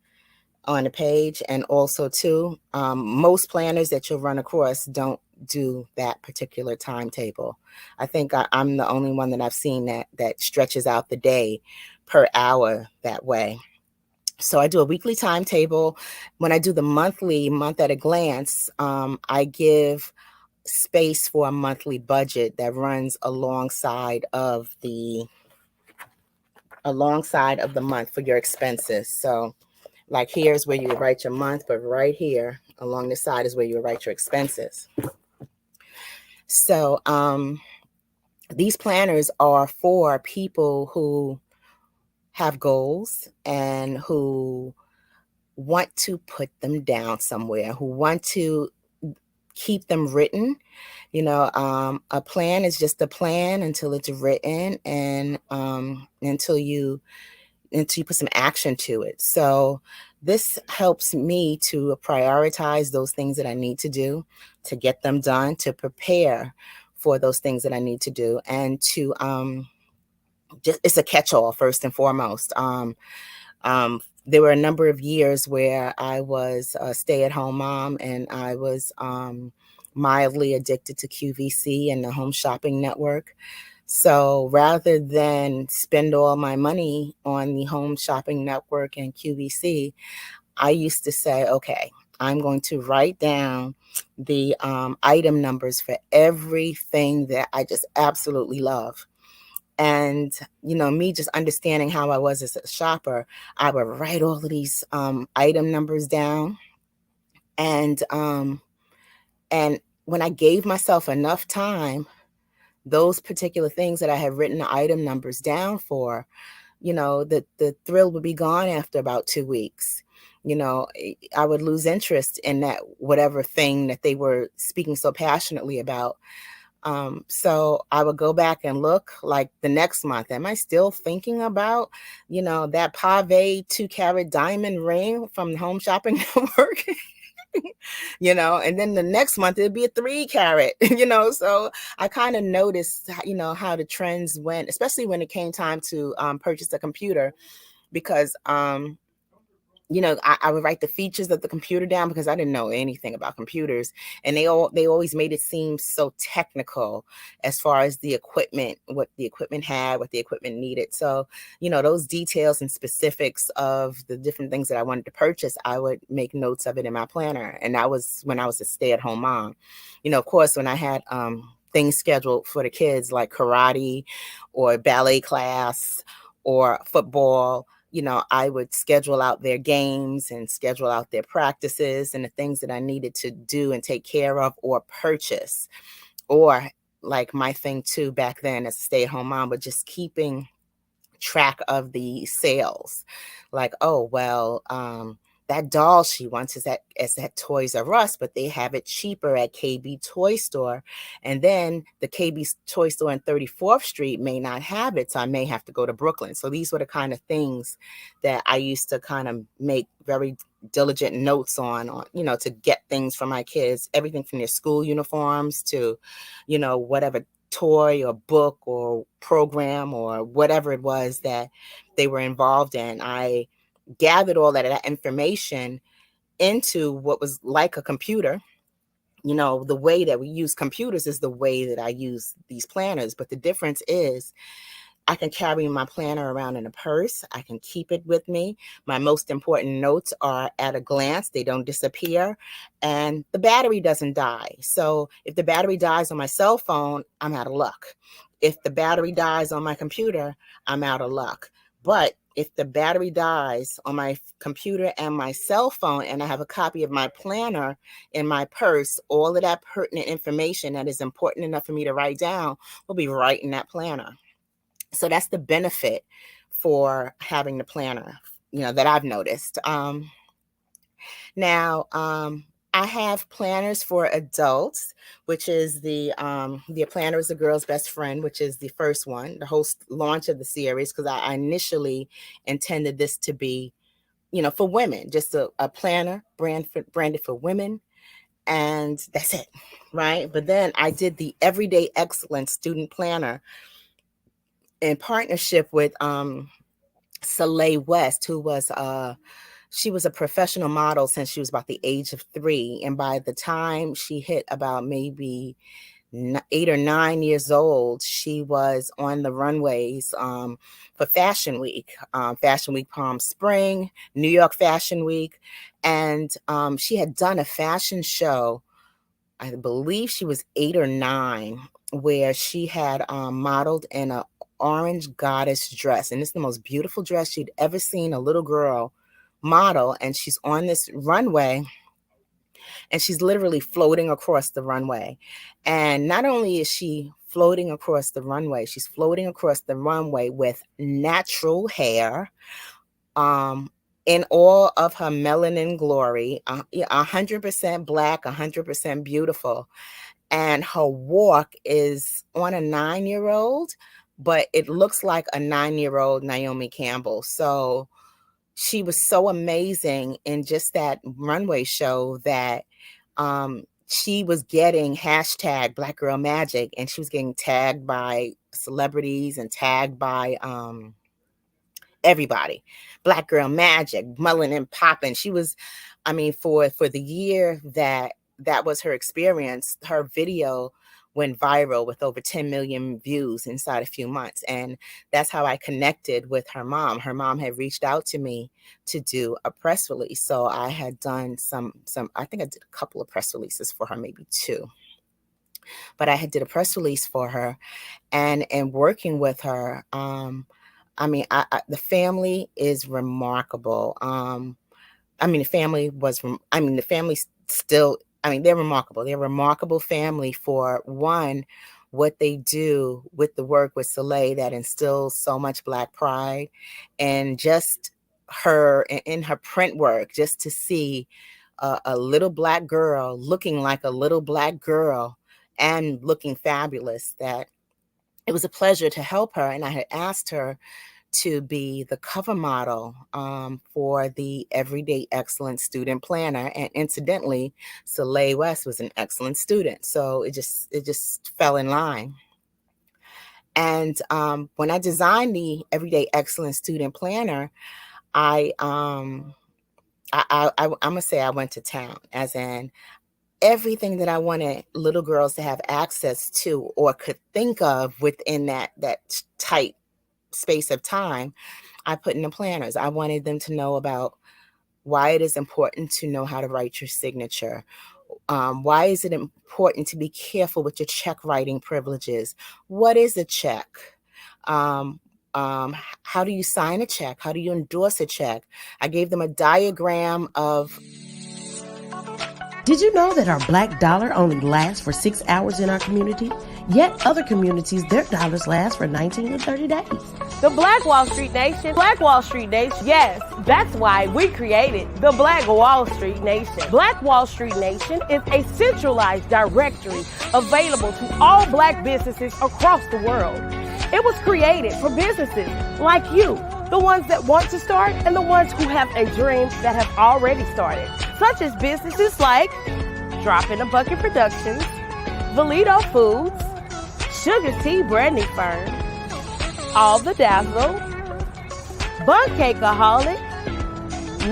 on the page. And also too, most planners that you'll run across don't do that particular timetable. I think I'm the only one that I've seen that stretches out the day per hour that way. So I do a weekly timetable. When I do the monthly month at a glance, I give space for a monthly budget that runs alongside of the month for your expenses. So like here's where you would write your month, but right here along the side is where you would write your expenses. So these planners are for people who have goals and who want to put them down somewhere, who want to keep them written. A plan is just a plan until it's written and until you put some action to it. So this helps me to prioritize those things that I need to do, to get them done, to prepare for those things that I need to do, and to it's a catch-all first and foremost. there were a number of years where I was a stay-at-home mom, and I was mildly addicted to QVC and the Home Shopping Network. So rather than spend all my money on the Home Shopping Network and QVC, I used to say, okay, I'm going to write down the item numbers for everything that I just absolutely love. And, me just understanding how I was as a shopper, I would write all of these item numbers down. And when I gave myself enough time, those particular things that I had written the item numbers down for, the thrill would be gone after about 2 weeks. I would lose interest in that whatever thing that they were speaking so passionately about. So I would go back and look like the next month. Am I still thinking about, that pave 2-carat diamond ring from the Home Shopping Network? And then the next month it'd be a 3-carat, so I kind of noticed, how the trends went, especially when it came time to purchase a computer, because I would write the features of the computer down because I didn't know anything about computers, and they always made it seem so technical as far as the equipment, what the equipment had, what the equipment needed. So, those details and specifics of the different things that I wanted to purchase, I would make notes of it in my planner. And that was when I was a stay-at-home mom. Of course, when I had things scheduled for the kids like karate or ballet class or football, I would schedule out their games and schedule out their practices and the things that I needed to do and take care of or purchase. Or like my thing too back then as a stay-at-home mom, but just keeping track of the sales. Like, oh, well, that doll she wants is at Toys R Us, but they have it cheaper at KB Toy Store. And then the KB Toy Store on 34th Street may not have it, so I may have to go to Brooklyn. So these were the kind of things that I used to kind of make very diligent notes on, to get things for my kids, everything from their school uniforms to, whatever toy or book or program or whatever it was that they were involved in. I gathered all that information into what was like a computer. The way that we use computers is the way that I use these planners, but the difference is I can carry my planner around in a purse. I can keep it with me. My most important notes are at a glance. They don't disappear. And the battery doesn't die. So if the battery dies on my cell phone, I'm out of luck. If the battery dies on my computer, I'm out of luck. But if the battery dies on my computer and my cell phone, and I have a copy of my planner in my purse, all of that pertinent information that is important enough for me to write down will be right in that planner. So that's the benefit for having the planner, that I've noticed. Now, I have planners for adults, which is the planner is the girl's best friend, which is the first one, the whole launch of the series, because I initially intended this to be, for women, just a planner branded for women. And that's it, right? But then I did the Everyday Excellence Student Planner in partnership with Soleil West, who was she was a professional model since she was about the age of 3, and by the time she hit about maybe 8 or 9 years old, she was on the runways for Fashion Week, Palm Spring, New York Fashion Week, and she had done a fashion show. I believe she was 8 or 9, where she had modeled in a orange goddess dress, and it's the most beautiful dress she'd ever seen a little girl model. And she's on this runway, and she's literally floating across the runway. And not only is she floating across the runway, she's floating across the runway with natural hair, in all of her melanin glory, 100% black, 100% beautiful. And her walk is on a 9-year-old, but it looks like a 9-year-old Naomi Campbell. So she was so amazing in just that runway show that she was getting hashtag Black Girl Magic, and she was getting tagged by celebrities and tagged by everybody. Black Girl Magic, Mullen and Poppin'. She was, for the year that was her experience, her video went viral with over 10 million views inside a few months. And that's how I connected with her mom. Her mom had reached out to me to do a press release. So I had done some, I think I did a couple of press releases for her, maybe 2. But I had did a press release for her, and working with her, the family is remarkable. The family still, they're remarkable. They're a remarkable family for, one, what they do with the work with Soleil that instills so much Black pride, and just her in her print work, just to see a little Black girl looking like a little Black girl and looking fabulous, that it was a pleasure to help her. And I had asked her to be the cover model for the Everyday Excellence Student Planner. And incidentally, Soleil West was an excellent student. So it just fell in line. And when I designed the Everyday Excellence Student Planner, I'm gonna say I went to town, as in everything that I wanted little girls to have access to or could think of within that tight space of time, I put in the planners. I wanted them to know about why it is important to know how to write your signature. Why is it important to be careful with your check writing privileges? What is a check? How do you sign a check? How do you endorse a check? I gave them a diagram of... Did you know that our Black dollar only lasts for 6 hours in our community? Yet other communities, their dollars last for 19 to 30 days. The Black Wall Street Nation. Black Wall Street Nation. Yes, that's why we created the Black Wall Street Nation. Black Wall Street Nation is a centralized directory available to all Black businesses across the world. It was created for businesses like you, the ones that want to start and the ones who have a dream that have already started, such as businesses like Drop in a Bucket Productions, Valito Foods, Sugar Tea Branding Firm, All the Dazzle, Bun Cakeaholic,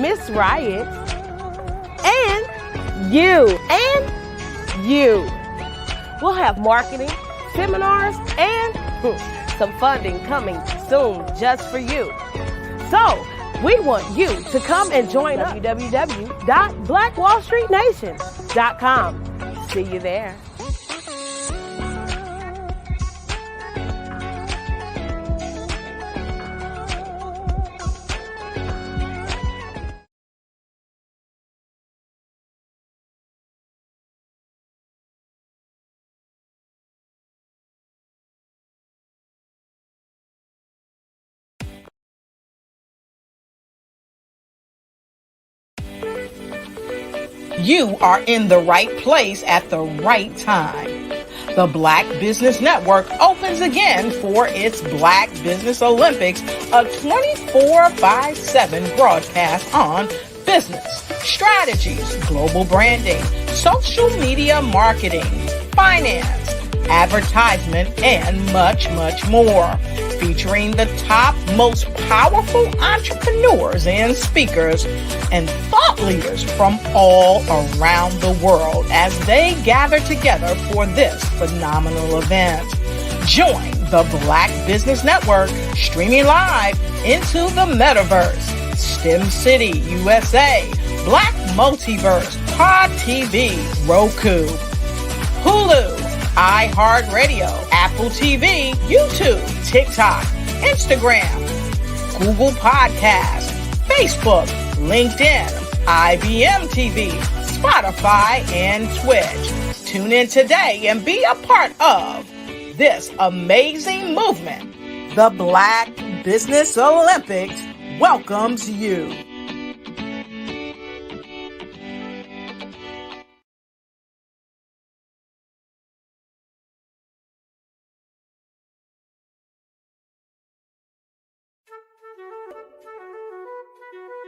Miss Riot, and you. We'll have marketing, seminars, and some funding coming soon just for you. So we want you to come and join www.blackwallstreetnation.com. See you there. You are in the right place at the right time. The Black Business Network opens again for its Black Business Olympics, a 24/7 broadcast on business, strategies, global branding, social media marketing, finance, advertisement, and much, much more. Featuring the top, most powerful entrepreneurs and speakers and thought leaders from all around the world as they gather together for this phenomenal event. Join the Black Business Network streaming live into the metaverse, STEM City, USA, Black Multiverse, Pod TV, Roku, Hulu, iHeartRadio, Apple TV, YouTube, TikTok, Instagram, Google Podcasts, Facebook, LinkedIn, IBM TV, Spotify, and Twitch. Tune in today and be a part of this amazing movement. The Black Business Olympics welcomes you.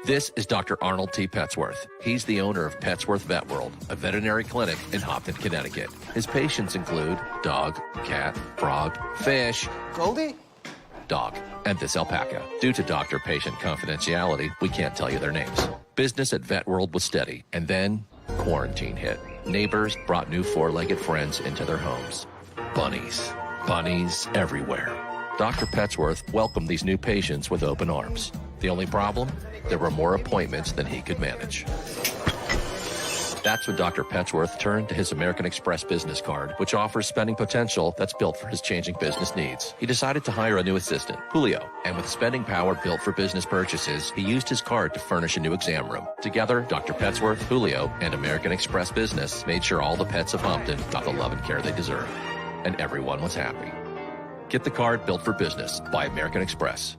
This is Dr. Arnold T. Petsworth. He's the owner of Petsworth Vet World, a veterinary clinic in Hopton, Connecticut. His patients include dog, cat, frog, fish, Goldie? dog, and this alpaca. Due to doctor-patient confidentiality, we can't tell you their names. Business at Vet World was steady, and then quarantine hit. Neighbors brought new four-legged friends into their homes. Bunnies. Bunnies everywhere. Dr. Petsworth welcomed these new patients with open arms. The only problem? There were more appointments than he could manage. That's when Dr. Petsworth turned to his American Express business card, which offers spending potential that's built for his changing business needs. He decided to hire a new assistant, Julio, and with spending power built for business purchases, he used his card to furnish a new exam room. Together, Dr. Petsworth, Julio, and American Express Business made sure all the pets of Humpton got the love and care they deserved. And everyone was happy. Get the card built for business by American Express.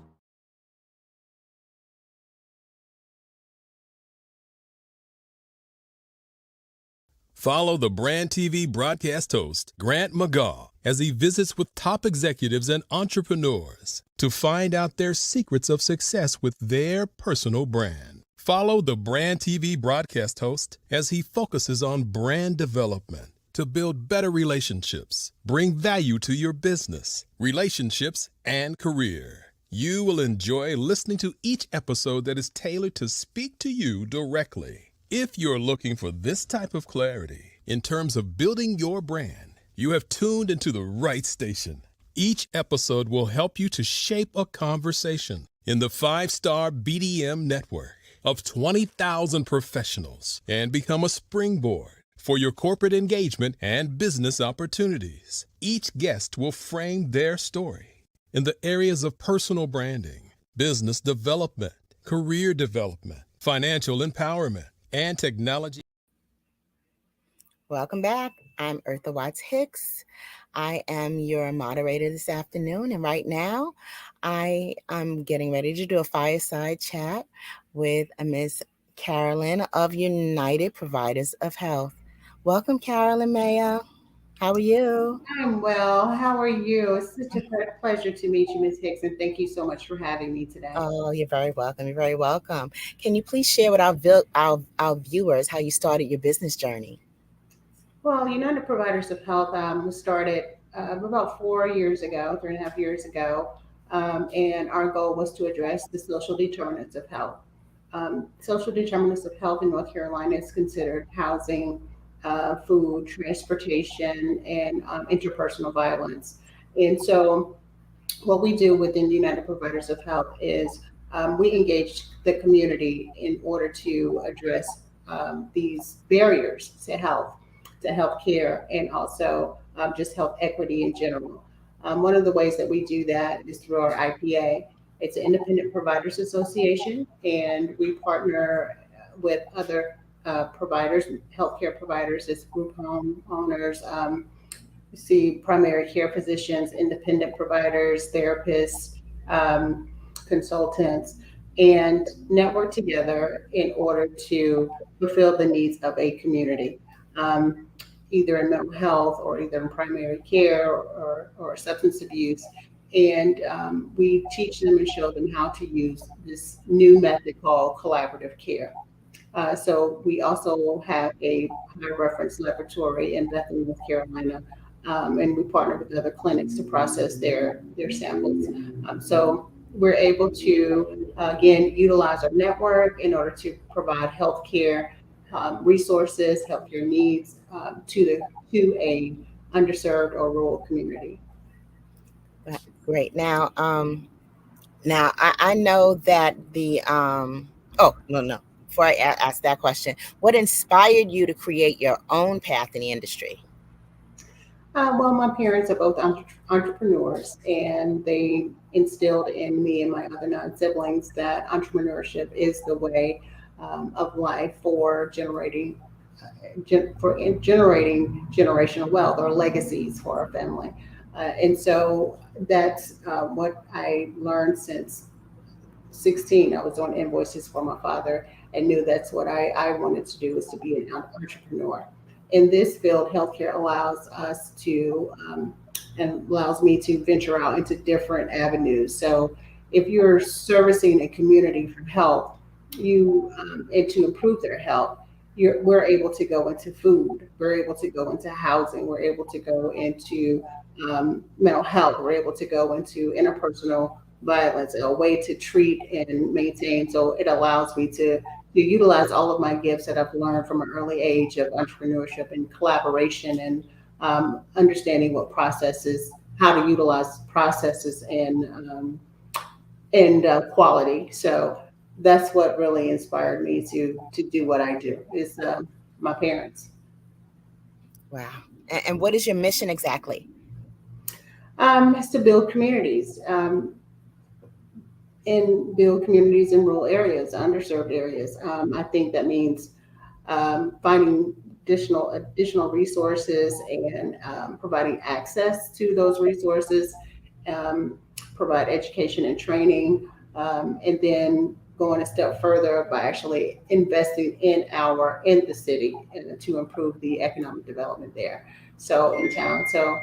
Follow the Brand TV broadcast host, Grant McGaw, as he visits with top executives and entrepreneurs to find out their secrets of success with their personal brand. Follow the Brand TV broadcast host as he focuses on brand development to build better relationships, bring value to your business, relationships, and career. You will enjoy listening to each episode that is tailored to speak to you directly. If you're looking for this type of clarity in terms of building your brand, you have tuned into the right station. Each episode will help you to shape a conversation in the 5-star BDM network of 20,000 professionals and become a springboard for your corporate engagement and business opportunities. Each guest will frame their story in the areas of personal branding, business development, career development, financial empowerment, and technology. Welcome back. I'm Eartha Watts Hicks. I am your moderator this afternoon, and right now I am getting ready to do a fireside chat with Miss Carolyn of United Providers of Health. Welcome, Carolyn Maya. How are you? I'm well. How are you? It's such a pleasure to meet you, Ms. Hicks, and thank you so much for having me today. Oh, you're very welcome. You're very welcome. Can you please share with our viewers how you started your business journey? Well, United Providers of Health was started about 3.5 years ago, and our goal was to address the social determinants of health. Social determinants of health in North Carolina is considered housing, food, transportation, and interpersonal violence. And so what we do within the United Providers of Health is we engage the community in order to address these barriers to health care, and also just health equity in general. One of the ways that we do that is through our IPA. It's an Independent Providers Association, and we partner with other providers, healthcare providers, as group home owners, see primary care physicians, independent providers, therapists, consultants, and network together in order to fulfill the needs of a community, either in mental health or either in primary care or substance abuse. And we teach them and show them how to use this new method called collaborative care. So we also have a high reference laboratory in Bethlehem, North Carolina, and we partner with other clinics to process their samples. So we're able to, again, utilize our network in order to provide healthcare resources, healthcare needs to a underserved or rural community. Great. Now I know that the Before I ask that question, what inspired you to create your own path in the industry? Well, my parents are both entrepreneurs, and they instilled in me and my other 9 siblings that entrepreneurship is the way of life for generating generational wealth or legacies for our family. And so that's what I learned since 16. I was on invoices for my father and knew that's what I wanted to do, was to be an entrepreneur. In this field, healthcare allows us to and allows me to venture out into different avenues. So if you're servicing a community for health, and to improve their health, we're able to go into food, we're able to go into housing, we're able to go into mental health, we're able to go into interpersonal violence, a way to treat and maintain. So it allows me to utilize all of my gifts that I've learned from an early age of entrepreneurship and collaboration and understanding what processes, how to utilize processes and quality. So that's what really inspired me to do what I do is my parents. Wow. And what is your mission exactly? Is to build communities and build communities in rural areas, underserved areas. I think that means finding additional resources and providing access to those resources, provide education and training, and then going a step further by actually investing in the city and to improve the economic development there. So in town. So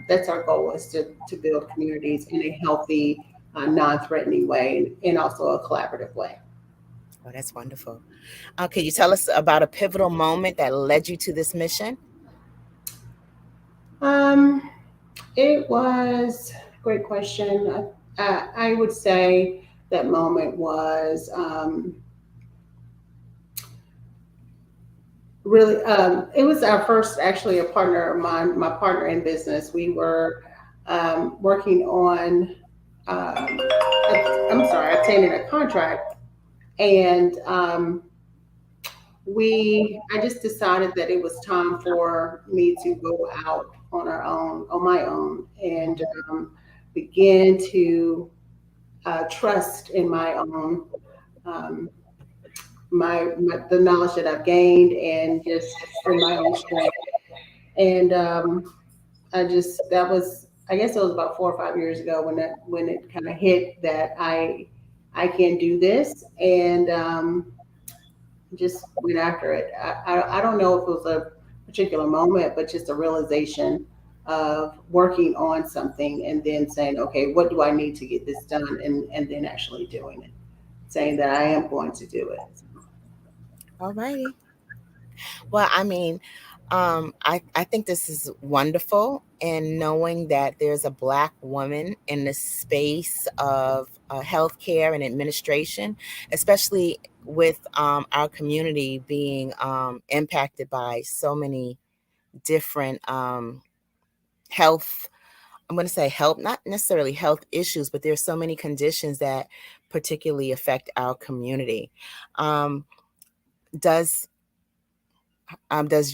that's our goal, is to build communities in a healthy, non-threatening way and also a collaborative way. Oh, that's wonderful. Can you tell us about a pivotal moment that led you to this mission? It was a great question. I would say that moment was really, it was our first, actually, a partner of mine, my partner in business. We were working on, obtaining a contract, and I just decided that it was time for me to go out on my own, and begin to trust in my own, the knowledge that I've gained, and just in my own strength. And I guess it was about 4 or 5 years ago when it kind of hit that I can do this, and just went after it. I don't know if it was a particular moment, but just a realization of working on something and then saying, okay, what do I need to get this done? And then actually doing it, saying that I am going to do it. All righty. Well, I mean, I think this is wonderful, and knowing that there's a Black woman in the space of healthcare and administration, especially with our community being impacted by so many different health, I'm going to say health, not necessarily health issues, but there's so many conditions that particularly affect our community. Does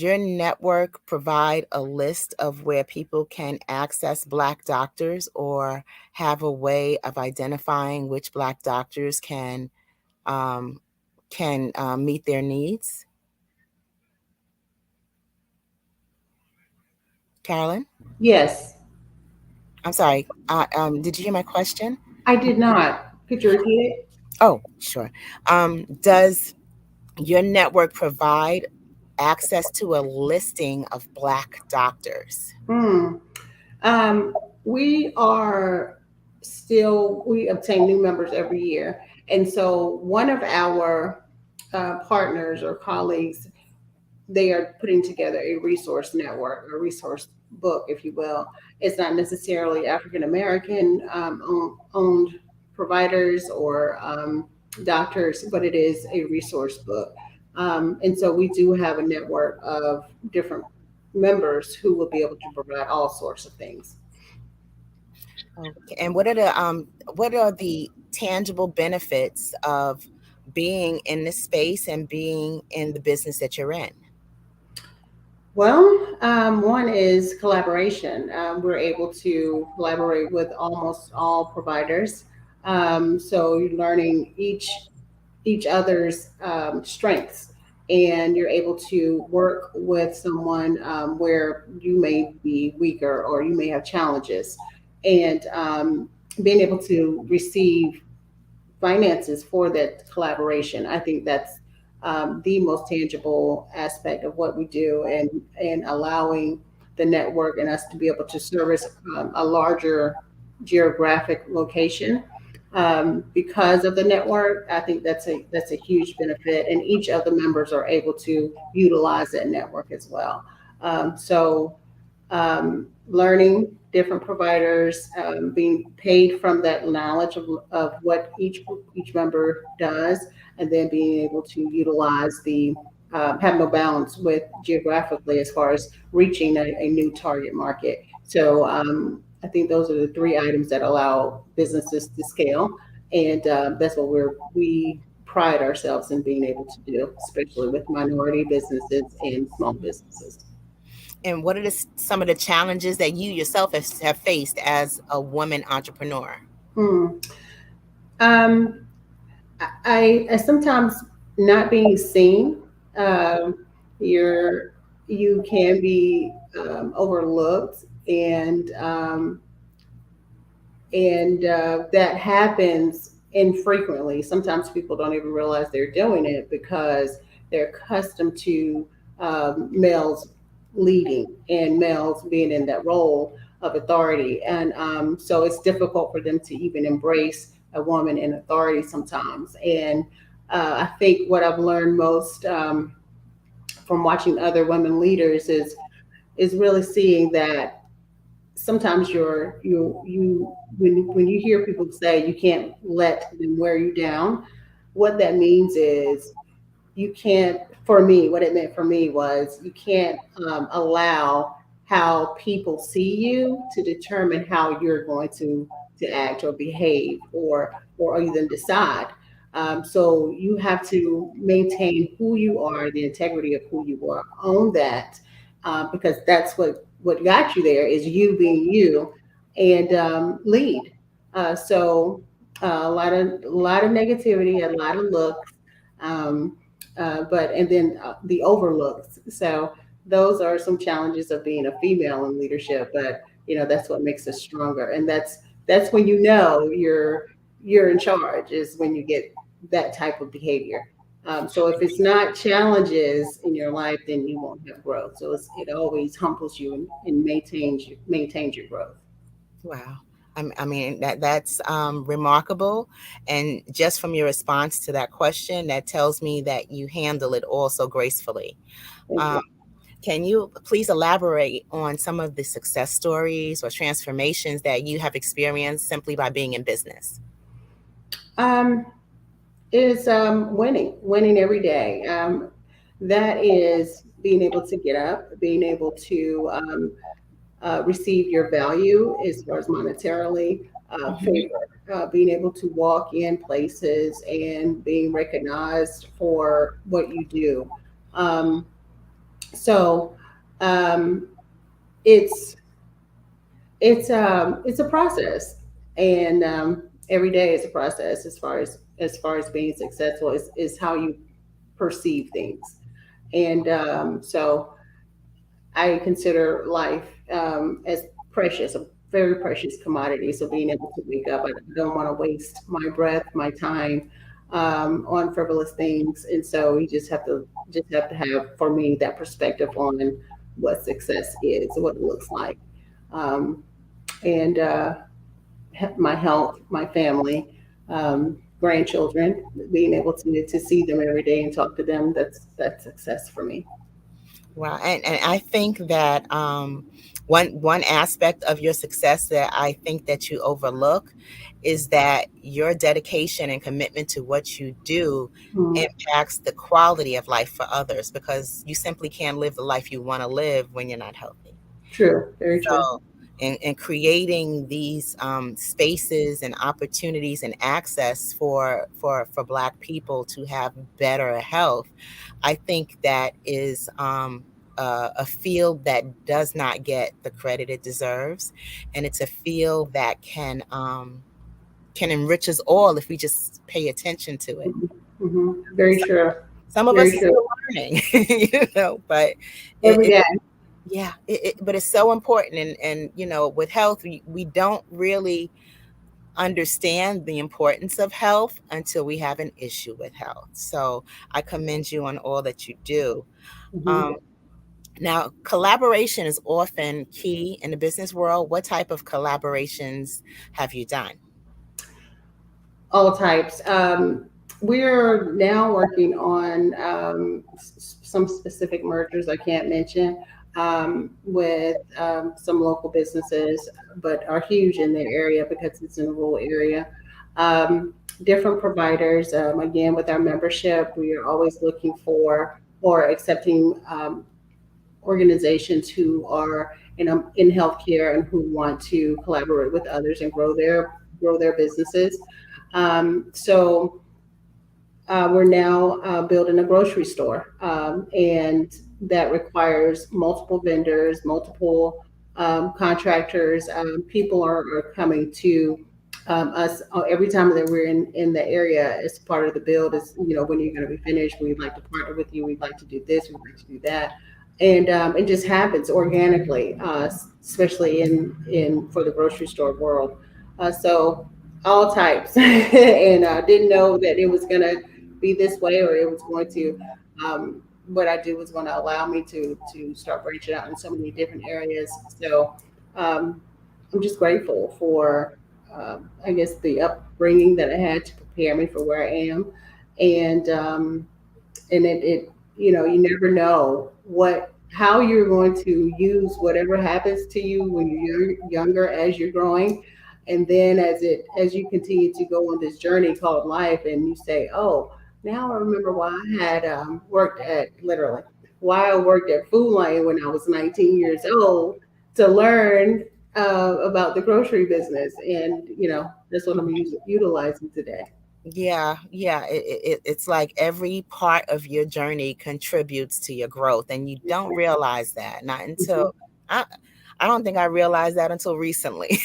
your network provide a list of where people can access Black doctors, or have a way of identifying which Black doctors can meet their needs? Carolyn? Yes. I'm sorry. Did you hear my question? I did not. Could you repeat it? Oh, sure. Does your network provide access to a listing of Black doctors? We obtain new members every year. And so one of our partners or colleagues, they are putting together a resource network, a resource book, if you will. It's not necessarily African American owned providers or doctors, but it is a resource book. And so we do have a network of different members who will be able to provide all sorts of things. Okay. And what are the tangible benefits of being in this space and being in the business that you're in? Well, one is collaboration. We're able to collaborate with almost all providers. So you're learning each other's strengths, and you're able to work with someone where you may be weaker or you may have challenges, and being able to receive finances for that collaboration. I think that's the most tangible aspect of what we do, and allowing the network and us to be able to service a larger geographic location. Because of the network, I think that's a huge benefit, and each of the members are able to utilize that network as well. So learning different providers, being paid from that knowledge of what each member does, and then being able to utilize the have no balance with geographically as far as reaching a new target market. So I think those are the three items that allow businesses to scale, and that's what we pride ourselves in being able to do, especially with minority businesses and small businesses. And what are some of the challenges that you yourself have faced as a woman entrepreneur? I sometimes not being seen. Um, you can be overlooked, and that happens infrequently. Sometimes people don't even realize they're doing it because they're accustomed to males leading and males being in that role of authority. And so it's difficult for them to even embrace a woman in authority sometimes. And I think what I've learned most from watching other women leaders is really seeing that sometimes when you hear people say you can't let them wear you down, what that means is you can't. For me, what it meant for me was you can't allow how people see you to determine how you're going to act or behave or even decide. So you have to maintain who you are, the integrity of who you are, own that, because that's what got you there is you being you, and lead. So a lot of negativity, a lot of looks, um, but and then the overlooks. So those are some challenges of being a female in leadership. But that's what makes us stronger, and that's when you're in charge is when you get that type of behavior. So if it's not challenges in your life, then you won't have growth. So it always humbles you and maintains your growth. Wow. I mean, that's remarkable. And just from your response to that question, that tells me that you handle it all so gracefully. Can you please elaborate on some of the success stories or transformations that you have experienced simply by being in business? Is winning every day. That is being able to get up, being able to receive your value as far as monetarily, favor, being able to walk in places and being recognized for what you do. So um, it's it's a process, and every day is a process as far as being successful is how you perceive things, and so I consider life as precious, a very precious commodity. So being able to wake up, I don't want to waste my breath, my time on frivolous things, and so you just have to have, for me, that perspective on what success is, what it looks like, um, and my health, my family, grandchildren, being able to see them every day and talk to them. That's success for me. Wow. And I think that one aspect of your success that I think that you overlook is that your dedication and commitment to what you do Mhm. impacts the quality of life for others, because you simply can't live the life you want to live when you're not healthy. True, very true. So, in creating these spaces and opportunities and access for Black people to have better health, I think that is a field that does not get the credit it deserves, and it's a field that can enrich us all if we just pay attention to it. Very true. Some of us Very are true. still learning, but Every day. yeah, but it's so important. And with health, we don't really understand the importance of health until we have an issue with health. So I commend you on all that you do. Mhm. Now, collaboration is often key in the business world. What type of collaborations have you done? All types. We're now working on some specific mergers I can't mention, with some local businesses, but are huge in their area because it's in a rural area. Different providers, again, with our membership, we are always looking for or accepting organizations who are in healthcare and who want to collaborate with others and grow their businesses. So we're now building a grocery store, and that requires multiple vendors, multiple contractors. People are coming to us every time that we're in the area as part of the build. Is, when you're going to be finished, we'd like to partner with you. We'd like to do this. We'd like to do that, and it just happens organically, especially in for the grocery store world. So all types, and didn't know that it was going to be this way, or it was going to what I do was going to allow me to start branching out in so many different areas. So I'm just grateful for I guess the upbringing that I had to prepare me for where I am, and it you never know how you're going to use whatever happens to you when you're younger as you're growing, and then as you continue to go on this journey called life, and you say, oh, now I remember why I had why I worked at Food Lion when I was 19 years old to learn about the grocery business, and that's what I'm utilizing today. Yeah, yeah. It's like every part of your journey contributes to your growth, and you don't realize that. Not until I don't think I realized that until recently.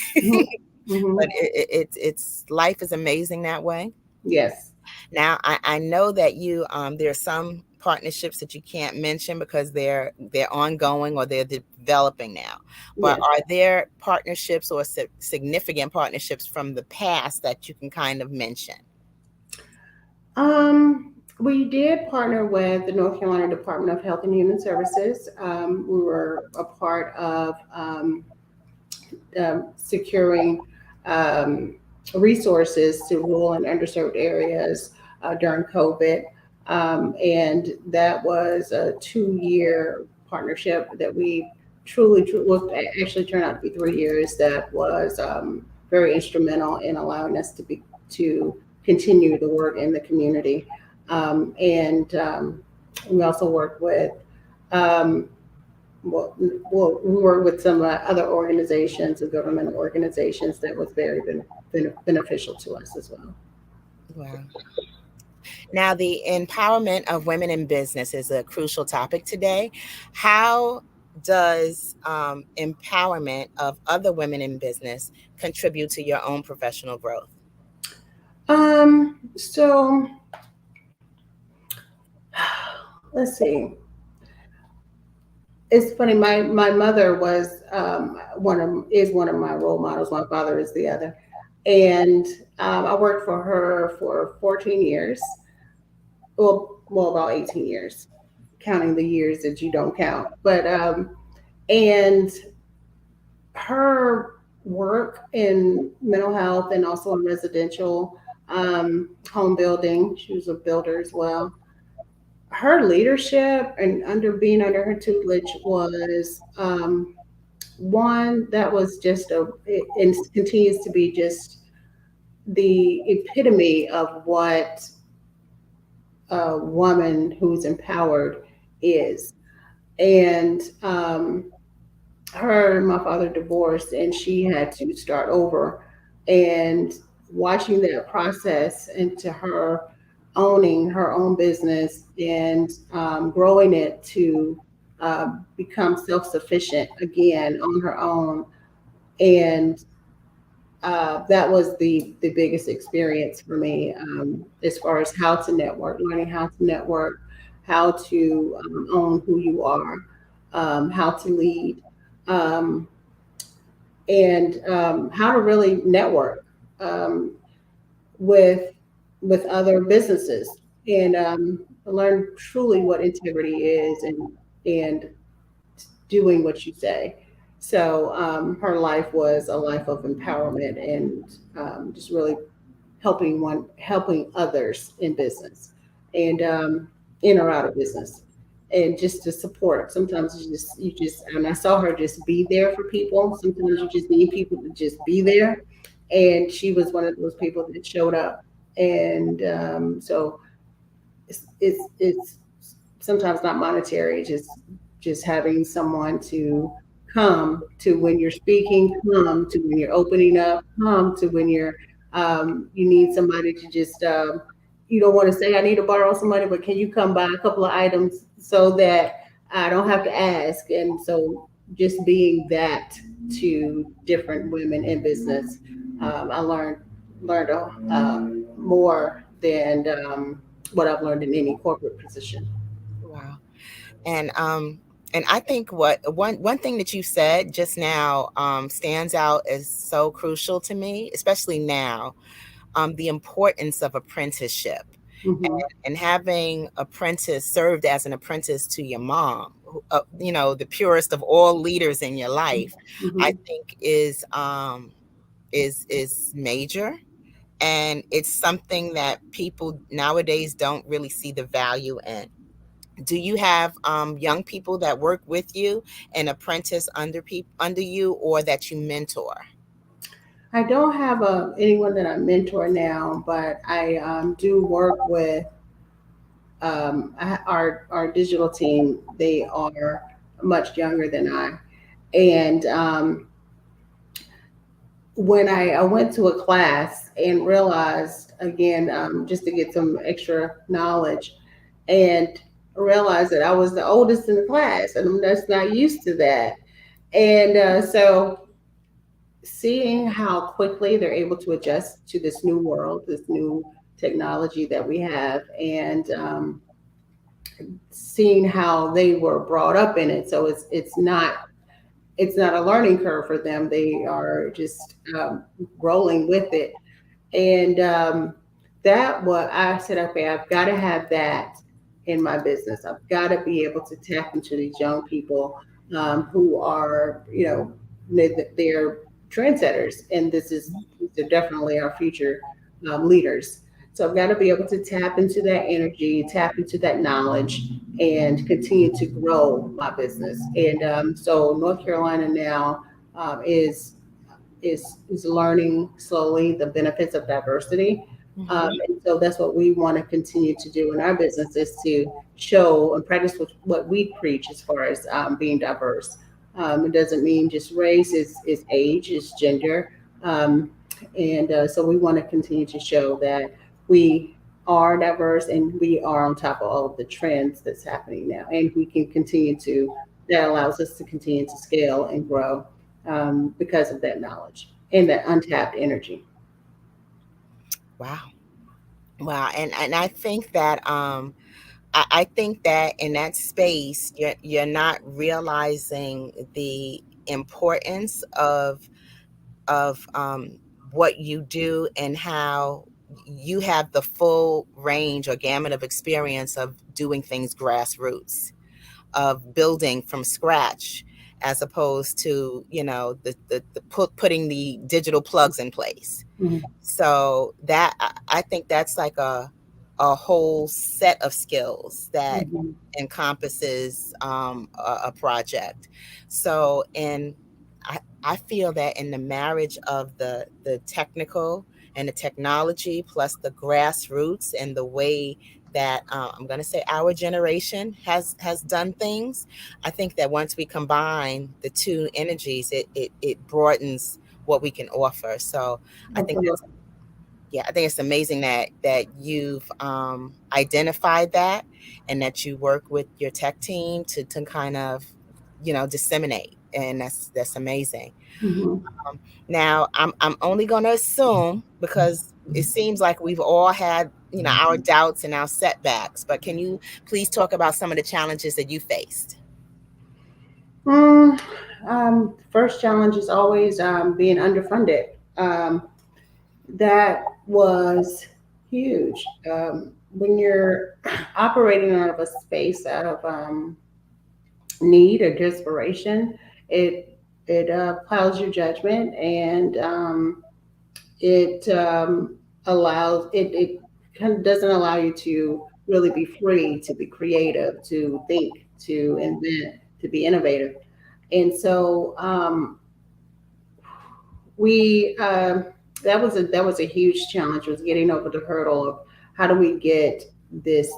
But it's life is amazing that way. Yes. Now I know that you there are some partnerships that you can't mention because they're ongoing or they're developing now. But Yes. are there partnerships or significant partnerships from the past that you can kind of mention? We did partner with the North Carolina Department of Health and Human Services. We were a part of securing resources to rural and underserved areas during COVID. And that was a 2-year partnership that we well, actually turned out to be 3 years. That was very instrumental in allowing us to continue the work in the community. And we also worked with we work with some other organizations and governmental organizations that was very beneficial to us as well. Wow. Now, the empowerment of women in business is a crucial topic today. How does empowerment of other women in business contribute to your own professional growth? So let's see. It's funny. My mother was one of my role models. My father is the other, and I worked for her for 14 years. Well, about 18 years, counting the years that you don't count. But and her work in mental health and also in residential home building. She was a builder as well. Her leadership and being under her tutelage was one that was just and continues to be just the epitome of what a woman who's empowered is. And her and my father divorced, and she had to start over. And watching that process into her owning her own business and growing it to become self-sufficient again on her own. And that was the biggest experience for me as far as how to network, learning how to network, how to own who you are, how to lead, and how to really network with other businesses, and learn truly what integrity is, and doing what you say. So her life was a life of empowerment and just really helping others in business and in or out of business. and just to support. Sometimes you just, and I saw her just be there for people. Sometimes you just need people to just be there, and she was one of those people that showed up. And so it's sometimes not monetary, just having someone to come to when you're speaking, come to when you're opening up, come to when you need somebody to just you don't want to say I need to borrow some money, but can you come buy a couple of items so that I don't have to ask? And so just being that to different women in business, I learned more than what I've learned in any corporate position. Wow. And I think what one thing that you said just now stands out as so crucial to me, especially now, the importance of apprenticeship. Mhm. And having apprentice served as an apprentice to your mom, the purest of all leaders in your life, I Mhm. think is major. And it's something that people nowadays don't really see the value in. Do you have young people that work with you and apprentice under you, or that you mentor? I don't have anyone that I mentor now, but I do work with our digital team. They are much younger than I, and when I went to a class and realized again, just to get some extra knowledge, and realized that I was the oldest in the class, and I'm just not used to that. And so seeing how quickly they're able to adjust to this new world, this new technology that we have, and seeing how they were brought up in it. So it's not a learning curve for them. They are just rolling with it. And that what I said, okay, I've got to have that in my business. I've got to be able to tap into these young people who are, they're trendsetters, and they're definitely our future leaders. So I've got to be able to tap into that energy, tap into that knowledge, and continue to grow my business. And so North Carolina now is learning slowly the benefits of diversity. And so that's what we want to continue to do in our business, is to show and practice what we preach as far as being diverse. It doesn't mean just race, it's age, it's gender. And so we want to continue to show that we are diverse and we are on top of all of the trends that's happening now. And we can continue that allows us to continue to scale and grow because of that knowledge and that untapped energy. Wow. Wow. And I think that I think that in that space you're not realizing the importance of what you do, and how you have the full range or gamut of experience of doing things grassroots, of building from scratch, as opposed to putting the digital plugs in place. Mhm. So that I think that's like a whole set of skills that Mhm. encompasses a project. So, and I feel that in the marriage of the technical and the technology, plus the grassroots and the way that I'm going to say our generation has done things, I think that once we combine the two energies, it broadens what we can offer. So I think that's, Absolutely. yeah, I think it's amazing that you've identified that, and that you work with your tech team to kind of disseminate, and that's amazing. Mhm. Now I'm only going to assume, because it seems like we've all had our doubts and our setbacks, but can you please talk about some of the challenges that you faced? Mm, first challenge is always being underfunded. That was huge. When you're operating out of a space out of need or desperation, it clouds your judgment, and it allows it kind of doesn't allow you to really be free, to be creative, to think, to invent, to be innovative. And so we that was a huge challenge, was getting over the hurdle of how do we get this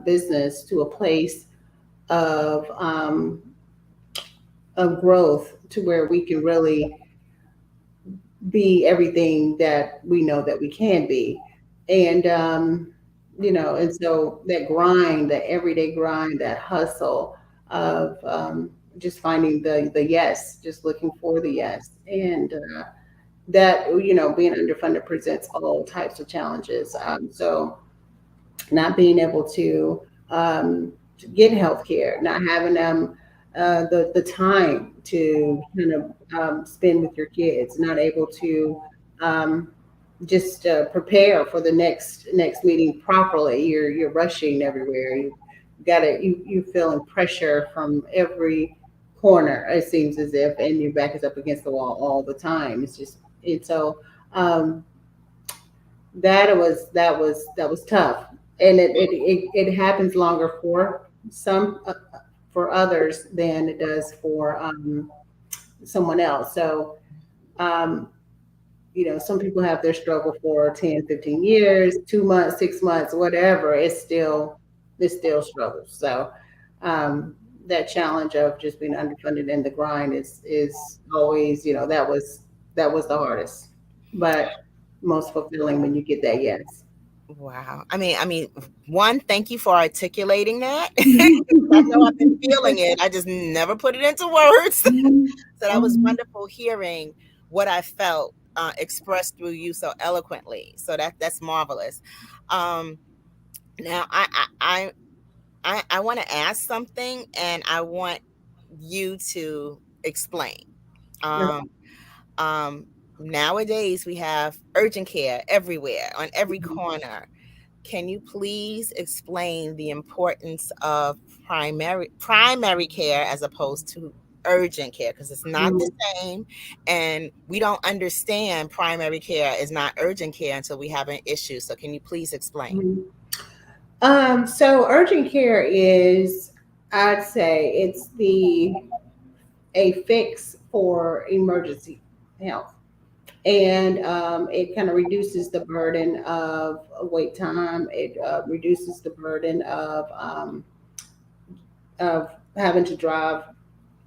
business to a place of growth to where we can really be everything that we know that we can be. And and so that grind, that everyday grind, that hustle of just finding the yes, just looking for the yes. And that, being underfunded presents all types of challenges. So not being able to get health care, not having the time to kind of spend with your kids, not able to just prepare for the next meeting properly. You're rushing everywhere. You feeling pressure from every corner. It seems as if, and your back is up against the wall all the time. It's just, and so that was tough, and it happens longer for some, for others than it does for someone else. So um, some people have their struggle for 10, 15 years, 2 months, 6 months, whatever. It's still struggles. So that challenge of just being underfunded and the grind is always, that was the hardest, but most fulfilling when you get that yes. Wow. I mean, one, thank you for articulating that. I know I've been feeling it. I just never put it into words. So that was wonderful hearing what I felt expressed through you so eloquently. So that's marvelous. Now I want to ask something, and I want you to explain. Um, Nowadays we have urgent care everywhere, on every corner. Can you please explain the importance of primary care as opposed to urgent care? Because it's not the same, and we don't understand primary care is not urgent care until we have an issue. So can you please explain? So urgent care is, I'd say, it's a fix for emergency health, and it kind of reduces the burden of wait time. It reduces the burden of having to drive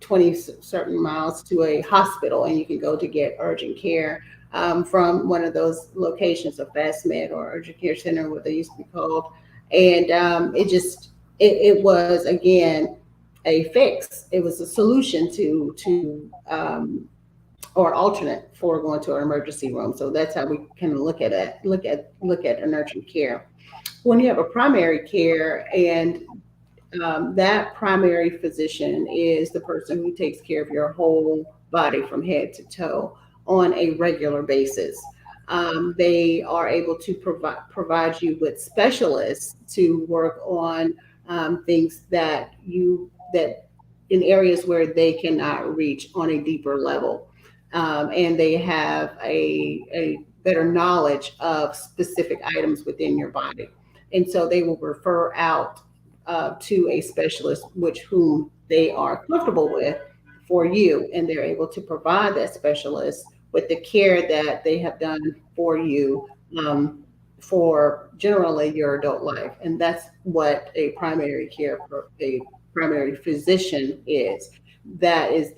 20 certain miles to a hospital, and you can go to get urgent care from one of those locations, a fast med or urgent care center, what they used to be called. And it was, again, a fix. It was a solution or alternate for going to an emergency room. So that's how we kind of look at it, look at an urgent care. When you have a primary care, and that primary physician is the person who takes care of your whole body from head to toe on a regular basis. They are able to provide you with specialists to work on things that in areas where they cannot reach on a deeper level. And they have a better knowledge of specific items within your body. And so they will refer out to a specialist, whom they are comfortable with for you, and they're able to provide that specialist with the care that they have done for you for generally your adult life. And that's what a primary physician is. That is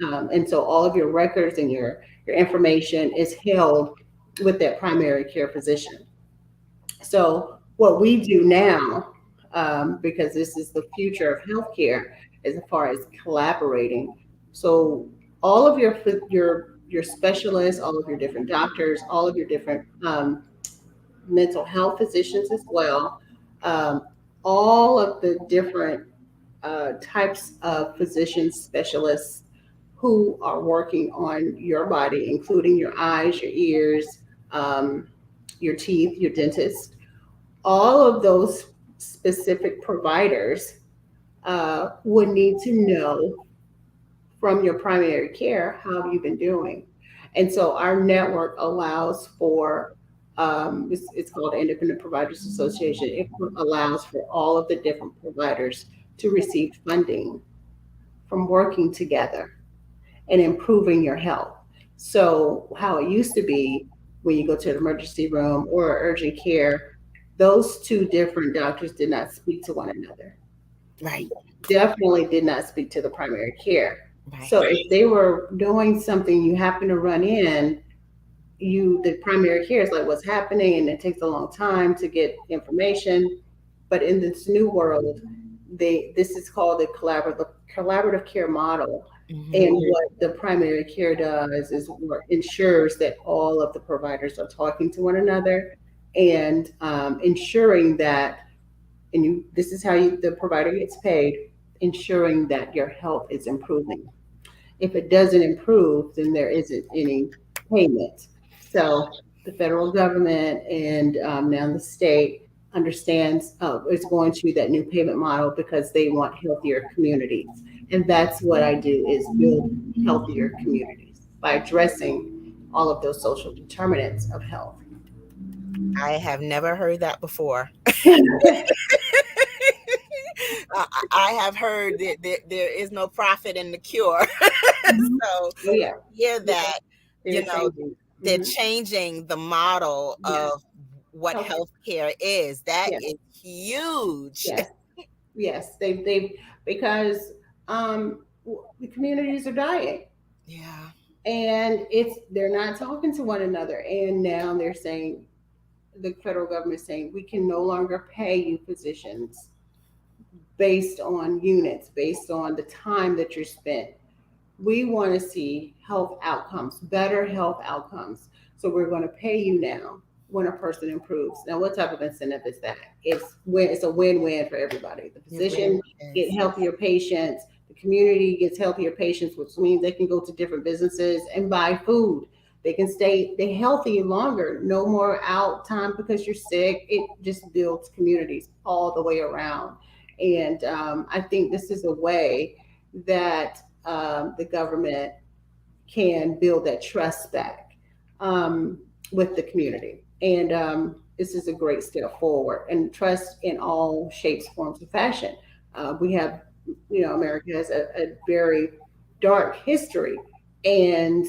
and so all of your records and your information is held with that primary care physician. So what we do now, because this is the future of healthcare, as far as collaborating. So all of your specialists, all of your different doctors, all of your different mental health physicians as well, all of the different types of physicians, specialists who are working on your body, including your eyes, your ears, your teeth, your dentist. All of those specific providers would need to know from your primary care how you've been doing. And so our network allows for It's called the Independent Providers Association. It allows for all of the different providers to receive funding from working together and improving your health. So how it used to be when you go to an emergency room or urgent care, those two different doctors did not speak to one another. Right. Definitely did not speak to the primary care. Right. So if they were doing something, you happen to run in, the primary care is like, what's happening? And it takes a long time to get information. But in this new world, this is called the collaborative care model. And what the primary care does is ensures that all of the providers are talking to one another and ensuring that, this is how the provider gets paid, ensuring that your health is improving. If it doesn't improve, then there isn't any payment. So the federal government and now the state understands it's going to that new payment model because they want healthier communities. And that's what I do, is build healthier communities by addressing all of those social determinants of health. I have never heard that before. I have heard that there is no profit in the cure. So hear that, they're changing the model of what healthcare is. That is huge. Yes, they because the communities are dying. Yeah. And they're not talking to one another. And now they're saying, the federal government is saying, we can no longer pay you physicians based on units, based on the time that you're spent. We want to see health outcomes, better health outcomes. So we're going to pay you now when a person improves. Now, what type of incentive is that? It's a win-win for everybody. The physician gets healthier patients, the community gets healthier patients, which means they can go to different businesses and buy food. They can stay healthy longer. No more out time because you're sick. It just builds communities all the way around. And I think this is a way that the government can build that trust back with the community. And this is a great step forward, and trust in all shapes, forms, and fashion. We have, America has a very dark history and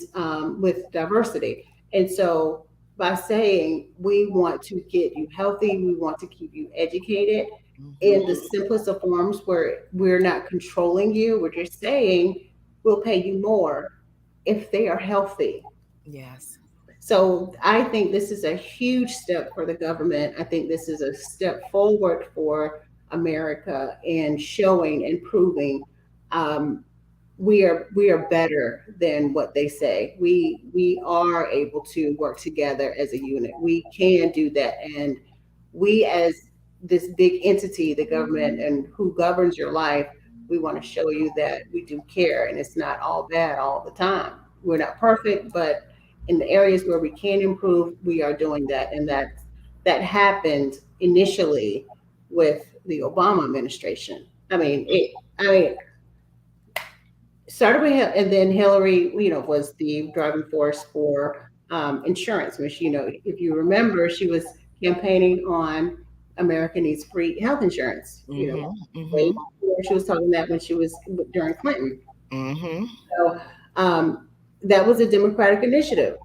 with diversity. And so by saying we want to get you healthy, we want to keep you educated in the simplest of forms, where we're not controlling you, we're just saying we'll pay you more if they are healthy. Yes. So I think this is a huge step for the government. I think this is a step forward for America in showing and proving we are better than what they say. We are able to work together as a unit. We can do that. And we, as this big entity, the government, and who governs your life, we want to show you that we do care, and it's not all bad all the time. We're not perfect, but in the areas where we can improve, we are doing that. And that happened initially with the Obama administration. Started with, and then Hillary, was the driving force for insurance, which, if you remember, she was campaigning on America needs free health insurance. Way before she was talking that when she was during Clinton. So that was a Democratic initiative.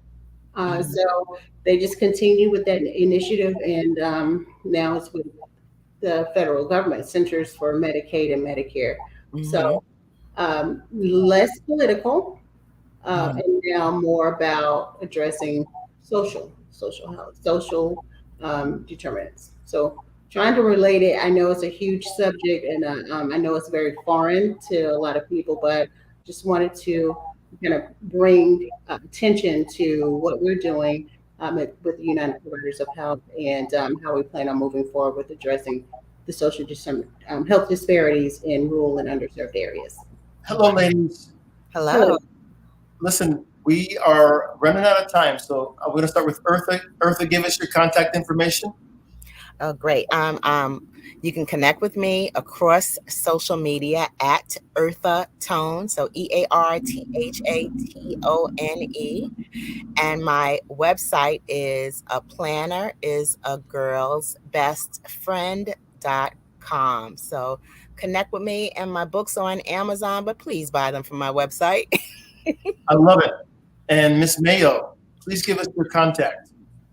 So they just continue with that initiative, and now it's with the federal government, Centers for Medicaid and Medicare. So less political, and now more about addressing social health, social determinants. So trying to relate it, I know it's a huge subject, and I know it's very foreign to a lot of people, but just wanted to kind of bring attention to what we're doing with the United Providers of Health, and how we plan on moving forward with addressing the social health disparities in rural and underserved areas. Hello, ladies. Hello. Listen, we are running out of time, so I'm going to start with Eartha. Eartha, give us your contact information. Oh, great. You can connect with me across social media at Eartha Tone, so EARTHATONE. And my website is aplannerisagirlsbestfriend.com. So connect with me, and my books are on Amazon, but please buy them from my website. I love it. And Miss Mayo, please give us your contact.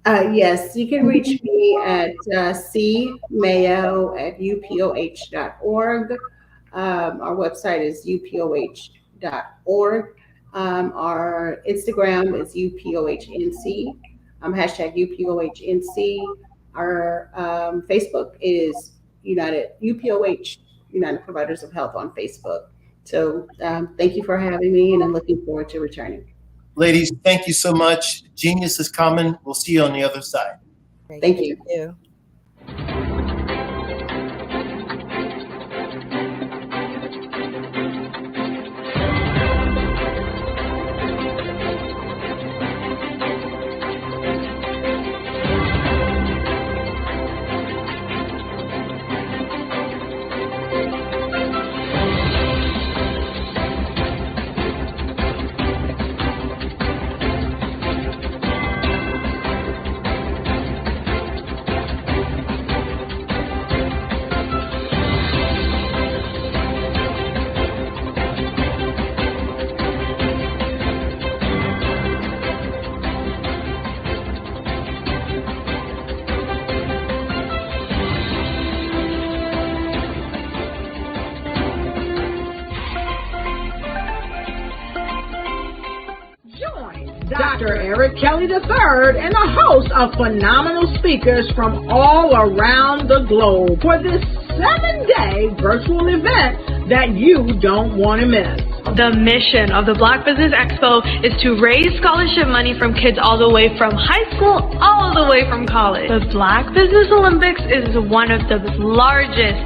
Yes, you can reach me at cmayo@upoh.org. Our website is upoh.org. Our Instagram is upohnc, hashtag upohnc. Our Facebook is UPOH, United Providers of Health on Facebook. So thank you for having me, and I'm looking forward to returning. Ladies, thank you so much. Genius is coming. We'll see you on the other side. Thank you. Thank you. Dr. Eric Kelly III and a host of phenomenal speakers from all around the globe for this 7-day virtual event that you don't want to miss. The mission of the Black Business Expo is to raise scholarship money from kids all the way from high school all the way from college. The Black Business Olympics is one of the largest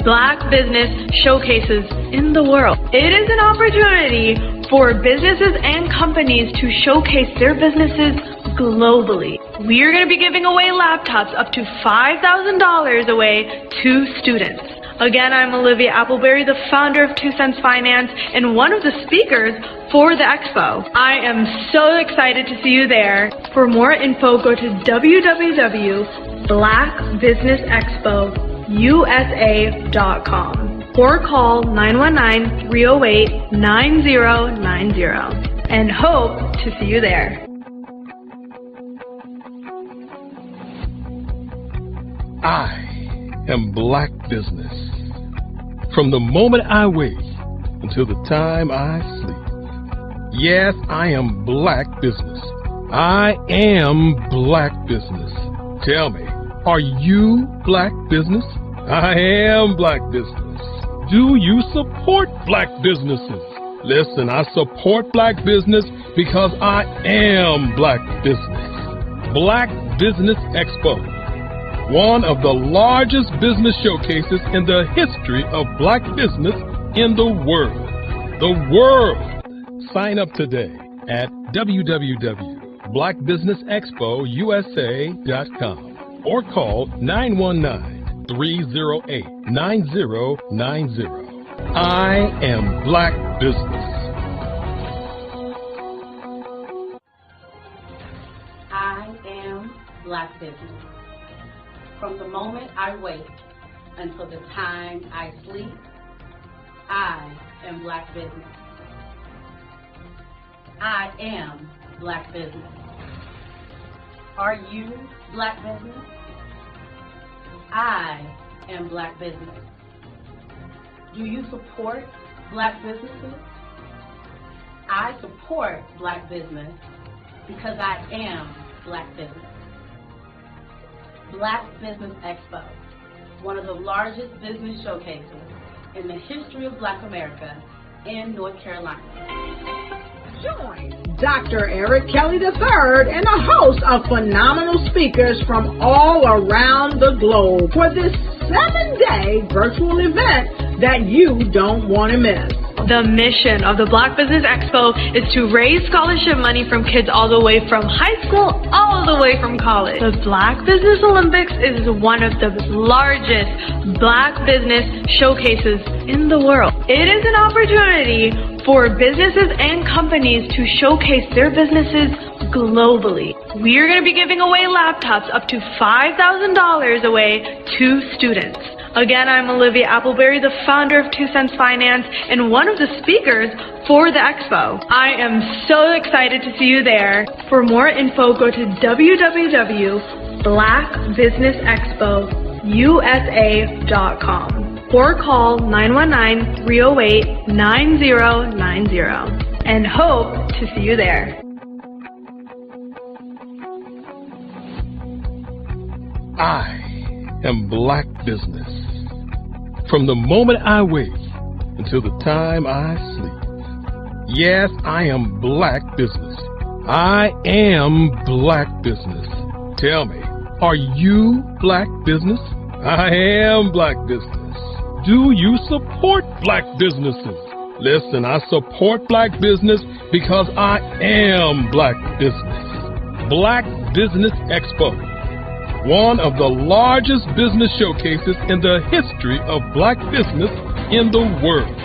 Black business showcases in the world. It is an opportunity for businesses and companies to showcase their businesses globally. We are going to be giving away laptops up to $5,000 away to students. Again, I'm Olivia Appleberry, the founder of 2 Cents Finance and one of the speakers for the expo. I am so excited to see you there. For more info, go to www.blackbusinessexpousa.com or call 919-308-9090 and hope to see you there. I am Black business. From the moment I wake until the time I sleep. Yes, I am Black business. I am Black business. Tell me, are you Black business? I am Black business. Do you support Black businesses? Listen, I support Black business because I am Black business. Black Business Expo, one of the largest business showcases in the history of Black business in the world. The world! Sign up today at www.blackbusinessexpousa.com or call 919-308-9090. I am Black business. I am Black business. From the moment I wake until the time I sleep, I am Black business. I am Black business. Are you Black business? I am Black business. Do you support Black businesses? I support Black business because I am Black business. Black Business Expo, one of the largest business showcases in the history of Black America in North Carolina. Join Dr. Eric Kelly III and a host of phenomenal speakers from all around the globe for this 7-day virtual event that you don't want to miss. The mission of the Black Business Expo is to raise scholarship money from kids all the way from high school, all the way from college. The Black Business Olympics is one of the largest Black business showcases in the world. It is an opportunity for businesses and companies to showcase their businesses globally. We are going to be giving away laptops up to $5,000 away to students. Again, I'm Olivia Appleberry, the founder of 2 Cents Finance and one of the speakers for the expo. I am so excited to see you there. For more info, go to www.blackbusinessexpousa.com or call 919-308-9090 and hope to see you there. I am Black business. From the moment I wake until the time I sleep. Yes, I am Black business. I am Black business. Tell me, are you Black business? I am Black business. Do you support Black businesses? Listen, I support Black business because I am Black business. Black Business Expo, one of the largest business showcases in the history of Black business in the world.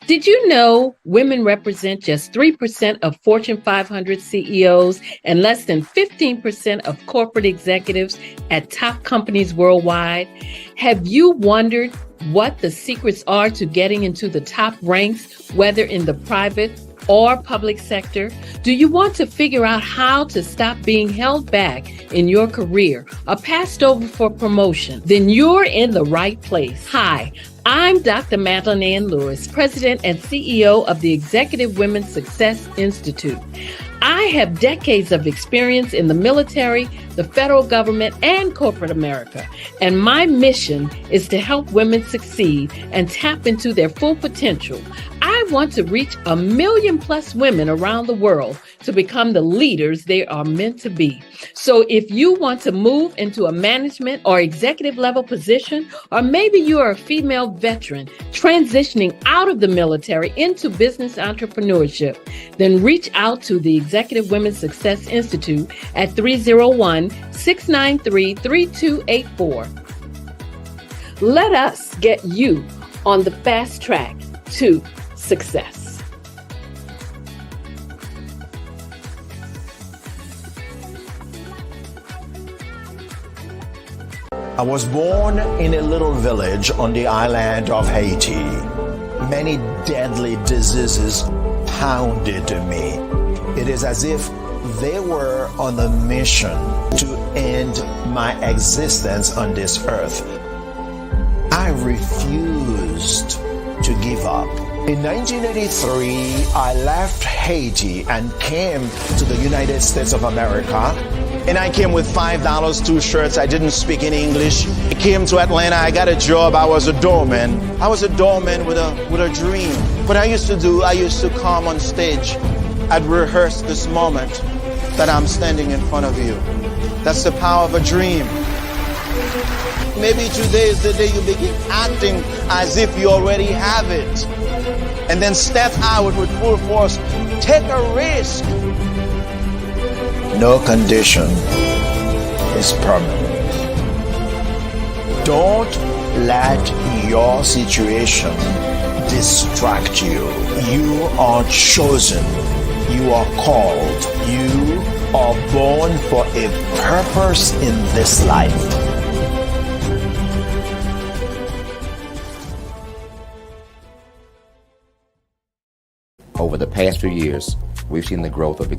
Did you know women represent just 3% of Fortune 500 CEOs and less than 15% of corporate executives at top companies worldwide? Have you wondered what the secrets are to getting into the top ranks, whether in the private or public sector? Do you want to figure out how to stop being held back in your career or passed over for promotion? Then you're in the right place. Hi, I'm Dr. Madeline Ann Lewis, President and CEO of the Executive Women's Success Institute. I have decades of experience in the military, the federal government, and corporate America. And my mission is to help women succeed and tap into their full potential. I want to reach 1 million plus women around the world to become the leaders they are meant to be. So if you want to move into a management or executive level position, or maybe you are a female veteran transitioning out of the military into business entrepreneurship, then reach out to the Executive Women's Success Institute at 301-693-3284. Let us get you on the fast track to success. I was born in a little village on the island of Haiti. Many deadly diseases pounded me. It is as if they were on a mission to end my existence on this earth. I refused to give up. In 1983, I left Haiti and came to the United States of America. And I came with $5, 2 shirts. I didn't speak in English. I came to Atlanta. I got a job. I was a doorman. I was a doorman with a dream. What I used to come on stage. I'd rehearse this moment that I'm standing in front of you. That's the power of a dream. Maybe today is the day you begin acting as if you already have it. And then step out with full force. Take a risk. No condition is permanent. Don't let your situation distract you. You are chosen. You are called. You are born for a purpose in this life. Over the past few years, we've seen the growth of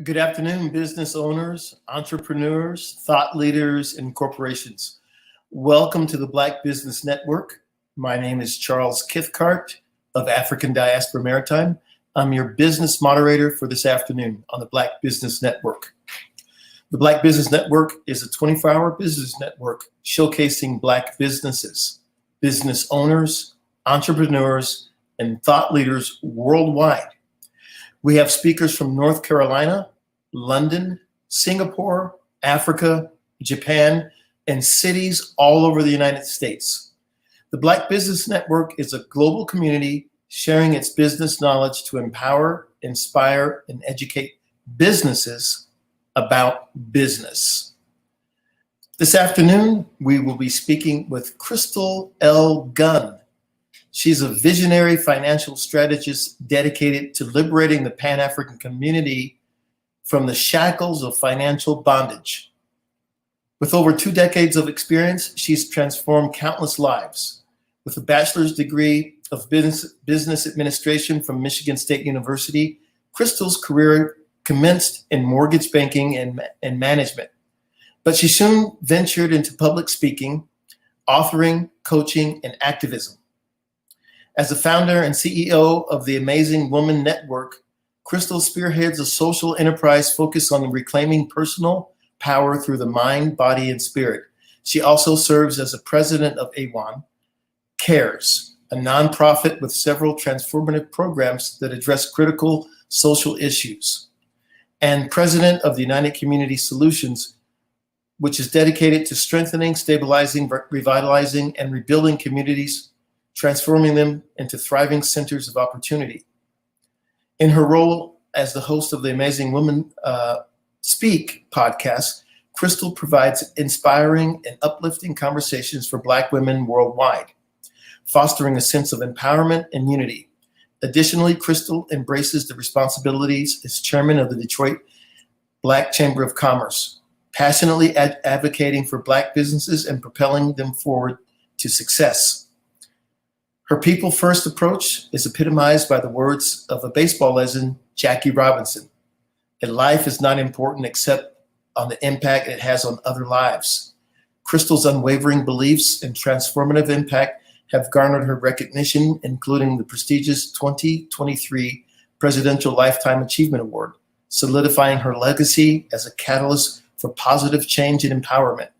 Good afternoon, business owners, entrepreneurs, thought leaders, and corporations. Welcome to the Black Business Network. My name is Charles Kithcart of African Diaspora Maritime. I'm your business moderator for this afternoon on the Black Business Network. The Black Business Network is a 24-hour business network showcasing Black businesses, business owners, entrepreneurs, and thought leaders worldwide. We have speakers from North Carolina, London, Singapore, Africa, Japan, and cities all over the United States. The Black Business Network is a global community sharing its business knowledge to empower, inspire, and educate businesses about business. This afternoon, we will be speaking with Crystal L. Gunn. She's a visionary financial strategist dedicated to liberating the Pan-African community from the shackles of financial bondage. With over 2 decades of experience, she's transformed countless lives. With a bachelor's degree of business administration from Michigan State University, Crystal's career commenced in mortgage banking and management. But she soon ventured into public speaking, authoring, coaching, and activism. As the founder and CEO of the Amazing Woman Network, Crystal spearheads a social enterprise focused on reclaiming personal power through the mind, body, and spirit. She also serves as a president of AWAN Cares, a nonprofit with several transformative programs that address critical social issues, and president of the United Community Solutions, which is dedicated to strengthening, stabilizing, revitalizing, and rebuilding communities, transforming them into thriving centers of opportunity. In her role as the host of the Amazing Women Speak podcast, Crystal provides inspiring and uplifting conversations for Black women worldwide, fostering a sense of empowerment and unity. Additionally, Crystal embraces the responsibilities as chairman of the Detroit Black Chamber of Commerce, passionately advocating for Black businesses and propelling them forward to success. Her people-first approach is epitomized by the words of a baseball legend, Jackie Robinson. "A life is not important except on the impact it has on other lives." Crystal's unwavering beliefs and transformative impact have garnered her recognition, including the prestigious 2023 Presidential Lifetime Achievement Award, solidifying her legacy as a catalyst for positive change and empowerment.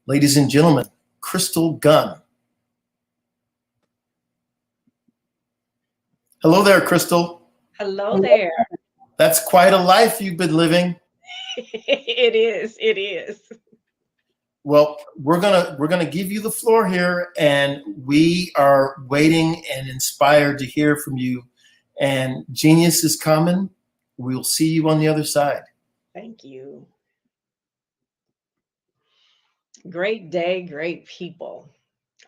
Ladies and gentlemen, Crystal Gunn. Hello there, Crystal. Hello there. That's quite a life you've been living. It is. Well, we're gonna give you the floor here, and we are waiting and inspired to hear from you. And genius is coming. We'll see you on the other side. Thank you. Great day, great people.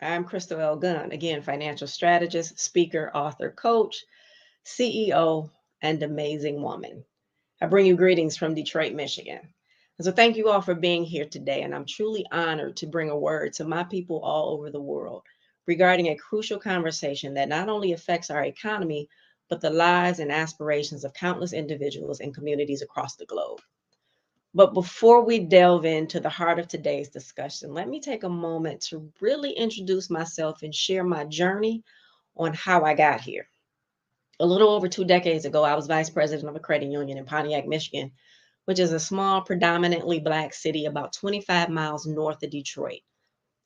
I'm Crystal L. Gunn, again, financial strategist, speaker, author, coach, CEO, and amazing woman. I bring you greetings from Detroit, Michigan. And so thank you all for being here today. And I'm truly honored to bring a word to my people all over the world regarding a crucial conversation that not only affects our economy, but the lives and aspirations of countless individuals and communities across the globe. But before we delve into the heart of today's discussion, let me take a moment to really introduce myself and share my journey on how I got here. A little over 2 decades ago, I was vice president of a credit union in Pontiac, Michigan, which is a small, predominantly Black city about 25 miles north of Detroit.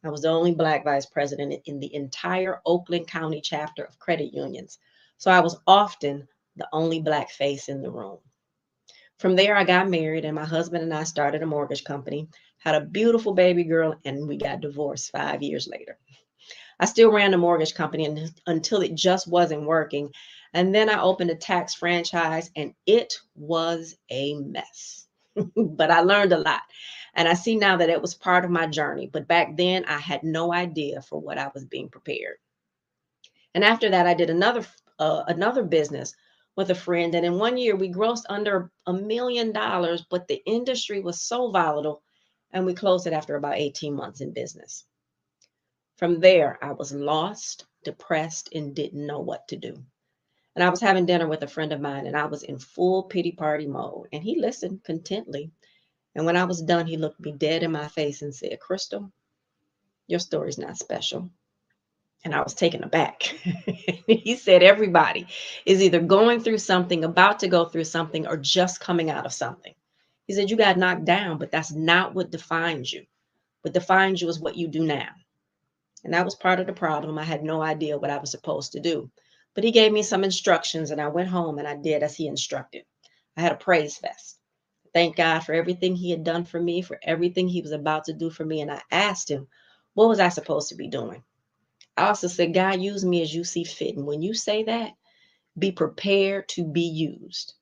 I was the only Black vice president in the entire Oakland County chapter of credit unions, so I was often the only Black face in the room. From there, I got married, and my husband and I started a mortgage company, had a beautiful baby girl, and we got divorced 5 years later. I still ran the mortgage company until it just wasn't working. And then I opened a tax franchise, and it was a mess. But I learned a lot. And I see now that it was part of my journey. But back then, I had no idea for what I was being prepared. And after that, I did another business with a friend. And in 1 year, we grossed under $1 million, but the industry was so volatile, and we closed it after about 18 months in business. From there, I was lost, depressed, and didn't know what to do. And I was having dinner with a friend of mine, and I was in full pity party mode. And he listened contently. And when I was done, he looked me dead in my face and said, "Crystal, your story's not special." And I was taken aback. He said, everybody is either going through something, about to go through something, or just coming out of something. He said, you got knocked down, but that's not what defines you. What defines you is what you do now. And that was part of the problem. I had no idea what I was supposed to do. But he gave me some instructions, and I went home and I did as he instructed. I had a praise fest. thanked God for everything he had done for me, for everything he was about to do for me. And I asked him, what was I supposed to be doing? I also said, God, use me as you see fit. And when you say that, be prepared to be used.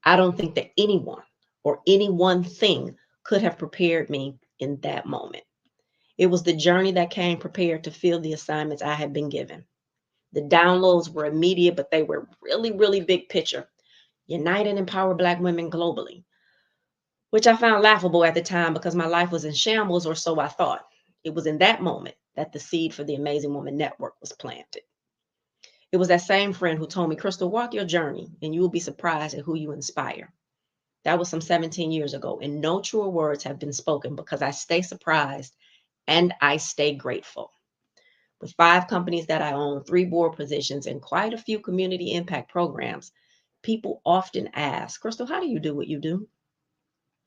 I don't think that anyone or any one thing could have prepared me in that moment. It was the journey that came prepared to fill the assignments I had been given. The downloads were immediate, but they were really, really big picture. Unite and empower Black women globally, which I found laughable at the time because my life was in shambles, or so I thought. It was in that moment that the seed for the Amazing Woman Network was planted. It was that same friend who told me, Crystal, walk your journey and you will be surprised at who you inspire. That was some 17 years ago, and no truer words have been spoken because I stay surprised and I stay grateful. With 5 companies that I own, 3 board positions, and quite a few community impact programs, people often ask, Crystal, how do you do what you do?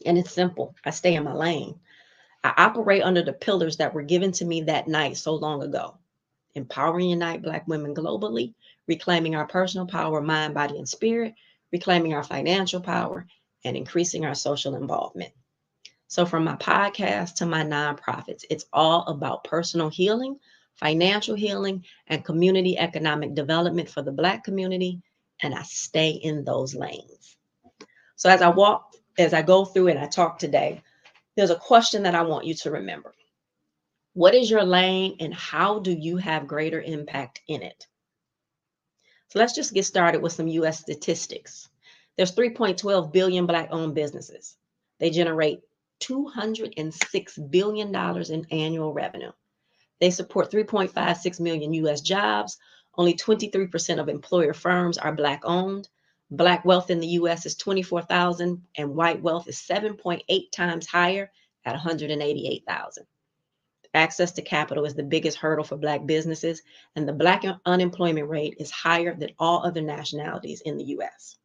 And it's simple. I stay in my lane. I operate under the pillars that were given to me that night so long ago. Empowering and Unite Black women globally, reclaiming our personal power, mind, body, and spirit, reclaiming our financial power, and increasing our social involvement. So from my podcast to my nonprofits, it's all about personal healing, financial healing, and community economic development for the Black community, and I stay in those lanes. So as I go through and I talk today, there's a question that I want you to remember. What is your lane and how do you have greater impact in it? So let's just get started with some U.S. statistics. There's 3.12 billion Black-owned businesses. They generate $206 billion in annual revenue. They support 3.56 million U.S. jobs. Only 23% of employer firms are Black-owned. Black wealth in the U.S. is 24,000, and white wealth is 7.8 times higher at 188,000. Access to capital is the biggest hurdle for Black businesses, and the Black unemployment rate is higher than all other nationalities in the U.S.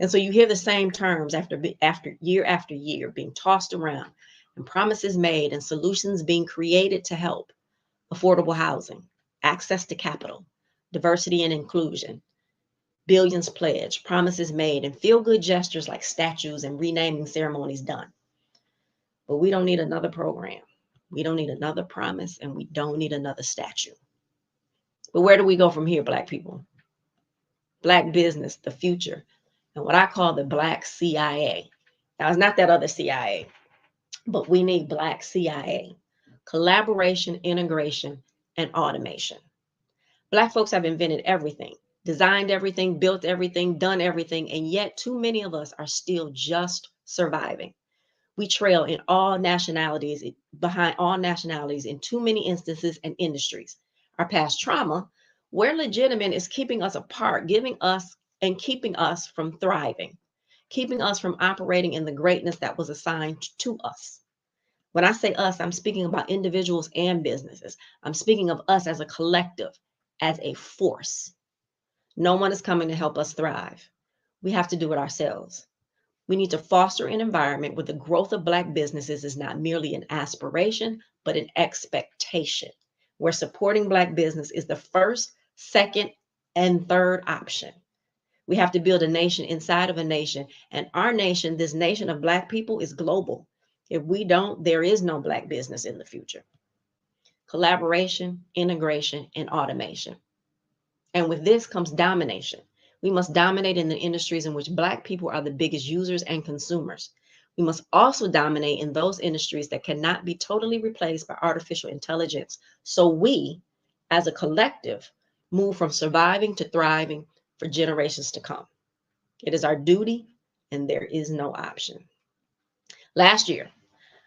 And so you hear the same terms after year being tossed around, and promises made and solutions being created to help. Affordable housing, access to capital, diversity and inclusion, billions pledged, promises made, and feel-good gestures like statues and renaming ceremonies done. But we don't need another program. We don't need another promise, and we don't need another statue. But where do we go from here, Black people? Black business, the future, and what I call the Black CIA. Now, it's not that other CIA, but we need Black CIA. Collaboration, integration, and automation. Black folks have invented everything, designed everything, built everything, done everything, and yet too many of us are still just surviving. We trail in behind all nationalities in too many instances and industries. Our past trauma, where legitimate, is keeping us apart, keeping us from thriving, keeping us from operating in the greatness that was assigned to us. When I say us, I'm speaking about individuals and businesses. I'm speaking of us as a collective, as a force. No one is coming to help us thrive. We have to do it ourselves. We need to foster an environment where the growth of Black businesses is not merely an aspiration, but an expectation, where supporting Black business is the first, second, and third option. We have to build a nation inside of a nation, and our nation, this nation of Black people, is global. If we don't, there is no Black business in the future. Collaboration, integration, and automation. And with this comes domination. We must dominate in the industries in which Black people are the biggest users and consumers. We must also dominate in those industries that cannot be totally replaced by artificial intelligence. So we, as a collective, move from surviving to thriving for generations to come. It is our duty, and there is no option. Last year,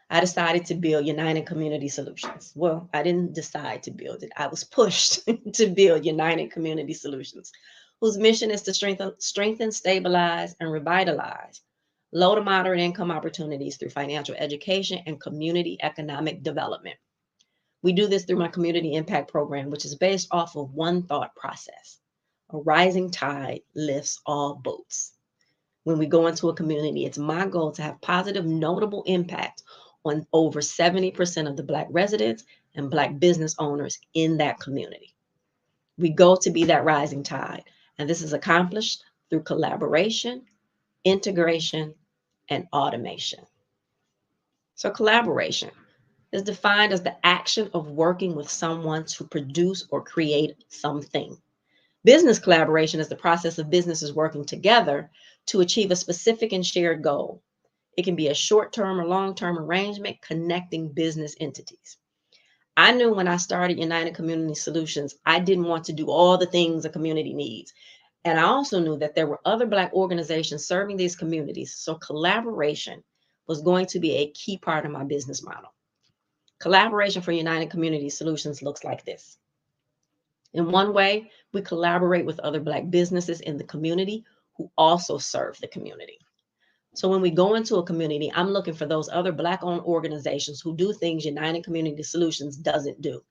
I decided to build United Community Solutions. Well, I didn't decide to build it. I was pushed to build United Community Solutions, whose mission is to strengthen, stabilize, and revitalize low to moderate income opportunities through financial education and community economic development. We do this through my community impact program, which is based off of one thought process. A rising tide lifts all boats. When we go into a community, it's my goal to have positive, notable impact on over 70% of the Black residents and Black business owners in that community. We go to be that rising tide, and this is accomplished through collaboration, integration, and automation. So collaboration is defined as the action of working with someone to produce or create something. Business collaboration is the process of businesses working together to achieve a specific and shared goal. It can be a short-term or long-term arrangement connecting business entities. I knew when I started United Community Solutions, I didn't want to do all the things a community needs. And I also knew that there were other Black organizations serving these communities. So collaboration was going to be a key part of my business model. Collaboration for United Community Solutions looks like this. In one way, we collaborate with other Black businesses in the community who also serve the community. So when we go into a community, I'm looking for those other Black-owned organizations who do things United Community Solutions doesn't do.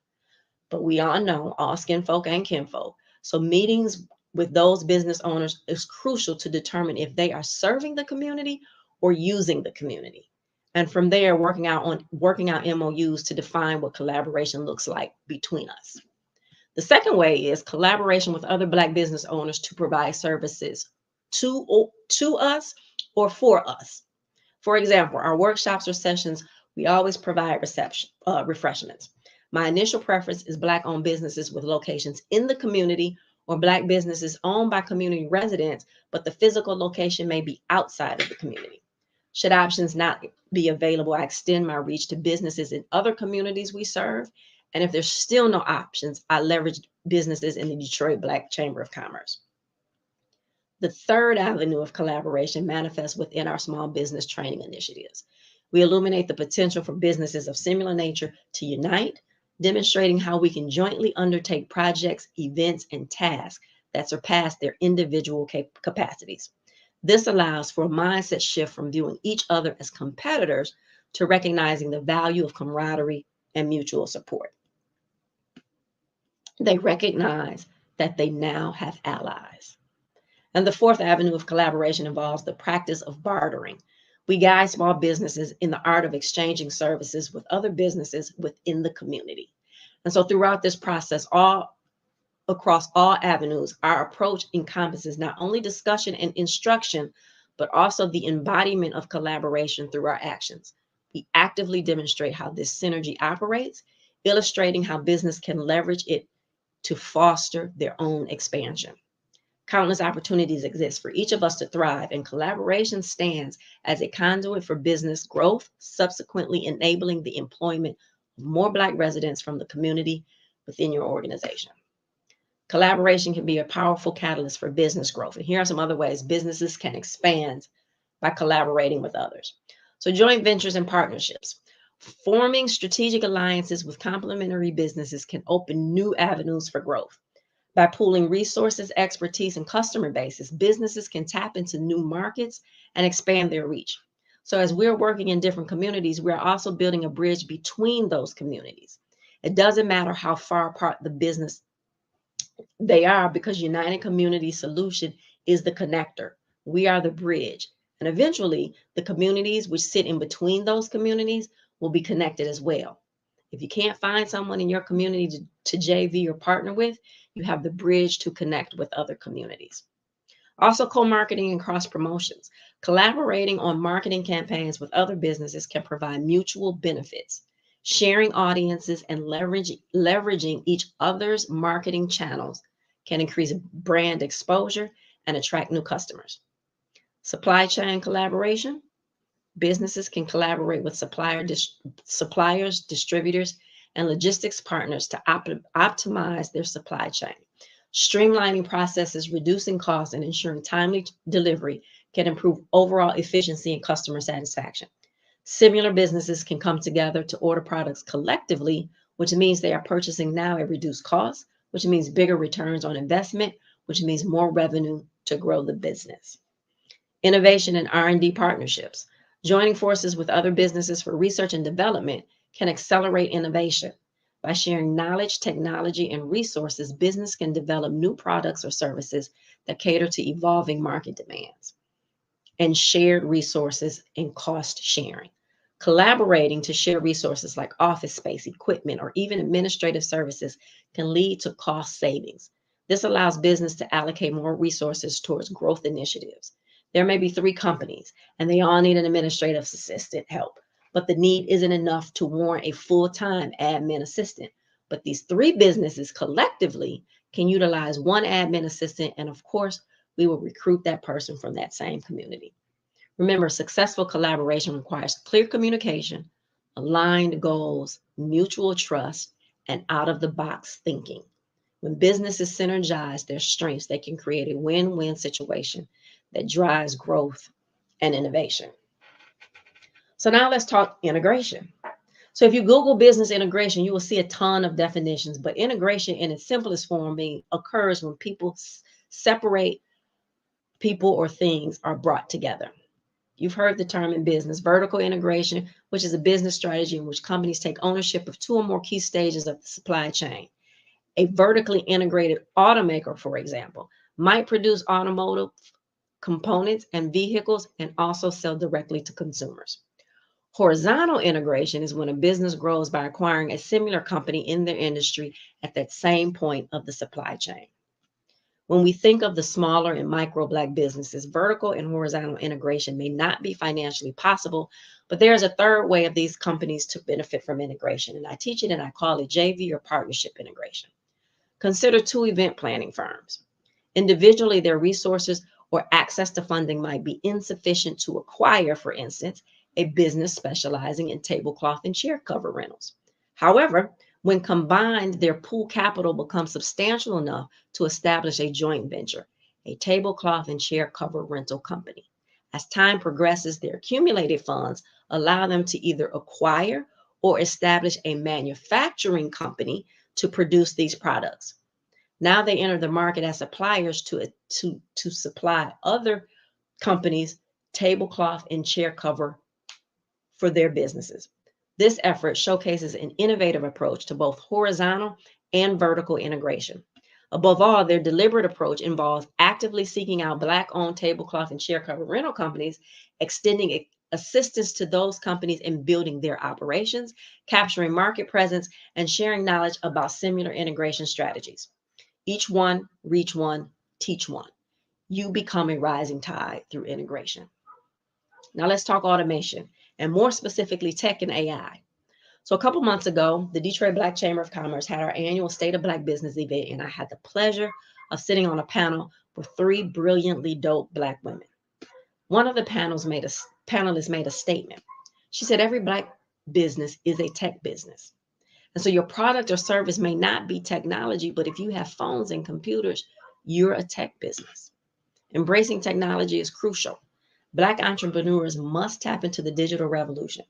But we all know, all skin folk and kinfolk. So meetings with those business owners is crucial to determine if they are serving the community or using the community. And from there, working out MOUs to define what collaboration looks like between us. The second way is collaboration with other Black business owners to provide services to us or for us. For example, our workshops or sessions, we always provide refreshments. My initial preference is Black-owned businesses with locations in the community or Black businesses owned by community residents, but the physical location may be outside of the community. Should options not be available, I extend my reach to businesses in other communities we serve. And if there's still no options, I leverage businesses in the Detroit Black Chamber of Commerce. The third avenue of collaboration manifests within our small business training initiatives. We illuminate the potential for businesses of similar nature to unite, demonstrating how we can jointly undertake projects, events, and tasks that surpass their individual capacities. This allows for a mindset shift from viewing each other as competitors to recognizing the value of camaraderie and mutual support. They recognize that they now have allies. And the fourth avenue of collaboration involves the practice of bartering. We guide small businesses in the art of exchanging services with other businesses within the community. And so throughout this process, across all avenues, our approach encompasses not only discussion and instruction, but also the embodiment of collaboration through our actions. We actively demonstrate how this synergy operates, illustrating how business can leverage it to foster their own expansion. Countless opportunities exist for each of us to thrive, and collaboration stands as a conduit for business growth, subsequently enabling the employment of more Black residents from the community within your organization. Collaboration can be a powerful catalyst for business growth. And here are some other ways businesses can expand by collaborating with others. So joint ventures and partnerships. Forming strategic alliances with complementary businesses can open new avenues for growth. By pooling resources, expertise, and customer bases, businesses can tap into new markets and expand their reach. So as we're working in different communities, we're also building a bridge between those communities. It doesn't matter how far apart the business they are, because United Community Solution is the connector. We are the bridge. And eventually, the communities which sit in between those communities will be connected as well. If you can't find someone in your community to JV or partner with, you have the bridge to connect with other communities. Also, co-marketing and cross-promotions. Collaborating on marketing campaigns with other businesses can provide mutual benefits. Sharing audiences and leveraging each other's marketing channels can increase brand exposure and attract new customers. Supply chain collaboration. Businesses can collaborate with suppliers, distributors, and logistics partners to optimize their supply chain. Streamlining processes, reducing costs, and ensuring timely delivery can improve overall efficiency and customer satisfaction. Similar businesses can come together to order products collectively, which means they are purchasing now at reduced costs, which means bigger returns on investment, which means more revenue to grow the business. Innovation and R&D partnerships. Joining forces with other businesses for research and development can accelerate innovation. By sharing knowledge, technology, and resources, business can develop new products or services that cater to evolving market demands. And shared resources and cost sharing. Collaborating to share resources like office space, equipment, or even administrative services can lead to cost savings. This allows business to allocate more resources towards growth initiatives. There may be 3 companies and they all need an administrative assistant help, but the need isn't enough to warrant a full-time admin assistant. But these 3 businesses collectively can utilize one admin assistant, and of course, we will recruit that person from that same community. Remember, successful collaboration requires clear communication, aligned goals, mutual trust, and out-of-the-box thinking. When businesses synergize their strengths, they can create a win-win situation that drives growth and innovation. So now let's talk integration. So if you Google business integration, you will see a ton of definitions, but integration in its simplest form occurs when people separate people or things are brought together. You've heard the term in business, vertical integration, which is a business strategy in which companies take ownership of 2 or more key stages of the supply chain. A vertically integrated automaker, for example, might produce automotive components and vehicles and also sell directly to consumers. Horizontal integration is when a business grows by acquiring a similar company in their industry at that same point of the supply chain. When we think of the smaller and micro Black businesses, vertical and horizontal integration may not be financially possible, but there's a third way of these companies to benefit from integration, and I teach it and I call it JV or partnership integration. Consider 2 event planning firms. Individually, their resources or access to funding might be insufficient to acquire, for instance, a business specializing in tablecloth and chair cover rentals. However, when combined, their pool capital becomes substantial enough to establish a joint venture, a tablecloth and chair cover rental company. As time progresses, their accumulated funds allow them to either acquire or establish a manufacturing company to produce these products. Now they enter the market as suppliers to supply other companies tablecloth and chair cover for their businesses. This effort showcases an innovative approach to both horizontal and vertical integration. Above all, their deliberate approach involves actively seeking out Black-owned tablecloth and chair cover rental companies, extending assistance to those companies in building their operations, capturing market presence, and sharing knowledge about similar integration strategies. Each one, reach one, teach one. You become a rising tide through integration. Now let's talk automation, and more specifically tech and AI. So a couple months ago, the Detroit Black Chamber of Commerce had our annual State of Black Business event, and I had the pleasure of sitting on a panel with 3 brilliantly dope Black women. One of the panelists made a statement. She said, every Black business is a tech business. And so your product or service may not be technology, but if you have phones and computers, you're a tech business. Embracing technology is crucial. Black entrepreneurs must tap into the digital revolution,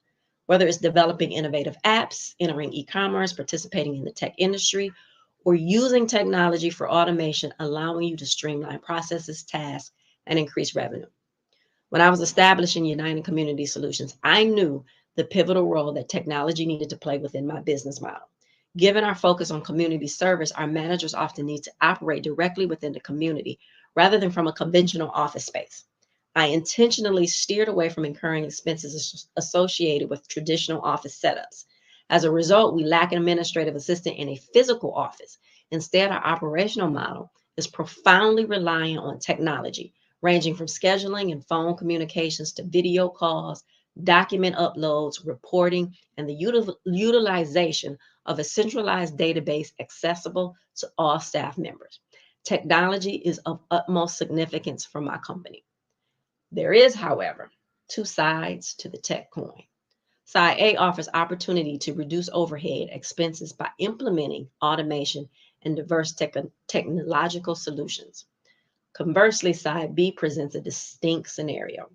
whether it's developing innovative apps, entering e-commerce, participating in the tech industry, or using technology for automation, allowing you to streamline processes, tasks, and increase revenue. When I was establishing United Community Solutions, I knew the pivotal role that technology needed to play within my business model. Given our focus on community service, our managers often need to operate directly within the community rather than from a conventional office space. I intentionally steered away from incurring expenses associated with traditional office setups. As a result, we lack an administrative assistant in a physical office. Instead, our operational model is profoundly reliant on technology, ranging from scheduling and phone communications to video calls, document uploads, reporting, and the utilization of a centralized database accessible to all staff members. Technology is of utmost significance for my company. There is, however, 2 sides to the tech coin. Side A offers opportunity to reduce overhead expenses by implementing automation and diverse technological solutions. Conversely, side B presents a distinct scenario.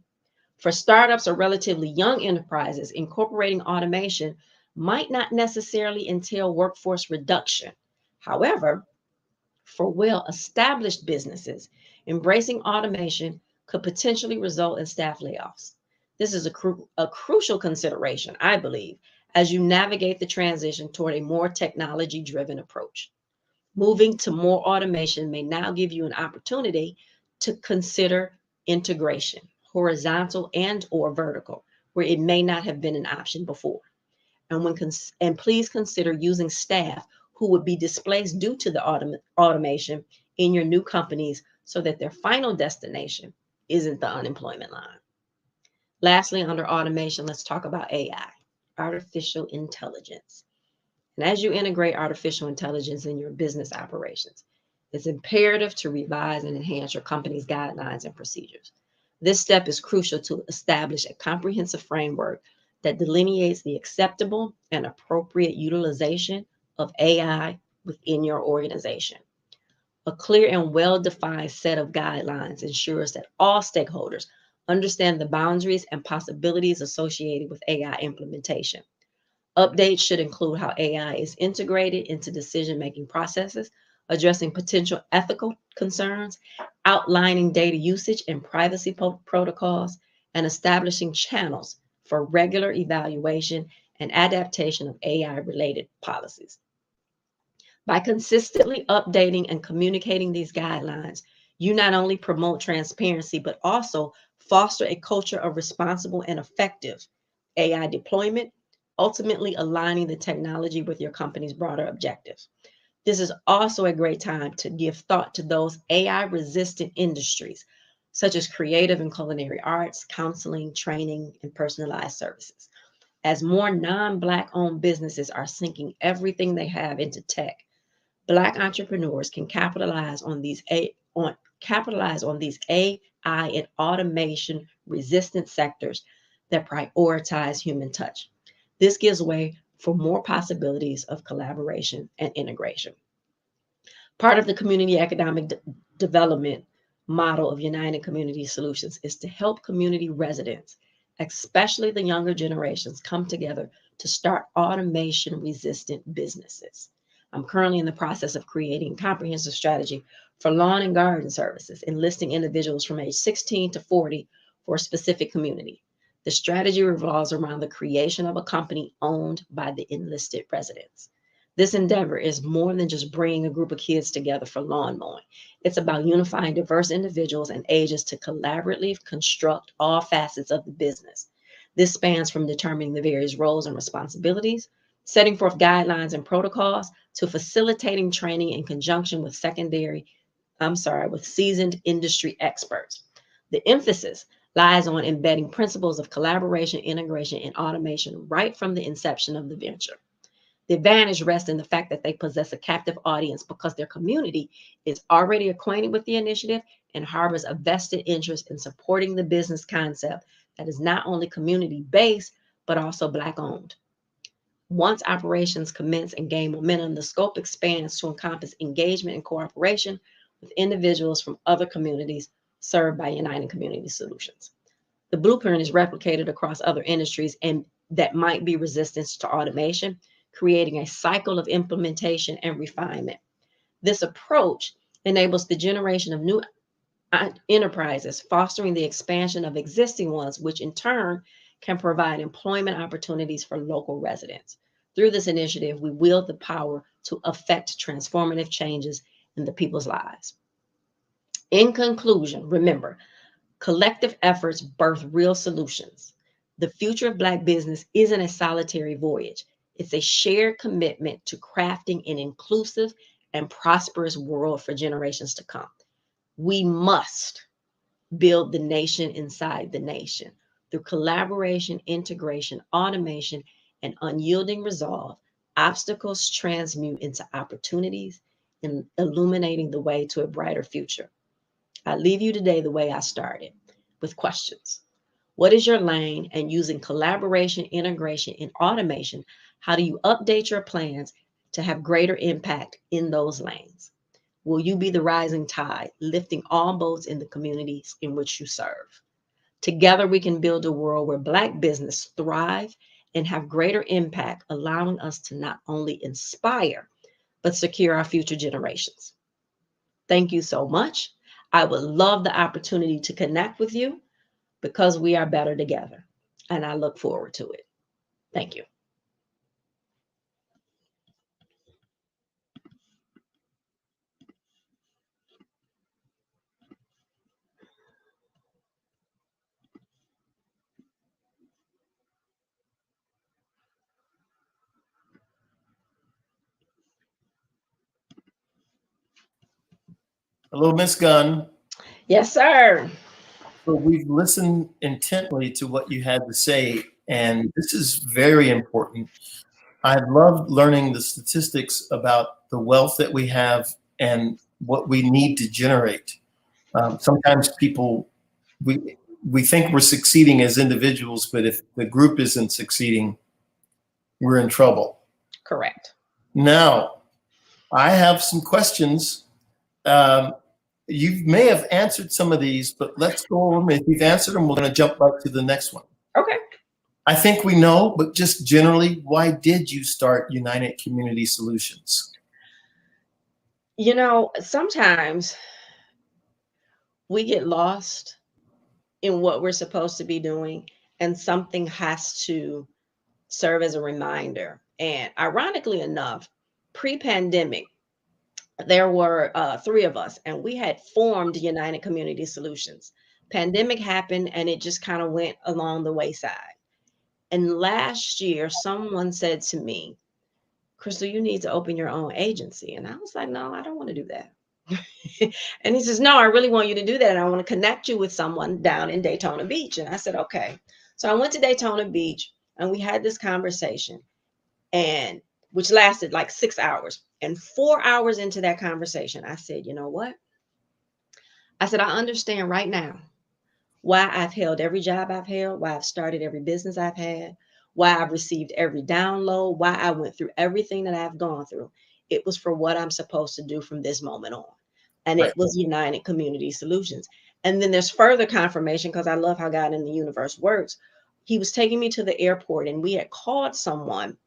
For startups or relatively young enterprises, incorporating automation might not necessarily entail workforce reduction. However, for well-established businesses, embracing automation could potentially result in staff layoffs. This is a crucial consideration, I believe, as you navigate the transition toward a more technology-driven approach. Moving to more automation may now give you an opportunity to consider integration, horizontal and or vertical, where it may not have been an option before. And please consider using staff who would be displaced due to the automation in your new companies so that their final destination isn't the unemployment line. Lastly, under automation, let's talk about AI, artificial intelligence. And as you integrate artificial intelligence in your business operations, it's imperative to revise and enhance your company's guidelines and procedures. This step is crucial to establish a comprehensive framework that delineates the acceptable and appropriate utilization of AI within your organization. A clear and well-defined set of guidelines ensures that all stakeholders understand the boundaries and possibilities associated with AI implementation. Updates should include how AI is integrated into decision-making processes, addressing potential ethical concerns, outlining data usage and privacy protocols, and establishing channels for regular evaluation and adaptation of AI-related policies. By consistently updating and communicating these guidelines, you not only promote transparency, but also foster a culture of responsible and effective AI deployment, ultimately aligning the technology with your company's broader objectives. This is also a great time to give thought to those AI-resistant industries, such as creative and culinary arts, counseling, training, and personalized services. As more non-Black owned businesses are sinking everything they have into tech, Black entrepreneurs can capitalize on these AI and automation resistant sectors that prioritize human touch. This gives way for more possibilities of collaboration and integration. Part of the community economic development model of United Community Solutions is to help community residents, especially the younger generations, come together to start automation resistant businesses. I'm currently in the process of creating a comprehensive strategy for lawn and garden services, enlisting individuals from age 16 to 40 for a specific community. The strategy revolves around the creation of a company owned by the enlisted residents. This endeavor is more than just bringing a group of kids together for lawn mowing. It's about unifying diverse individuals and ages to collaboratively construct all facets of the business. This spans from determining the various roles and responsibilities, setting forth guidelines and protocols, to facilitating training in conjunction with seasoned industry experts. The emphasis lies on embedding principles of collaboration, integration, and automation right from the inception of the venture. The advantage rests in the fact that they possess a captive audience because their community is already acquainted with the initiative and harbors a vested interest in supporting the business concept that is not only community-based, but also Black-owned. Once operations commence and gain momentum, the scope expands to encompass engagement and cooperation with individuals from other communities served by United Community Solutions. The blueprint is replicated across other industries and that might be resistant to automation, creating a cycle of implementation and refinement. This approach enables the generation of new enterprises, fostering the expansion of existing ones, which in turn can provide employment opportunities for local residents. Through this initiative, we wield the power to affect transformative changes in the people's lives. In conclusion, remember, collective efforts birth real solutions. The future of Black business isn't a solitary voyage. It's a shared commitment to crafting an inclusive and prosperous world for generations to come. We must build the nation inside the nation. Through collaboration, integration, automation, and unyielding resolve, obstacles transmute into opportunities and illuminating the way to a brighter future. I leave you today the way I started, with questions. What is your lane? And using collaboration, integration, and automation, how do you update your plans to have greater impact in those lanes? Will you be the rising tide, lifting all boats in the communities in which you serve? Together, we can build a world where Black business thrive and have greater impact, allowing us to not only inspire, but secure our future generations. Thank you so much. I would love the opportunity to connect with you because we are better together, and I look forward to it. Thank you. Hello, Miss Gunn. Yes, sir. Well, we've listened intently to what you had to say, and this is very important. I loved learning the statistics about the wealth that we have and what we need to generate. Sometimes people, we think we're succeeding as individuals, but if the group isn't succeeding, we're in trouble. Correct. Now, I have some questions. You may have answered some of these, but let's go over them. If you've answered them, we're going to jump right to the next one. Okay. I think we know, but just generally, why did you start United Community Solutions? You know, sometimes we get lost in what we're supposed to be doing, and something has to serve as a reminder. And ironically enough, pre-pandemic, there were 3 of us, and we had formed United Community Solutions. Pandemic happened, and it just kind of went along the wayside. And last year, someone said to me, Crystal, you need to open your own agency. And I was like, no, I don't want to do that. And he says, no, I really want you to do that. And I want to connect you with someone down in Daytona Beach. And I said, okay. So I went to Daytona Beach, and we had this conversation, and which lasted like 6 hours. And 4 hours into that conversation, I said, you know what? I said, I understand right now why I've held every job I've held, why I've started every business I've had, why I've received every download, why I went through everything that I've gone through. It was for what I'm supposed to do from this moment on. And Right. It was United Community Solutions. And then there's further confirmation, because I love how God in the universe works. He was taking me to the airport, and we had called someone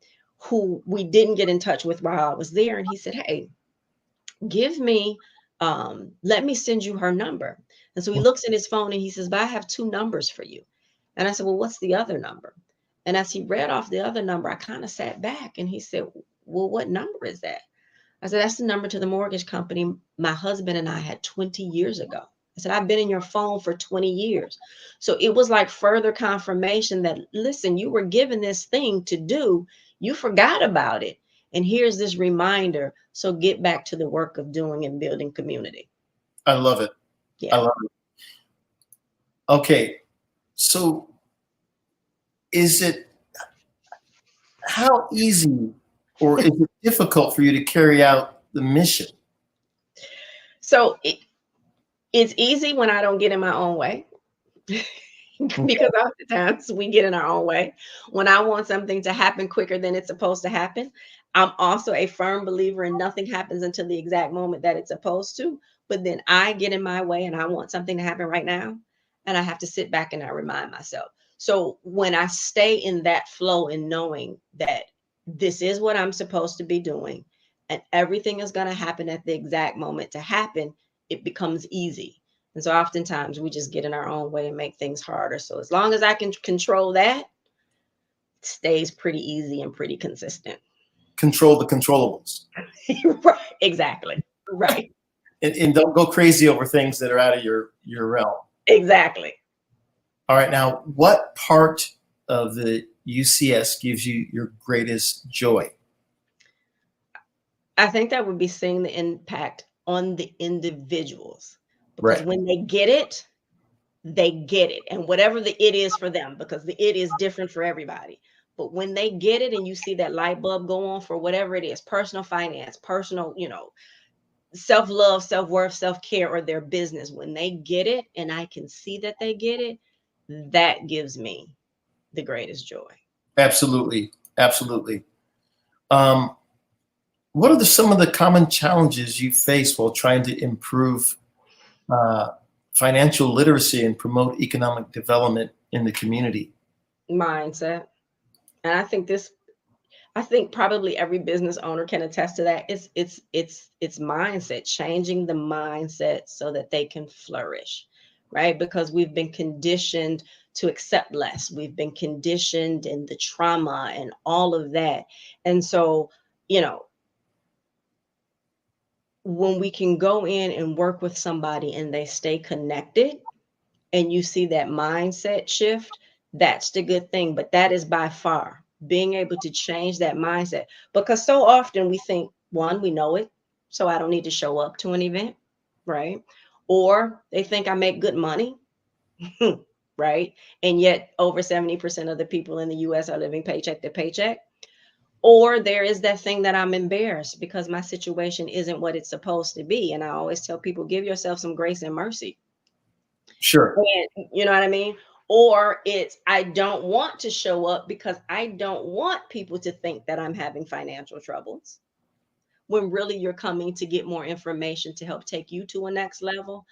who we didn't get in touch with while I was there. And he said, hey, give me, let me send you her number. And so he looks at his phone and he says, but I have 2 numbers for you. And I said, well, what's the other number? And as he read off the other number, I kind of sat back, and he said, well, what number is that? I said, that's the number to the mortgage company my husband and I had 20 years ago. I said, I've been in your phone for 20 years. So it was like further confirmation that, listen, you were given this thing to do. You forgot about it. And here's this reminder. So get back to the work of doing and building community. I love it. Yeah. I love it. Okay. So how easy or is it difficult for you to carry out the mission? So it's easy when I don't get in my own way. Because oftentimes we get in our own way. When I want something to happen quicker than it's supposed to happen, I'm also a firm believer in nothing happens until the exact moment that it's supposed to. But then I get in my way, and I want something to happen right now, and I have to sit back and I remind myself. So when I stay in that flow and knowing that this is what I'm supposed to be doing, and everything is going to happen at the exact moment to happen, it becomes easy. And so oftentimes we just get in our own way and make things harder. So as long as I can control that, it stays pretty easy and pretty consistent. Control the controllables. Right. Exactly. Right. And don't go crazy over things that are out of your realm. Exactly. All right. Now, what part of the UCS gives you your greatest joy? I think that would be seeing the impact on the individuals. Because Right. when they get it, they get it. And whatever the it is for them, because the it is different for everybody. But when they get it and you see that light bulb go on for whatever it is, personal finance, personal, self-love, self-worth, self-care, or their business, when they get it and I can see that they get it, that gives me the greatest joy. Absolutely. Absolutely. What are some of the common challenges you face while trying to improve financial literacy and promote economic development in the community? Mindset. And I think probably every business owner can attest to that. It's mindset, changing the mindset so that they can flourish, right? Because we've been conditioned to accept less. We've been conditioned in the trauma and all of that. And so, when we can go in and work with somebody and they stay connected and you see that mindset shift, that's the good thing. But that is by far being able to change that mindset, because so often we think, one, we know it, so I don't need to show up to an event, right? Or they think I make good money, right? And yet over 70% of the people in the US are living paycheck to paycheck. Or there is that thing that I'm embarrassed because my situation isn't what it's supposed to be. And I always tell people, give yourself some grace and mercy. Sure. And, you know what I mean? Or it's, I don't want to show up because I don't want people to think that I'm having financial troubles, when really you're coming to get more information to help take you to a next level.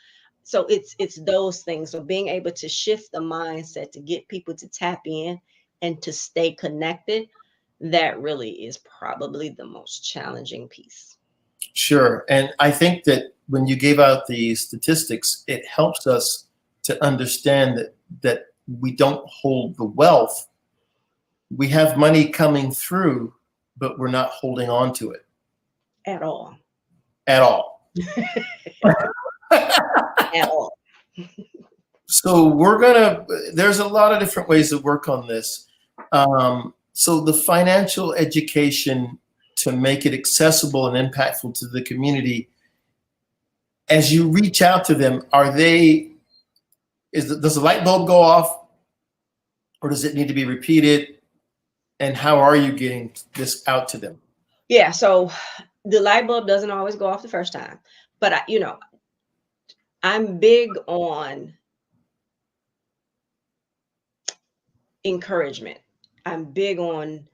So it's those things. So being able to shift the mindset to get people to tap in and to stay connected, that really is probably the most challenging piece. Sure. And I think that when you gave out the statistics, it helps us to understand that we don't hold the wealth. We have money coming through, but we're not holding on to it. At all. At all. At all. So there's a lot of different ways to work on this. So the financial education to make it accessible and impactful to the community, as you reach out to them, does the light bulb go off, or does it need to be repeated? And how are you getting this out to them? Yeah, so the light bulb doesn't always go off the first time, but I'm big on encouragement. I'm big on,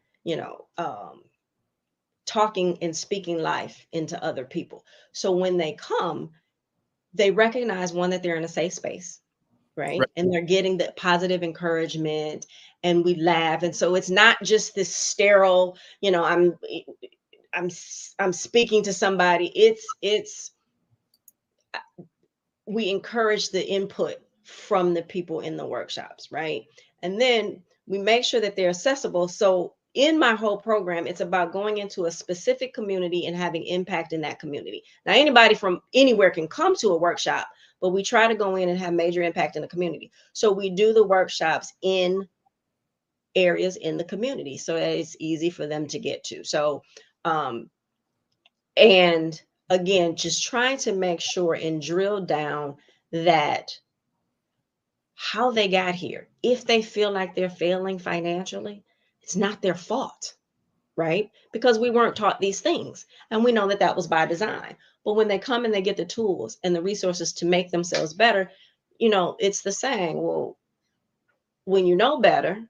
talking and speaking life into other people. So when they come, they recognize, one, that they're in a safe space, right? And they're getting the positive encouragement, and we laugh. And so it's not just this sterile, I'm speaking to somebody. We encourage the input from the people in the workshops, right? And then we make sure that they're accessible. So in my whole program, it's about going into a specific community and having impact in that community. Now, anybody from anywhere can come to a workshop, but we try to go in and have major impact in the community. So we do the workshops in areas in the community so that it's easy for them to get to. So, and again, just trying to make sure and drill down that how they got here. If they feel like they're failing financially, it's not their fault, right? Because we weren't taught these things, and we know that that was by design. But when they come and they get the tools and the resources to make themselves better, it's the saying, well, when you know better,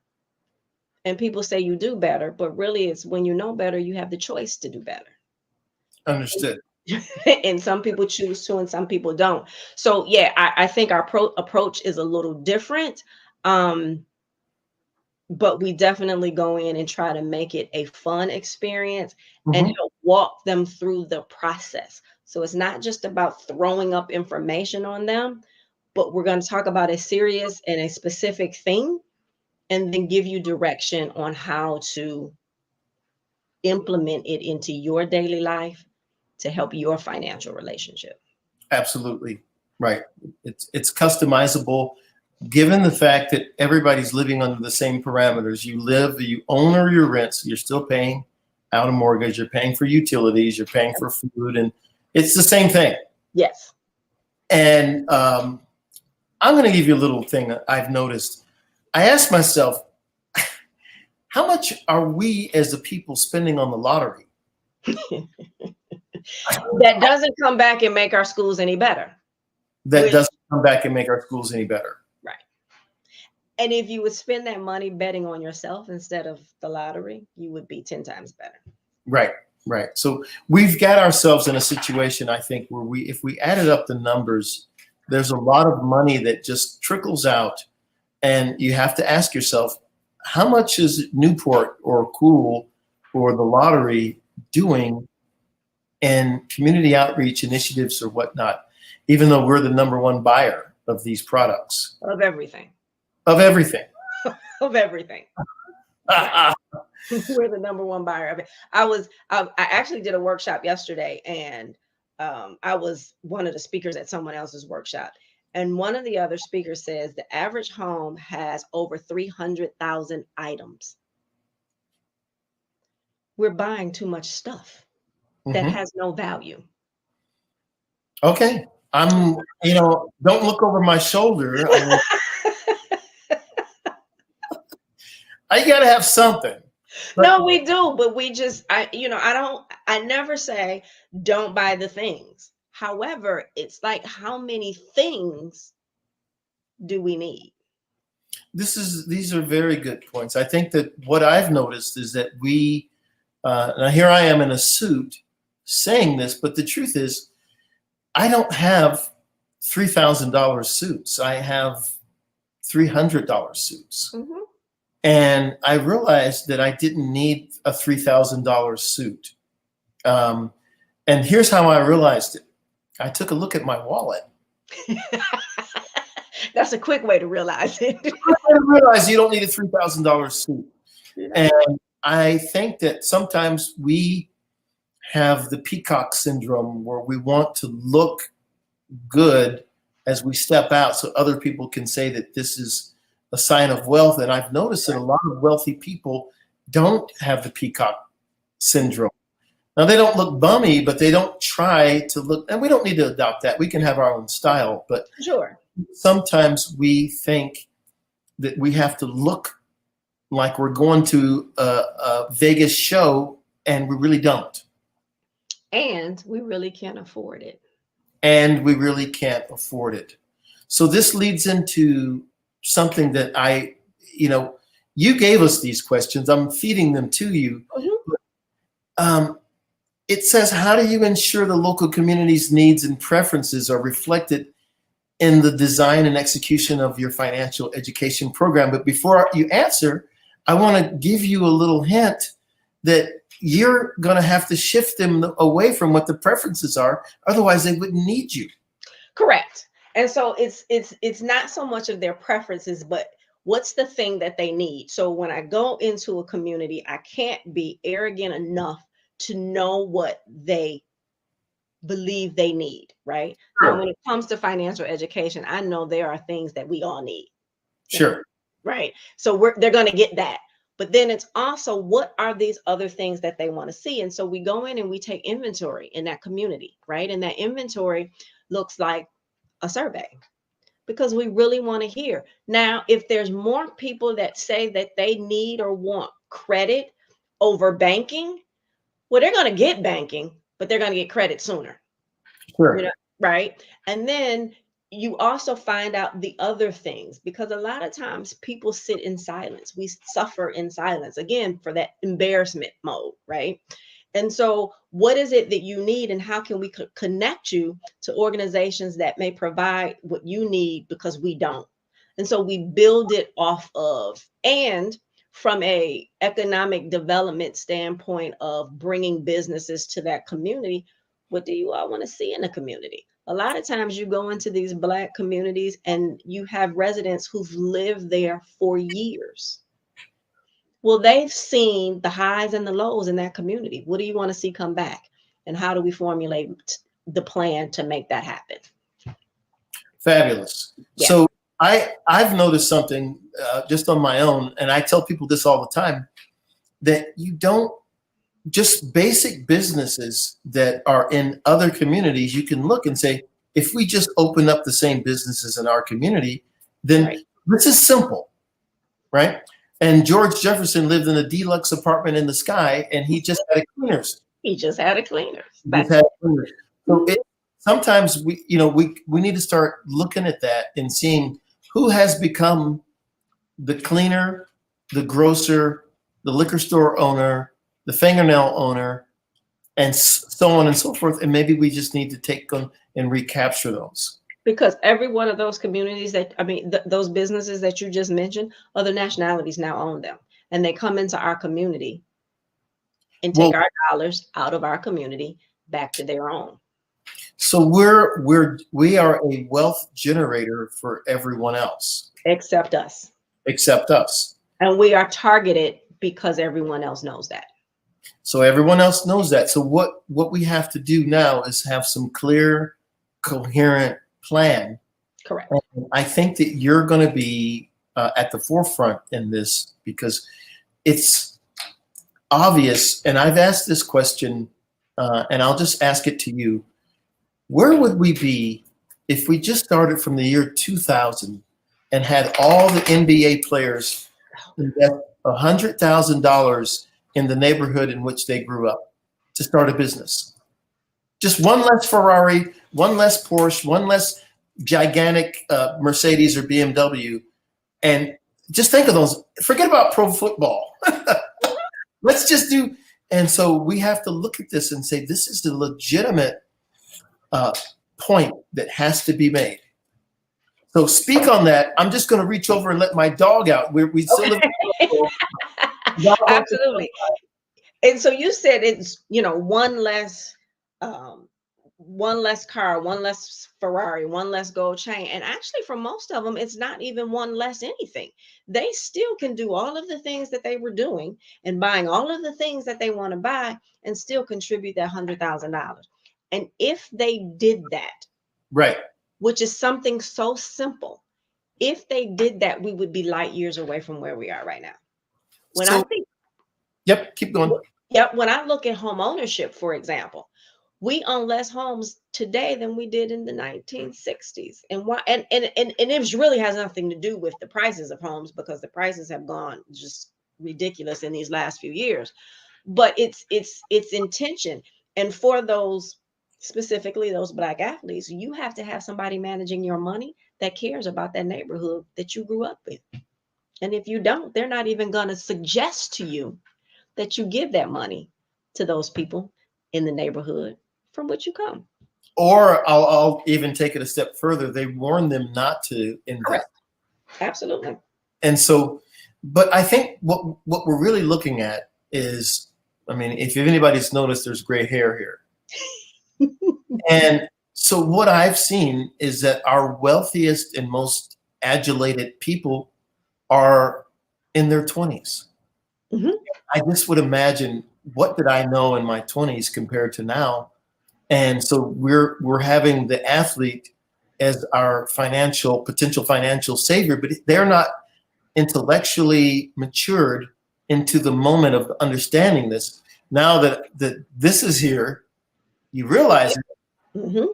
and people say you do better, but really it's when you know better, you have the choice to do better. Understood. And some people choose to, and some people don't. So yeah, I think our approach is a little different. But we definitely go in and try to make it a fun experience and help walk them through the process. So it's not just about throwing up information on them, but we're going to talk about a serious and a specific thing, and then give you direction on how to implement it into your daily life to help your financial relationship. Absolutely. Right. It's customizable. Given the fact that everybody's living under the same parameters, you own or you rent, so you're still paying out a mortgage, you're paying for utilities, you're paying for food, and it's the same thing. Yes. And I'm going to give you a little thing that I've noticed. I asked myself, how much are we as the people spending on the lottery? That doesn't come back and make our schools any better. That doesn't come back and make our schools any better. Right. And if you would spend that money betting on yourself instead of the lottery, you would be 10 times better. Right, right. So we've got ourselves in a situation, I think, where if we added up the numbers, there's a lot of money that just trickles out, and you have to ask yourself, how much is Newport or Cool or the lottery doing in community outreach initiatives or whatnot, even though we're the number one buyer of these products? Of everything. Of everything. Of everything. We're the number one buyer of it. I actually did a workshop yesterday, and I was one of the speakers at someone else's workshop. And one of the other speakers says the average home has over 300,000 items. We're buying too much stuff that has no value. Okay. I'm, don't look over my shoulder. I got to have something. But No, we do, but I never say don't buy the things. However, it's like, how many things do we need? these are very good points. I think that what I've noticed is that we, now here I am in a suit saying this, but the truth is I don't have $3,000 suits. I have $300 suits. Mm-hmm. And I realized that I didn't need a $3,000 suit. And here's how I realized it. I took a look at my wallet. That's a quick way to realize it. I realize you don't need a $3,000 suit. Yeah. And I think that sometimes we have the peacock syndrome where we want to look good as we step out so other people can say that this is a sign of wealth. And I've noticed that a lot of wealthy people don't have the peacock syndrome. Now, they don't look bummy, but they don't try to look, and we don't need to adopt that. We can have our own style, but sure. Sometimes we think that we have to look like we're going to a Vegas show, and we really don't. And we really can't afford it. And we really can't afford it. So this leads into something that you gave us these questions. I'm feeding them to you. Mm-hmm. It says, how do you ensure the local community's needs and preferences are reflected in the design and execution of your financial education program? But before you answer, I want to give you a little hint that you're going to have to shift them away from what the preferences are. Otherwise, they wouldn't need you. Correct. And so it's not so much of their preferences, but what's the thing that they need? So when I go into a community, I can't be arrogant enough to know what they believe they need, right? Sure. Now, when it comes to financial education, I know there are things that we all need. Sure. Right. So they're going to get that. But then it's also, what are these other things that they want to see? And so we go in and we take inventory in that community, right? And that inventory looks like a survey, because we really want to hear. Now, if there's more people that say that they need or want credit over banking, well, they're going to get banking, but they're going to get credit sooner. Sure. Right. And then you also find out the other things, because a lot of times people sit in silence. We suffer in silence, again, for that embarrassment mode. Right. And so what is it that you need, and how can we connect you to organizations that may provide what you need, because we don't? And so we build it off of, and from a economic development standpoint of bringing businesses to that community, what do you all want to see in the community? A lot of times you go into these Black communities and you have residents who've lived there for years. Well, they've seen the highs and the lows in that community. What do you want to see come back? And how do we formulate the plan to make that happen? Fabulous. Yeah. So I've noticed something just on my own, and I tell people this all the time, that you don't, just basic businesses that are in other communities, you can look and say, if we just open up the same businesses in our community, then right. This is simple, right? And George Jefferson lived in a deluxe apartment in the sky, and he just had a cleaners. He just had a cleaners. So sometimes we need to start looking at that and seeing who has become the cleaner, the grocer, the liquor store owner, the fingernail owner, and so on and so forth. And maybe we just need to take them and recapture those. Because every one of those communities those businesses that you just mentioned, other nationalities now own them. And they come into our community and take our dollars out of our community back to their own. So we are a wealth generator for everyone else. Except us. Except us. And we are targeted because everyone else knows that. So everyone else knows that. So what we have to do now is have some clear, coherent plan. Correct. And I think that you're going to be at the forefront in this, because it's obvious. And I've asked this question, and I'll just ask it to you. Where would we be if we just started from the year 2000 and had all the NBA players invest $100,000 in the neighborhood in which they grew up to start a business. Just one less Ferrari, one less Porsche, one less gigantic Mercedes or BMW. And just think of those. Forget about pro football. Let's just do. And so we have to look at this and say, this is the legitimate point that has to be made. So speak on that. I'm just going to reach over and let my dog out. We still live in Absolutely. And so you said it's, one less car, one less Ferrari, one less gold chain. And actually for most of them, it's not even one less anything. They still can do all of the things that they were doing and buying all of the things that they want to buy and still contribute that $100,000. And if they did that, right, which is something so simple, if they did that, we would be light years away from where we are right now. Yep, keep going. Yep. When I look at home ownership, for example, we own less homes today than we did in the 1960s. And why? And it really has nothing to do with the prices of homes, because the prices have gone just ridiculous in these last few years. But it's intention. And for those, specifically those Black athletes, you have to have somebody managing your money that cares about that neighborhood that you grew up in. And if you don't, they're not even going to suggest to you that you give that money to those people in the neighborhood from which you come. Or I'll even take it a step further. They warn them not to invest. Correct. Absolutely. And so, but I think what we're really looking at is, I mean, if anybody's noticed, there's gray hair here. And so what I've seen is that our wealthiest and most adulated people are in their 20s. Mm-hmm. I just would imagine, what did I know in my 20s compared to now? And so we're having the athlete as our potential financial savior, but they're not intellectually matured into the moment of understanding this. Now that this is here, you realize it. Mm-hmm.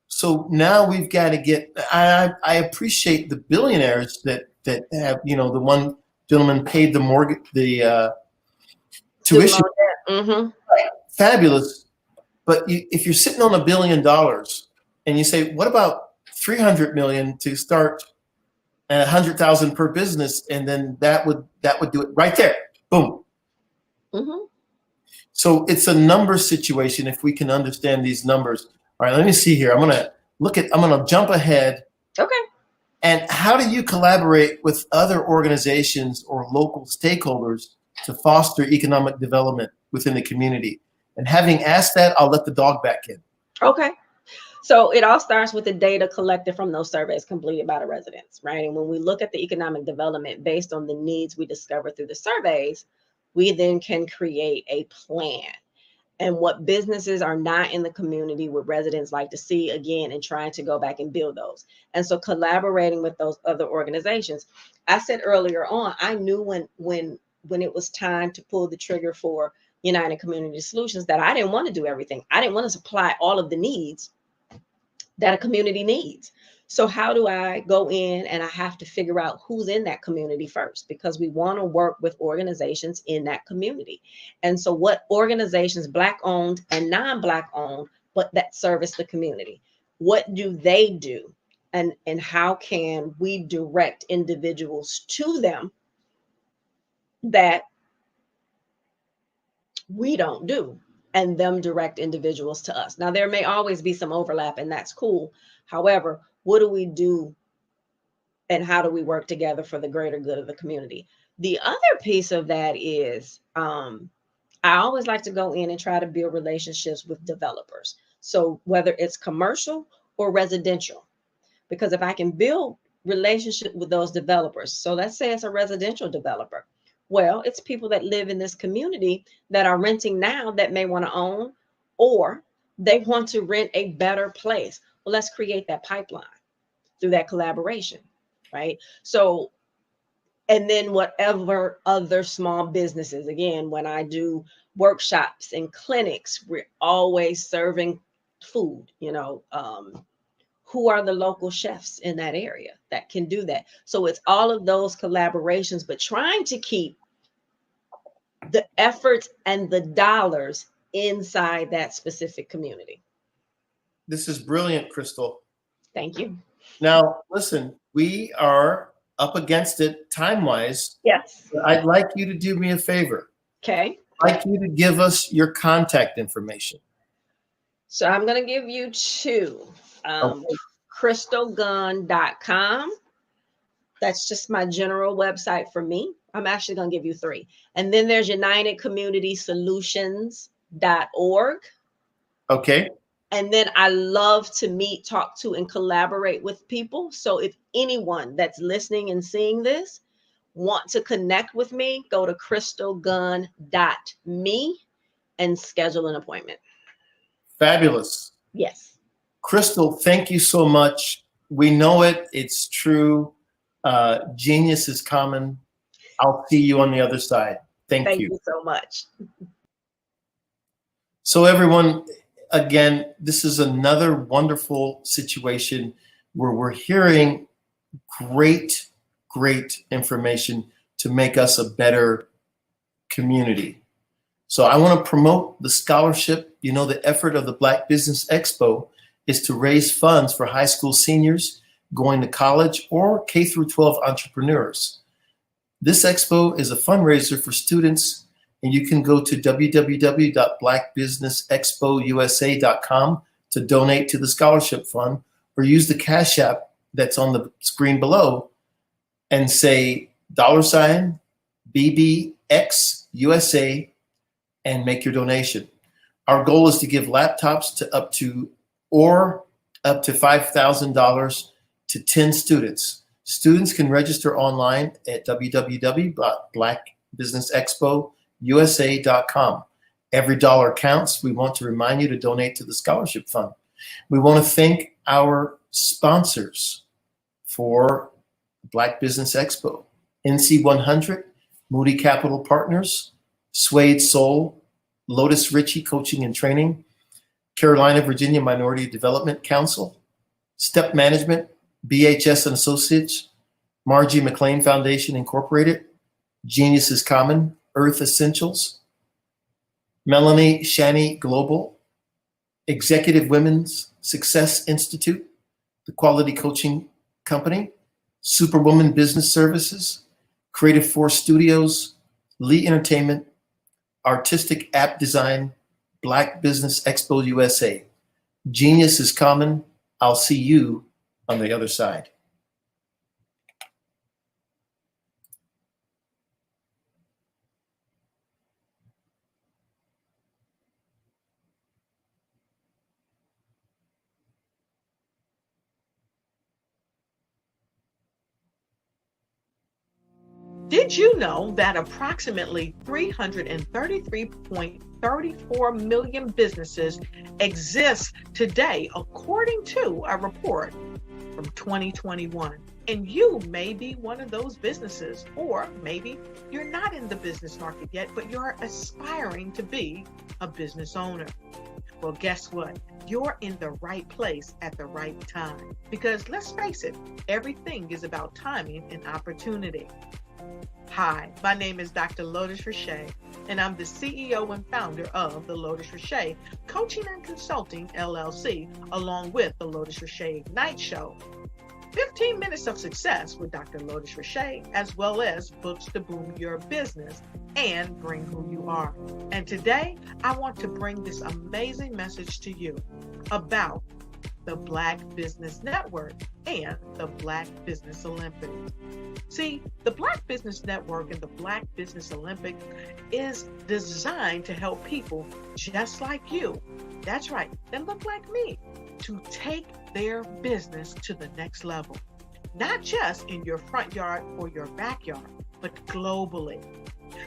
So now we've got to get. I appreciate the billionaires that have, the one gentleman paid the mortgage, the tuition. Mm-hmm. Right. Fabulous. But if you're sitting on $1 billion and you say, what about 300 million to start and 100,000 per business, and then that would do it right there. Boom. Mm-hmm. So it's a number situation if we can understand these numbers. All right, let me see here. I'm gonna jump ahead. Okay. And how do you collaborate with other organizations or local stakeholders to foster economic development within the community? And having asked that, I'll let the dog back in. Okay. So it all starts with the data collected from those surveys completed by the residents, right? And when we look at the economic development based on the needs we discover through the surveys, we then can create a plan. And what businesses are not in the community, what residents like to see again, and trying to go back and build those. And so collaborating with those other organizations. I said earlier on, I knew when it was time to pull the trigger for United Community Solutions that I didn't want to do everything. I didn't want to supply all of the needs that a community needs. So how do I go in, and I have to figure out who's in that community first, because we want to work with organizations in that community. And so what organizations, Black owned and non-Black owned, but that service the community, what do they do? And how can we direct individuals to them that we don't do, and them direct individuals to us? Now, there may always be some overlap, and that's cool. However, what do we do, and how do we work together for the greater good of the community? The other piece of that is I always like to go in and try to build relationships with developers. So whether it's commercial or residential, because if I can build relationship with those developers, so let's say it's a residential developer. Well, it's people that live in this community that are renting now that may want to own, or they want to rent a better place. Well, let's create that pipeline through that collaboration, right? So, and then whatever other small businesses, again, when I do workshops and clinics, we're always serving food, who are the local chefs in that area that can do that. So it's all of those collaborations, but trying to keep the efforts and the dollars inside that specific community. This is brilliant, Crystal. Thank you. Now, listen, we are up against it time-wise. Yes. I'd like you to do me a favor. Okay. I'd like you to give us your contact information. So I'm going to give you two. crystalgunn.com. That's just my general website for me. I'm actually going to give you three. And then there's unitedcommunitysolutions.org. Okay. And then I love to meet, talk to, and collaborate with people. So if anyone that's listening and seeing this want to connect with me, go to crystalgunn.me and schedule an appointment. Fabulous. Yes. Crystal, thank you so much. We know it. It's true. Genius is common. I'll see you on the other side. Thank you. Thank you so much. So everyone, again, this is another wonderful situation where we're hearing great information to make us a better community. So I want to promote the scholarship. You know, the effort of the Black Business Expo is to raise funds for high school seniors going to college or K through 12 entrepreneurs. This expo is a fundraiser for students, and you can go to www.blackbusinessexpousa.com to donate to the scholarship fund, or use the Cash App that's on the screen below and say $BBXUSA and make your donation. Our goal is to give laptops to up to $5,000 to 10 students. Students can register online at www.blackbusinessexpousa.com. Every dollar counts. We want to remind you to donate to the scholarship fund. We want to thank our sponsors for Black Business Expo: NC100, Moody Capital Partners, Suede Soul, Lotus Ritchie Coaching and Training, Carolina, Virginia Minority Development Council, Step Management, BHS and Associates, Margie McLean Foundation Incorporated, Genius is Common, Earth Essentials, Melanie Shani Global, Executive Women's Success Institute, the Quality Coaching Company, Superwoman Business Services, Creative Force Studios, Lee Entertainment, Artistic App Design, Black Business Expo USA. Genius is Common. I'll see you on the other side. Did you know that approximately 333.34 million businesses exist today, according to a report from 2021? And you may be one of those businesses, or maybe you're not in the business market yet, but you're aspiring to be a business owner. Well, guess what? You're in the right place at the right time. Because let's face it, everything is about timing and opportunity. Hi, my name is Dr. Lotus Richey, and I'm the CEO and founder of the Lotus Richey Coaching and Consulting LLC, along with the Lotus Richey Ignite Show. 15 minutes of success with Dr. Lotus Richey, as well as books to boom your business and bring who you are. And today, I want to bring this amazing message to you about the Black Business Network and the Black Business Olympics. See, the Black Business Network and the Black Business Olympics is designed to help people just like you, that's right, that look like me, to take their business to the next level. Not just in your front yard or your backyard, but globally.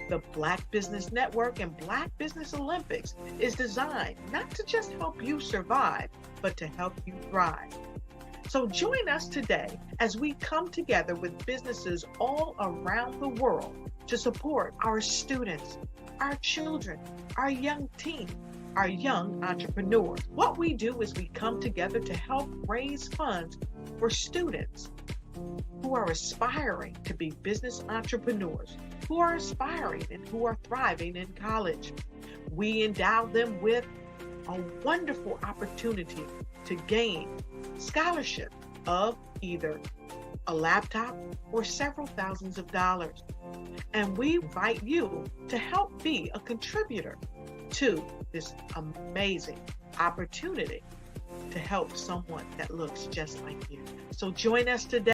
The Black Business Network and Black Business Olympics is designed not to just help you survive, but to help you thrive. So join us today as we come together with businesses all around the world to support our students, our children, our young teens, are young entrepreneurs. What we do is we come together to help raise funds for students who are aspiring to be business entrepreneurs, who are aspiring and who are thriving in college. We endow them with a wonderful opportunity to gain scholarship of either a laptop or several thousands of dollars. And we invite you to help be a contributor to this amazing opportunity to help someone that looks just like you. So join us today.